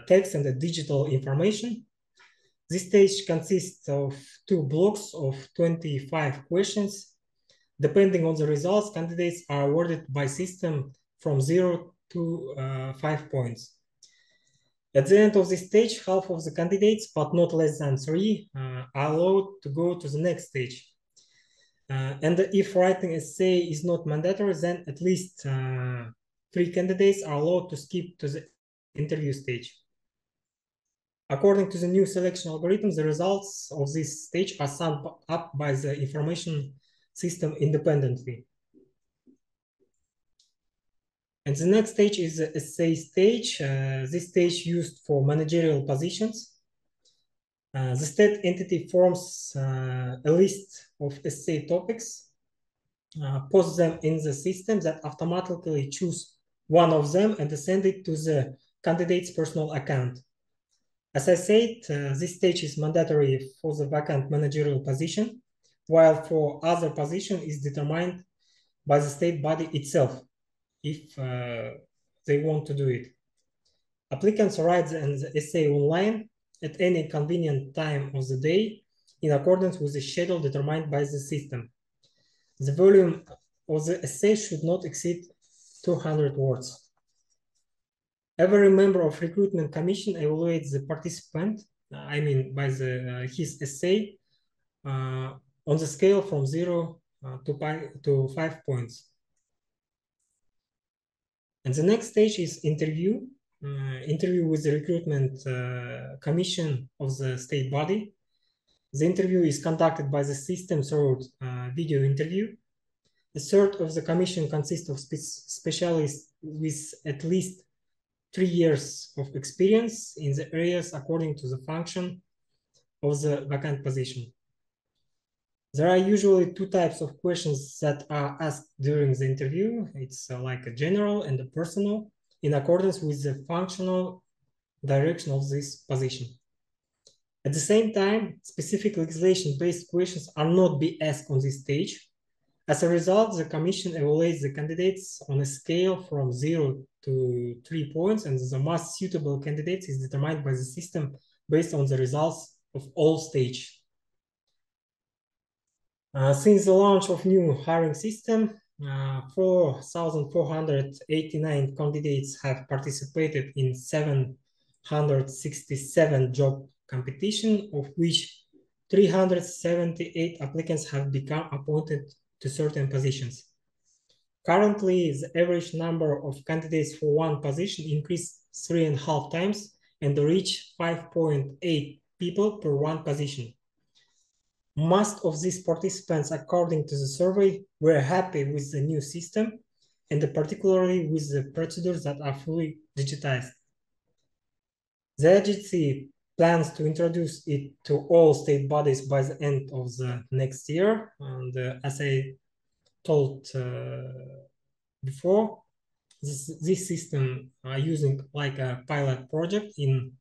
text and the digital information. This stage consists of 2 blocks of 25 questions. Depending on the results, candidates are awarded by system from 0 to 5 points. At the end of this stage, half of the candidates, but not less than 3, are allowed to go to the next stage. And if writing essay is not mandatory, then at least 3 candidates are allowed to skip to the interview stage. According to the new selection algorithm, the results of this stage are summed up by the information system independently. And the next stage is the essay stage. This stage used for managerial positions. The state entity forms a list of essay topics, posts them in the system that automatically choose one of them and send it to the candidate's personal account. As I said, this stage is mandatory for the vacant managerial position, while for other position is determined by the state body itself, if they want to do it. Applicants write the essay online at any convenient time of the day in accordance with the schedule determined by the system. The volume of the essay should not exceed 200 words. Every member of recruitment commission evaluates the participant, his essay, on the scale from 0 to 5 points. And the next stage is interview. Interview with the recruitment commission of the state body. The interview is conducted by the system through video interview. A third of the commission consists of specialists with at least 3 years of experience in the areas according to the function of the vacant position. There are usually 2 types of questions that are asked during the interview. It's like a general and a personal, in accordance with the functional direction of this position. At the same time, specific legislation-based questions are not be asked on this stage. As a result, the commission evaluates the candidates on a scale from 0 to 3 points, and the most suitable candidates is determined by the system based on the results of all stages. Since the launch of new hiring system, 4,489 candidates have participated in 767 job competition, of which 378 applicants have become appointed to certain positions. Currently, the average number of candidates for one position increased 3.5 times and reached 5.8 people per one position. Most of these participants, according to the survey, were happy with the new system, and particularly with the procedures that are fully digitized. The agency plans to introduce it to all state bodies by the end of the next year. And as I told before, this system are using like a pilot project in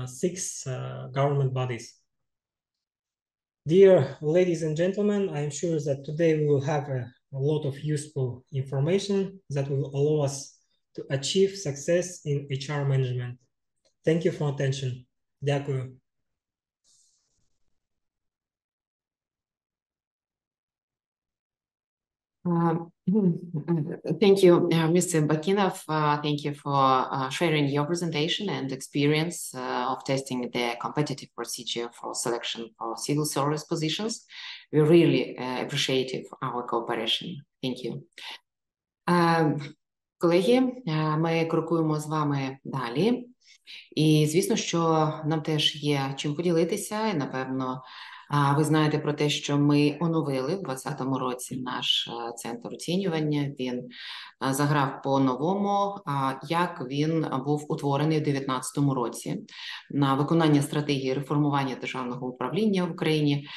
6 government bodies. Dear ladies and gentlemen, I am sure that today we will have a lot of useful information that will allow us to achieve success in HR management. Thank you for attention. Дякую. Thank you, Mr. Bakinov. Thank you for sharing your presentation and experience of testing the competitive procedure for selection for civil service positions. We really appreciate our cooperation. Thank you. Колеги, ми крокуємо з вами далі. І, звісно, що нам теж є чим поділитися, і, напевно, ви знаєте про те, що ми оновили в 2020 році наш центр оцінювання. Він заграв по-новому, як він був утворений в 2019 році на виконання стратегії реформування державного управління в Україні.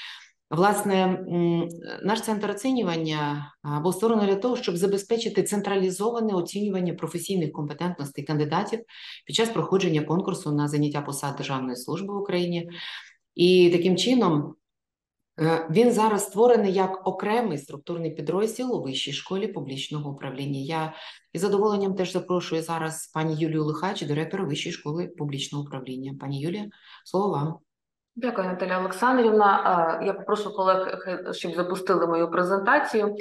Власне, наш центр оцінювання був створений для того, щоб забезпечити централізоване оцінювання професійних компетентностей кандидатів під час проходження конкурсу на зайняття посад державної служби в Україні. І таким чином Він зараз створений як окремий структурний підрозділ у Вищій школі публічного управління. Я із задоволенням теж запрошую зараз пані Юлію Лихач, директора Вищої школи публічного управління. Пані Юлія, слово вам. Дякую, Наталя Олександрівна. Я попрошу колег, щоб запустили мою презентацію.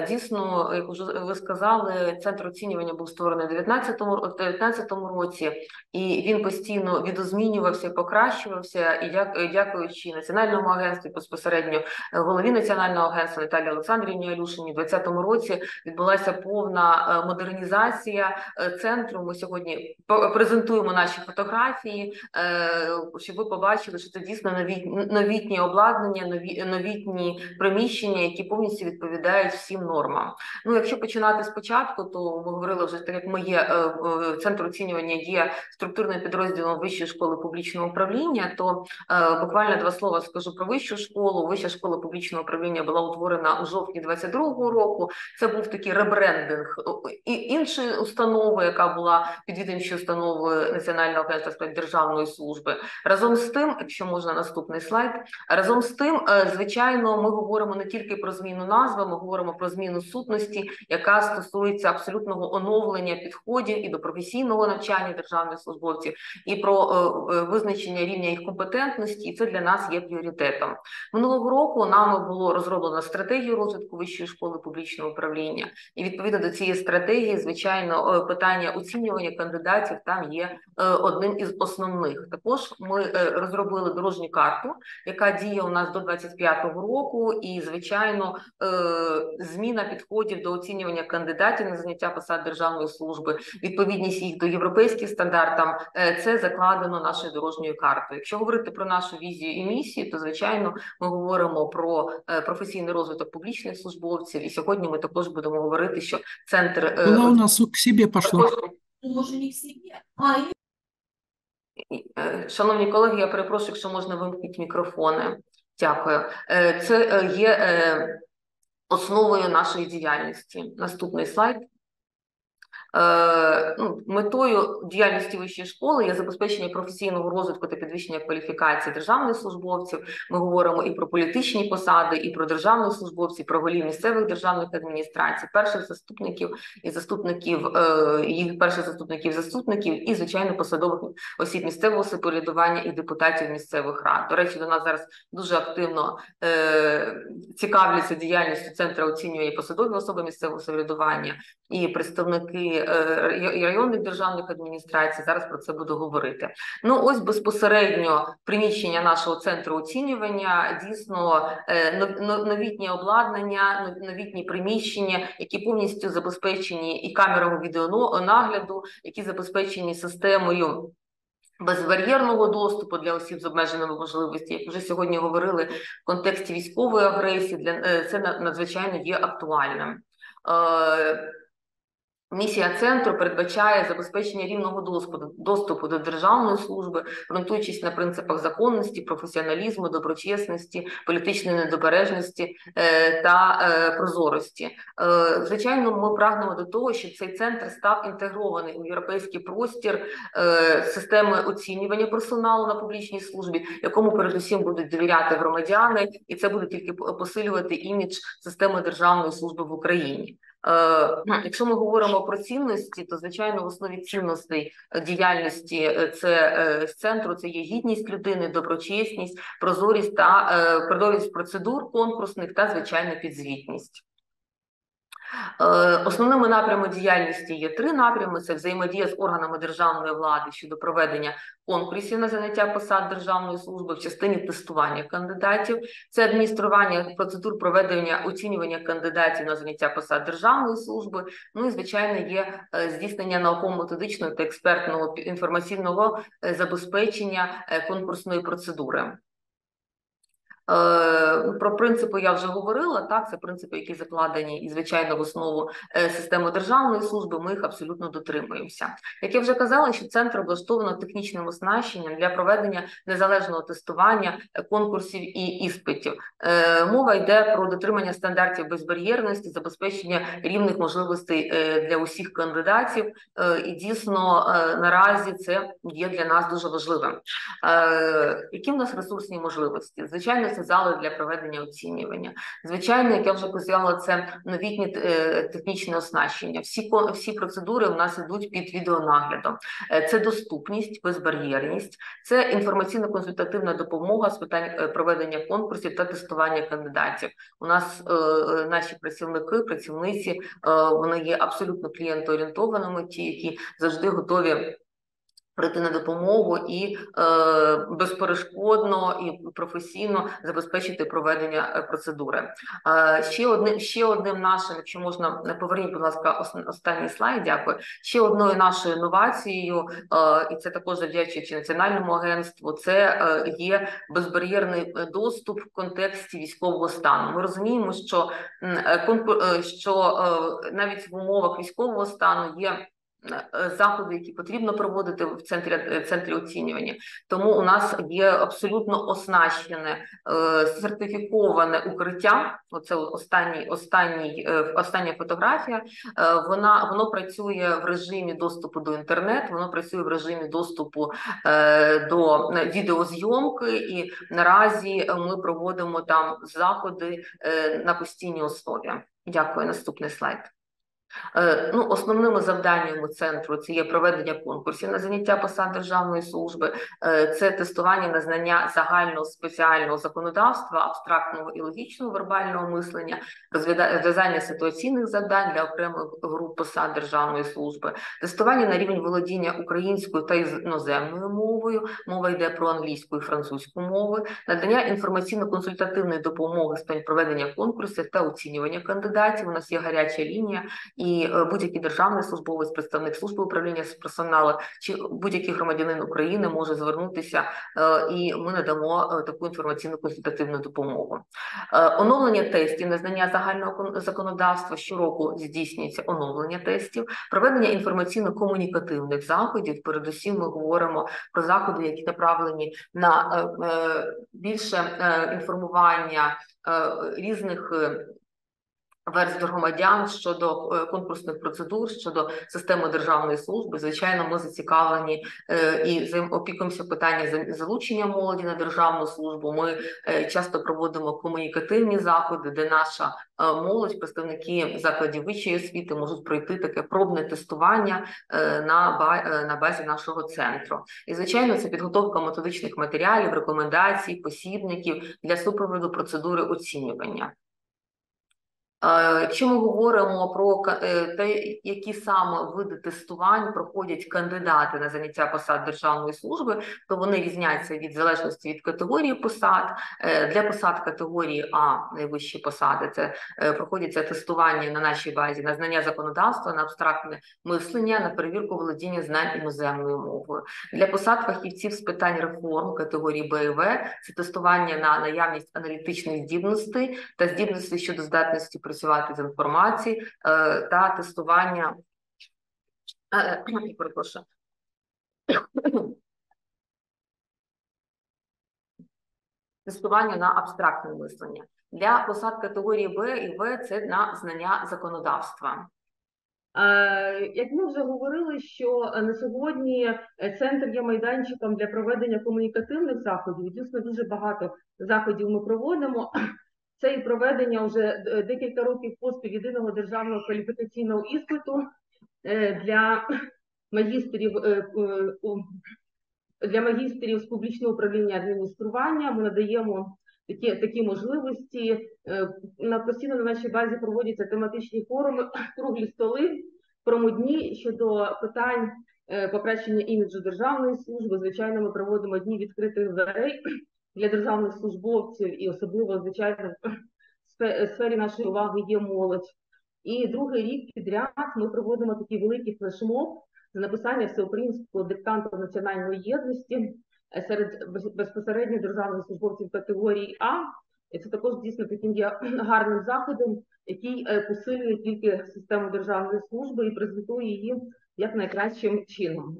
Дійсно, як вже ви сказали, центр оцінювання був створений у 2019 році, і він постійно відозмінювався і покращувався, і дякуючи Національному агентству, безпосередньо голові Національного агентства Наталії Олександрівні Алюшиній, у 2020 році відбулася повна модернізація центру. Ми сьогодні презентуємо наші фотографії, щоб ви побачили, що це дійсно новітнє обладнання, новітні приміщення, які повністю відповідають всім нормам. Ну, якщо починати спочатку, то ми говорили вже, так як ми є, центр оцінювання є структурним підрозділом Вищої школи публічного управління, то буквально два слова скажу про Вищу школу. Вища школа публічного управління була утворена у жовтні 2022 року. Це був такий ребрендинг іншої установи, яка була підвідомчою установою Національного агентства державної служби. Разом з тим, якщо можна наступний слайд, разом з тим, звичайно, ми говоримо не тільки про зміну назви, ми говоримо про зміну сутності, яка стосується абсолютного оновлення підходів і до професійного навчання державних службовців, і про визначення рівня їх компетентності, і це для нас є пріоритетом. Минулого року нами було розроблено стратегію розвитку Вищої школи публічного управління, і відповідно до цієї стратегії, звичайно, питання оцінювання кандидатів там є одним із основних. Також ми розробили дорожню карту, яка діє у нас до 2025 року, і, звичайно, зміна підходів до оцінювання кандидатів на заняття посад державної служби, відповідність їх до європейських стандартам, це закладено нашою дорожньою картою. Якщо говорити про нашу візію і місію, то, звичайно, ми говоримо про професійний розвиток публічних службовців, і сьогодні ми також будемо говорити, що центр... Вона у нас к себе пішла. Шановні колеги, я перепрошую, якщо можна вимкнути мікрофони. Дякую. Це є основою нашої діяльності. Наступний слайд. Метою діяльності Вищої школи є забезпечення професійного розвитку та підвищення кваліфікації державних службовців. Ми говоримо і про політичні посади, і про державних службовців, про голів місцевих державних адміністрацій, перших заступників і заступників, їх перших заступників і, звичайно, посадових осіб місцевого самоврядування і депутатів місцевих рад. До речі, до нас зараз дуже активно цікавляться діяльністю Центру оцінювання посадові особи місцевого самоврядування і представники і районних державних адміністрацій. Зараз про це буду говорити. Ну, ось безпосередньо приміщення нашого центру оцінювання, дійсно новітнє обладнання, новітні приміщення, які повністю забезпечені і камерами відеонагляду, які забезпечені системою безбар'єрного доступу для осіб з обмеженими можливостями. Як вже сьогодні говорили, в контексті військової агресії це надзвичайно є актуальним. Місія центру передбачає забезпечення рівного доступу до державної служби, ґрунтуючись на принципах законності, професіоналізму, доброчесності, політичної недобережності та прозорості. Звичайно, ми прагнемо до того, щоб цей центр став інтегрований у європейський простір системи оцінювання персоналу на публічній службі, якому передусім будуть довіряти громадяни, і це буде тільки посилювати імідж системи державної служби в Україні. Якщо ми говоримо про цінності, то, звичайно, в основі цінностей діяльності з центру це є гідність людини, доброчесність, прозорість процедур конкурсних та, звичайно, підзвітність. Основними напрямами діяльності є три напрями. Це взаємодія з органами державної влади щодо проведення конкурсів на заняття посад державної служби в частині тестування кандидатів. Це адміністрування процедур проведення оцінювання кандидатів на заняття посад державної служби. Ну і, звичайно, є здійснення науково-методичного та експертного інформаційного забезпечення конкурсної процедури. Про принципи я вже говорила, так, це принципи, які закладені і, звичайно, в основу системи державної служби, ми їх абсолютно дотримуємося. Як я вже казала, що центр облаштовано технічним оснащенням для проведення незалежного тестування конкурсів і іспитів. Мова йде про дотримання стандартів безбар'єрності, забезпечення рівних можливостей для усіх кандидатів, і дійсно наразі це є для нас дуже важливим. Які в нас ресурсні можливості? Звичайно, це інструменти, зали для проведення оцінювання. Звичайно, як я вже казала, це новітні технічне оснащення. Всі процедури у нас йдуть під відеонаглядом. Це доступність, безбар'єрність, це інформаційно-консультативна допомога з питань проведення конкурсів та тестування кандидатів. У нас наші працівниці, вони є абсолютно клієнтоорієнтованими, ті, які завжди готові прийти на допомогу і безперешкодно і професійно забезпечити проведення процедури. Ще одним нашим, якщо можна, поверніть, будь ласка, останній слайд, дякую. Ще одною нашою інновацією, і це також завдячуючи Національному агентству, це є безбар'єрний доступ в контексті військового стану. Ми розуміємо, що навіть в умовах військового стану є заходи, які потрібно проводити в центрі оцінювання. Тому у нас є абсолютно оснащене, сертифіковане укриття. Оце остання фотографія. Воно працює в режимі доступу до інтернету, воно працює в режимі доступу до відеозйомки, і наразі ми проводимо там заходи на постійній основі. Дякую. Наступний слайд. Основними завданнями центру це є проведення конкурсів на заняття посад державної служби, це тестування на знання загального спеціального законодавства, абстрактного і логічного вербального мислення, розв'язання ситуаційних завдань для окремих груп посад державної служби, тестування на рівень володіння українською та іноземною мовою, мова йде про англійську і французьку мови, надання інформаційно-консультативної допомоги з питань проведення конкурсів та оцінювання кандидатів. У нас є гаряча лінія, і будь-який державний службовець, представник служби управління з персоналу чи будь-який громадянин України може звернутися, і ми надамо таку інформаційно-консультативну допомогу. Оновлення тестів на знання загального законодавства. Щороку здійснюється оновлення тестів, проведення інформаційно-комунікативних заходів. Передусім ми говоримо про заходи, які направлені на більше інформування різних верств громадян щодо конкурсних процедур, щодо системи державної служби. Звичайно, ми зацікавлені і опікуємося питання залучення молоді на державну службу. Ми часто проводимо комунікативні заходи, де наша молодь, представники закладів вищої освіти можуть пройти таке пробне тестування на базі нашого центру. І, звичайно, це підготовка методичних матеріалів, рекомендацій, посібників для супроводу процедури оцінювання. Якщо ми говоримо про те, які саме види тестувань проходять кандидати на заняття посад державної служби, то вони різняться від залежності від категорії посад. Для посад категорії А, найвищі посади, це проходяться тестування на нашій базі на знання законодавства, на абстрактне мислення, на перевірку володіння знань іноземною мовою. Для посад фахівців з питань реформ категорії Б і В це тестування на наявність аналітичних здібностей та здібностей щодо здатності працювати з інформацією та тестування тестування на абстрактне мислення. Для посад категорії Б і В це на знання законодавства. Як ми вже говорили, що на сьогодні центр є майданчиком для проведення комунікативних заходів. Дійсно, дуже багато заходів ми проводимо. Це і проведення вже декілька років поспіль єдиного державного кваліфікаційного іспиту для магістрів з публічного управління адміністрування. Ми надаємо такі можливості. Постійно на нашій базі проводяться тематичні форуми, круглі столи, промодні щодо питань покращення іміджу державної служби. Звичайно, ми проводимо дні відкритих дверей для державних службовців і особливо, звичайно, в сфері нашої уваги є молодь. І другий рік підряд ми проводимо такий великий флешмоб з написання всеукраїнського диктанту національної єдності серед безпосередньо державних службовців категорії А. І це також дійсно таким є гарним заходом, який посилює тільки систему державної служби і презентує її як найкращим чином.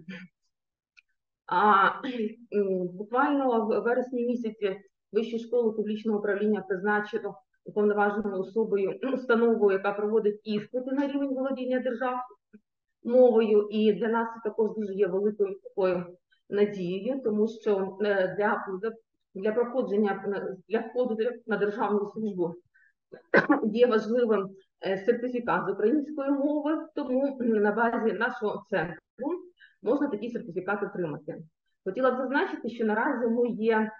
Буквально в вересні місяці Вищу школу публічного управління призначено уповноваженою особою, установою, яка проводить іспити на рівень володіння державною мовою. І для нас це також дуже є великою такою надією, тому що для входу на державну службу є важливим сертифікат з української мови, тому на базі нашого центру можна такий сертифікат отримати. Хотіла б зазначити, що наразі ми є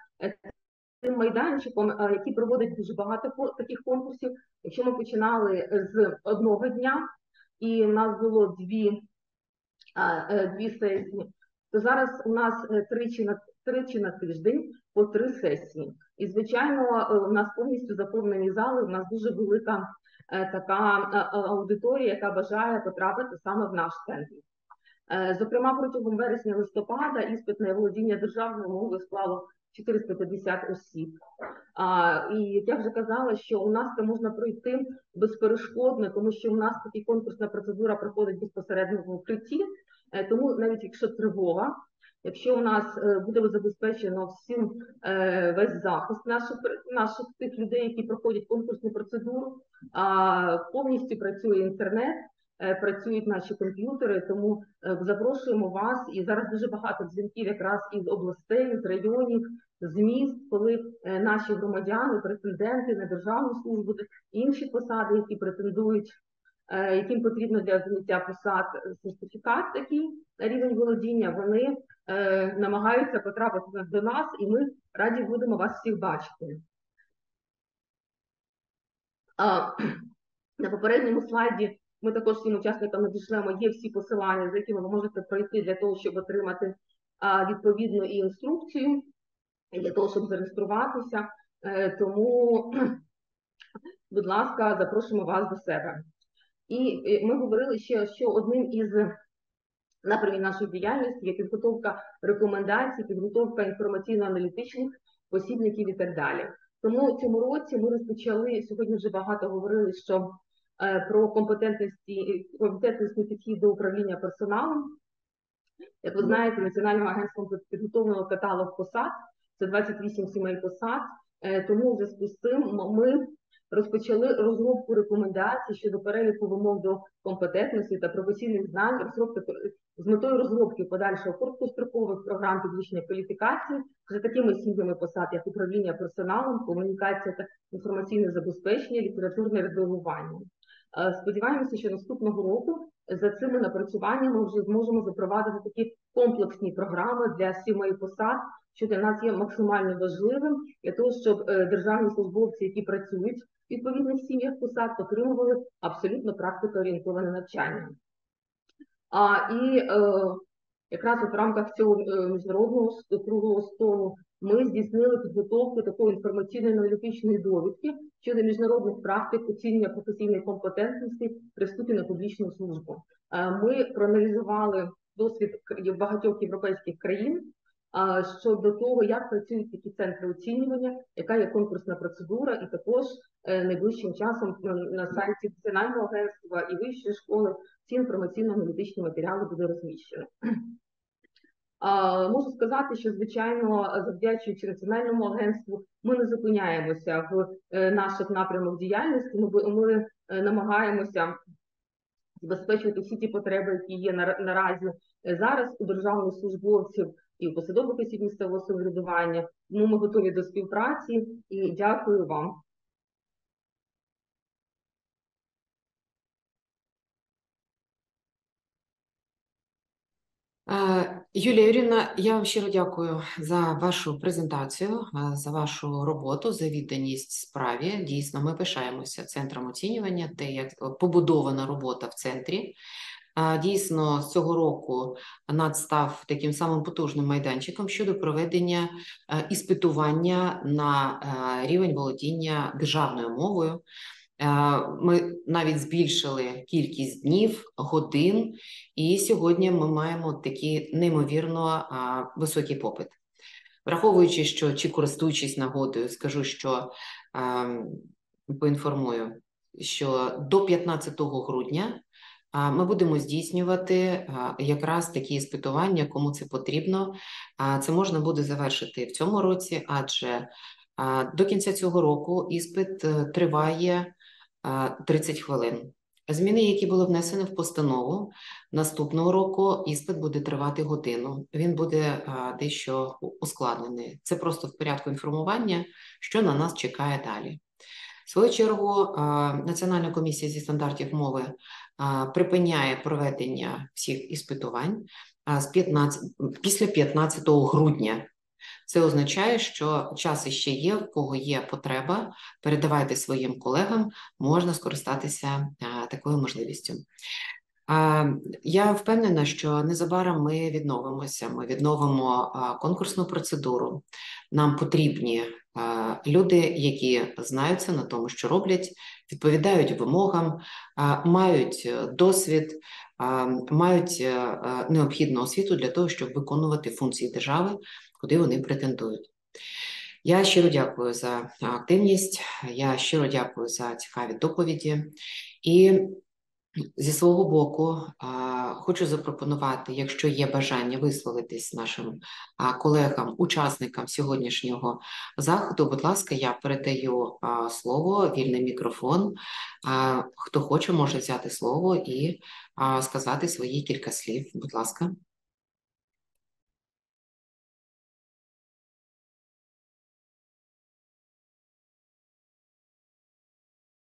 тим майданчиком, який проводить дуже багато таких конкурсів. Якщо ми починали з одного дня, і в нас було дві сесії, то зараз у нас тричі на тиждень по 3 сесії. І, звичайно, у нас повністю заповнені зали, у нас дуже велика така аудиторія, яка бажає потрапити саме в наш центр. Зокрема, протягом вересня-листопада іспитне володіння державною мовою склало 450 осіб. І як я вже казала, що у нас це можна пройти безперешкодно, тому що у нас така конкурсна процедура проходить безпосередньо в укритті, тому навіть якщо тривога, якщо у нас буде забезпечено всім весь захист наших тих людей, які проходять конкурсну процедуру, повністю працює інтернет, працюють наші комп'ютери, тому запрошуємо вас. І зараз дуже багато дзвінків якраз із областей, з районів, з міст, коли наші громадяни, претенденти на державну службу, інші посади, які претендують, яким потрібно для заняття посад сертифікат такий, рівень володіння, вони намагаються потрапити до нас, і ми раді будемо вас всіх бачити. На попередньому слайді ми також всім учасникам надішлемо, є всі посилання, за якими ви можете пройти для того, щоб отримати відповідну і інструкцію, для того, щоб зареєструватися. Тому, будь ласка, запрошуємо вас до себе. І ми говорили ще, що одним із напрямів нашої діяльності є підготовка рекомендацій, підготовка інформаційно-аналітичних посібників і так далі. Тому в цьому році ми розпочали, сьогодні вже багато говорили, що про компетентності підхід до управління персоналом. Як ви знаєте, Національним агентством підготовлено каталог посад, це 28 сімей посад, тому в зв'язку з цим ми розпочали розробку рекомендацій щодо переліку вимог до компетентності та професійних знань, з метою розробки подальшого короткострокових програм підвищення кваліфікації за такими сім'ями посад, як управління персоналом, комунікація та інформаційне забезпечення, літературне редагування. Сподіваємося, що наступного року за цими напрацюваннями вже зможемо запровадити такі комплексні програми для сімей посад, що для нас є максимально важливим, для того, щоб державні службовці, які працюють в відповідних сім'ях посад, отримували абсолютно практикоорієнтоване навчання. Якраз в рамках цього міжнародного круглого столу ми здійснили підготовку такої інформаційно-аналітичної довідки щодо міжнародних практик оцінювання професійної компетентності при вступі на публічну службу. Ми проаналізували досвід багатьох європейських країн щодо того, як працюють такі центри оцінювання, яка є конкурсна процедура, і також найближчим часом на сайті Національного агентства і вищої школи ці інформаційно-аналітичні матеріали буде розміщено. Можу сказати, що, звичайно, завдячуючи Національному агентству, ми не зупиняємося в наших напрямах діяльності, ми намагаємося забезпечувати всі ті потреби, які є наразі зараз у державних службовців і у посадових осіб місцевого самоврядування. Тому ми готові до співпраці і дякую вам. Юлія Юріївна, я вам щиро дякую за вашу презентацію, за вашу роботу, за відданість справі. Дійсно, ми пишаємося центром оцінювання, те, як побудована робота в центрі. Дійсно, з цього року НАЦ став таким самим потужним майданчиком щодо проведення іспитування на рівень володіння державною мовою. Ми навіть збільшили кількість днів, годин, і сьогодні ми маємо такий неймовірно високий попит. Враховуючи, що, чи користуючись нагодою, скажу, що поінформую, що до 15 грудня ми будемо здійснювати якраз такі іспитування, кому це потрібно. Це можна буде завершити в цьому році, адже до кінця цього року іспит триває 30 хвилин. Зміни, які були внесені в постанову, наступного року іспит буде тривати годину. Він буде дещо ускладнений. Це просто в порядку інформування, що на нас чекає далі. В свою чергу, Національна комісія зі стандартів мови припиняє проведення всіх іспитувань після 15 грудня. Це означає, що час іще є, в кого є потреба, передавайте своїм колегам, можна скористатися такою можливістю. Я впевнена, що незабаром ми відновимося, ми відновимо конкурсну процедуру. Нам потрібні люди, які знаються на тому, що роблять, відповідають вимогам, мають досвід, мають необхідну освіту для того, щоб виконувати функції держави, куди вони претендують. Я щиро дякую за активність, я щиро дякую за цікаві доповіді. І зі свого боку хочу запропонувати, якщо є бажання висловитись нашим колегам, учасникам сьогоднішнього заходу, будь ласка, я передаю слово, вільний мікрофон. Хто хоче, може взяти слово і сказати свої кілька слів. Будь ласка.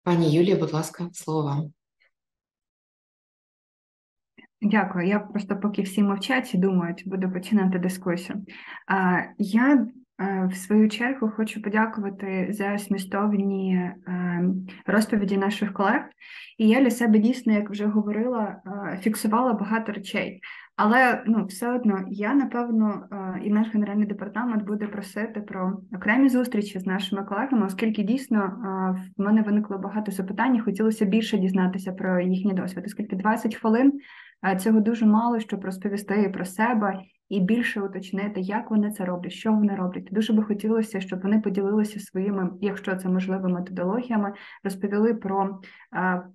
Пані Юлія, будь ласка, слово вам. Дякую. Я просто поки всі мовчать і думають, буду починати дискусію. Я в свою чергу хочу подякувати за змістовні розповіді наших колег. І я для себе дійсно, як вже говорила, фіксувала багато речей. Але все одно я, напевно, і наш генеральний департамент буде просити про окремі зустрічі з нашими колегами, оскільки дійсно в мене виникло багато запитань, хотілося більше дізнатися про їхній досвід, оскільки 20 хвилин цього дуже мало, щоб розповісти про себе і більше уточнити, як вони це роблять, що вони роблять. Дуже би хотілося, щоб вони поділилися своїми, якщо це можливо, методологіями, розповіли про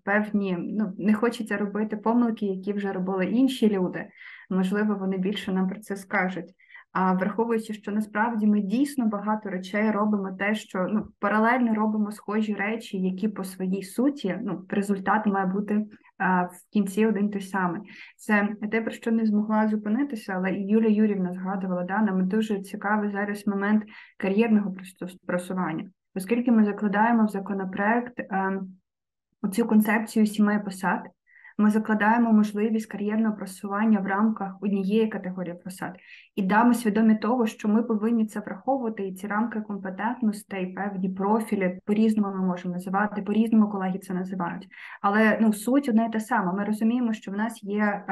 певні, не хочеться робити помилки, які вже робили інші люди. Можливо, вони більше нам про це скажуть. А враховуючи, що насправді ми дійсно багато речей робимо те, що паралельно робимо схожі речі, які по своїй суті, результат має бути в кінці один той самий. Це те, про що не змогла зупинитися, але і Юлія Юрівна згадувала, нам дуже цікавий зараз момент кар'єрного просування, оскільки ми закладаємо в законопроект оцю концепцію сімей посад, ми закладаємо можливість кар'єрного просування в рамках однієї категорії посад. І ми свідомі того, що ми повинні це враховувати, і ці рамки компетентностей, певні профілі, по-різному ми можемо називати, по-різному колеги це називають. Але суть одна і та сама. Ми розуміємо, що в нас є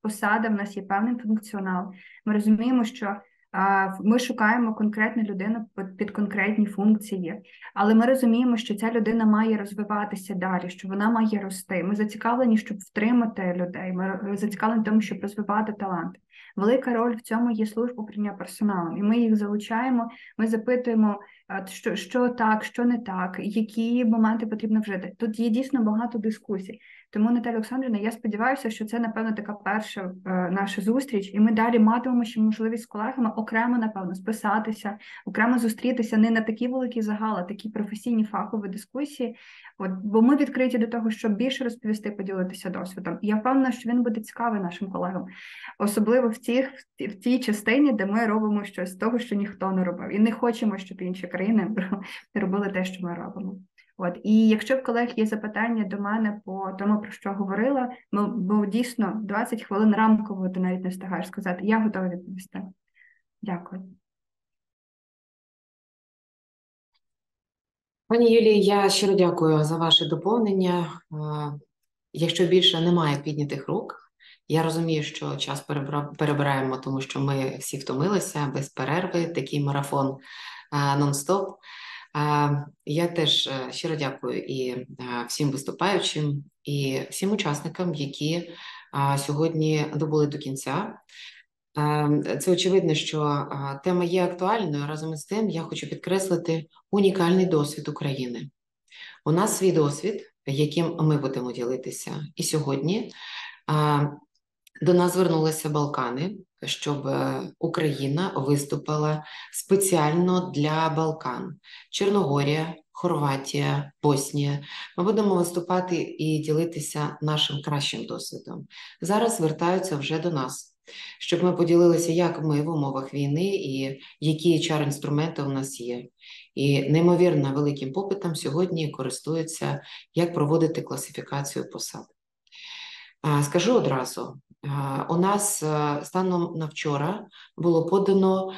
посада, в нас є певний функціонал. Ми розуміємо, що ми шукаємо конкретну людину під конкретні функції, але ми розуміємо, що ця людина має розвиватися далі, що вона має рости. Ми зацікавлені, щоб втримати людей, ми зацікавлені в тому, щоб розвивати талант. Велика роль в цьому є служба управління персоналом, і ми їх залучаємо, ми запитуємо, що так, що не так, які моменти потрібно вжити. Тут є дійсно багато дискусій. Тому, Наталя Олександрівна, я сподіваюся, що це, напевно, така перша наша зустріч, і ми далі матимемо ще можливість з колегами окремо, напевно, списатися, окремо зустрітися не на такі великі загали, а такі професійні фахові дискусії, бо ми відкриті до того, щоб більше розповісти, поділитися досвідом. І я впевнена, що він буде цікавий нашим колегам, особливо в тій частині, де ми робимо щось з того, що ніхто не робив, і не хочемо, щоб інші країни робили те, що ми робимо. І якщо в колег є запитання до мене по тому, про що говорила, бо дійсно 20 хвилин рамково ти навіть не встигаєш сказати, я готова відповісти. Дякую. Пані Юлії, я щиро дякую за ваше доповнення. Якщо більше немає піднятих рук, я розумію, що час перебираємо, тому що ми всі втомилися без перерви, такий марафон нон-стоп. Я теж щиро дякую і всім виступаючим, і всім учасникам, які сьогодні добули до кінця. Це очевидно, що тема є актуальною, разом із тим я хочу підкреслити унікальний досвід України. У нас свій досвід, яким ми будемо ділитися. І сьогодні до нас звернулися Балкани, щоб Україна виступила спеціально для Балкан. Чорногорія, Хорватія, Боснія. Ми будемо виступати і ділитися нашим кращим досвідом. Зараз звертаються вже до нас, щоб ми поділилися, як ми в умовах війни і які HR-інструменти у нас є. І неймовірно великим попитом сьогодні користуються, як проводити класифікацію посад. Скажу одразу, у нас станом на вчора було подано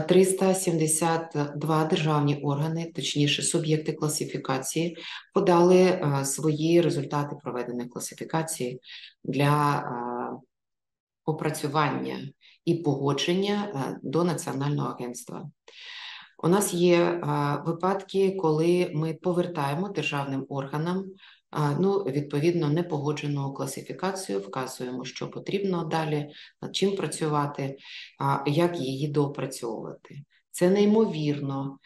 372 державні органи, точніше суб'єкти класифікації, подали свої результати проведеної класифікації для опрацювання і погодження до Національного агентства. У нас є випадки, коли ми повертаємо державним органам відповідно непогоджену класифікацію, вказуємо, що потрібно далі, над чим працювати, як її доопрацьовувати. Це неймовірно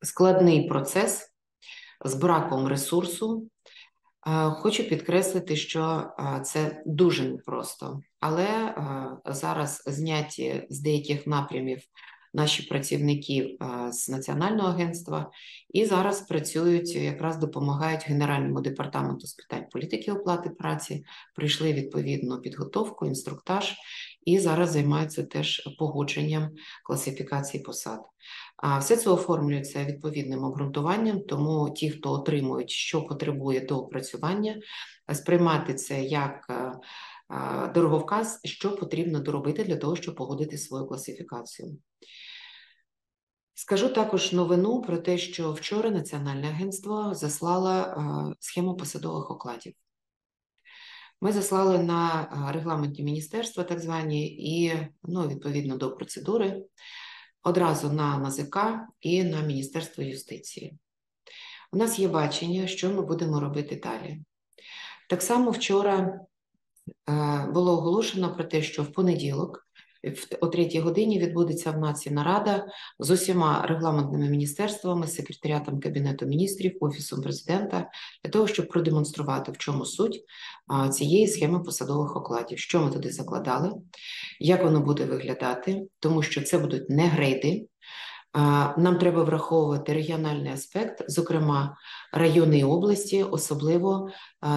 складний процес з браком ресурсу. Хочу підкреслити, що це дуже непросто, але зараз зняті з деяких напрямів наші працівники з Національного агентства і зараз працюють, якраз допомагають Генеральному департаменту з питань політики оплати праці, пройшли відповідну підготовку, інструктаж і зараз займаються теж погодженням класифікації посад. Все це оформлюється відповідним обґрунтуванням, тому ті, хто отримують, що потребує доопрацювання, сприймати це як дороговказ, що потрібно доробити для того, щоб погодити свою класифікацію. Скажу також новину про те, що вчора Національне агентство заслало схему посадових окладів. Ми заслали на регламентні міністерства, так звані, і відповідно до процедури, одразу на НАЗК і на Міністерство юстиції. У нас є бачення, що ми будемо робити далі. Так само вчора було оголошено про те, що в понеділок о 3-й годині відбудеться в НАЦі нарада з усіма регламентними міністерствами, секретаріатом Кабінету міністрів, Офісом президента, для того, щоб продемонструвати, в чому суть цієї схеми посадових окладів, що ми туди закладали, як воно буде виглядати, тому що це будуть не грейди. Нам треба враховувати регіональний аспект, зокрема райони і області, особливо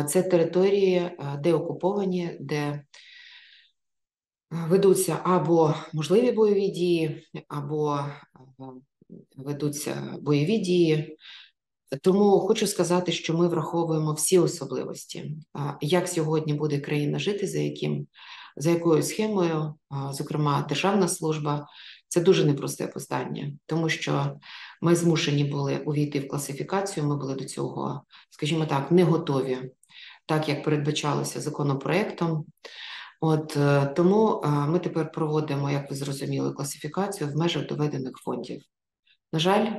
це території, де окуповані, де ведуться або можливі бойові дії, або ведуться бойові дії. Тому хочу сказати, що ми враховуємо всі особливості. Як сьогодні буде країна жити, за якою схемою, зокрема державна служба, це дуже непросте питання, тому що ми змушені були увійти в класифікацію, ми були до цього, скажімо так, не готові, так як передбачалося законопроектом. Тому ми тепер проводимо, як ви зрозуміли, класифікацію в межах доведених фондів. На жаль,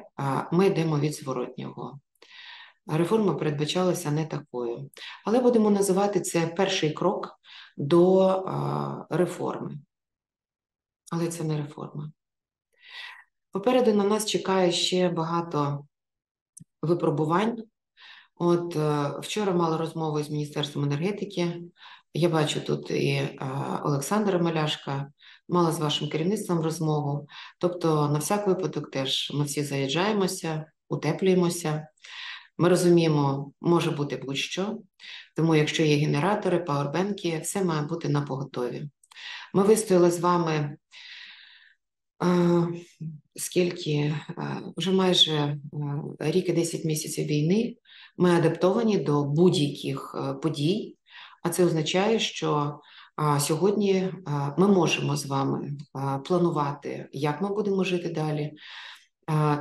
ми йдемо від зворотнього. Реформа передбачалася не такою. Але будемо називати це перший крок до реформи. Але це не реформа. Попереду на нас чекає ще багато випробувань. Вчора мала розмову з Міністерством енергетики. Я бачу тут і Олександра Маляшка, мала з вашим керівництвом розмову. Тобто, на всяк випадок теж ми всі заїжджаємося, утеплюємося. Ми розуміємо, може бути будь-що. Тому, якщо є генератори, пауербенки, все має бути на поготові. Ми вистояли з вами вже майже рік і 10 місяців війни. Ми адаптовані до будь-яких подій, а це означає, що сьогодні ми можемо з вами планувати, як ми будемо жити далі,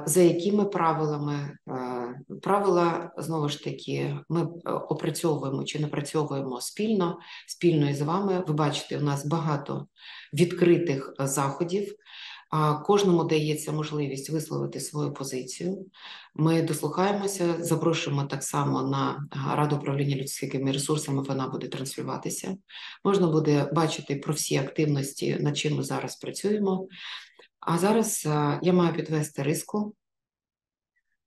за якими правилами. Правила, знову ж таки, ми опрацьовуємо чи напрацьовуємо спільно із вами. Ви бачите, у нас багато відкритих заходів. Кожному дається можливість висловити свою позицію. Ми дослухаємося, запрошуємо так само на Раду управління людськими ресурсами, вона буде транслюватися. Можна буде бачити про всі активності, над чим ми зараз працюємо. А зараз я маю підвести риску.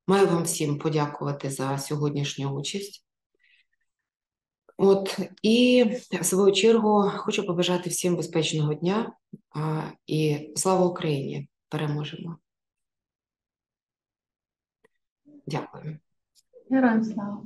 Маю вам всім подякувати за сьогоднішню участь. І в свою чергу хочу побажати всім безпечного дня і слава Україні! Переможемо! Дякую. Героям слава.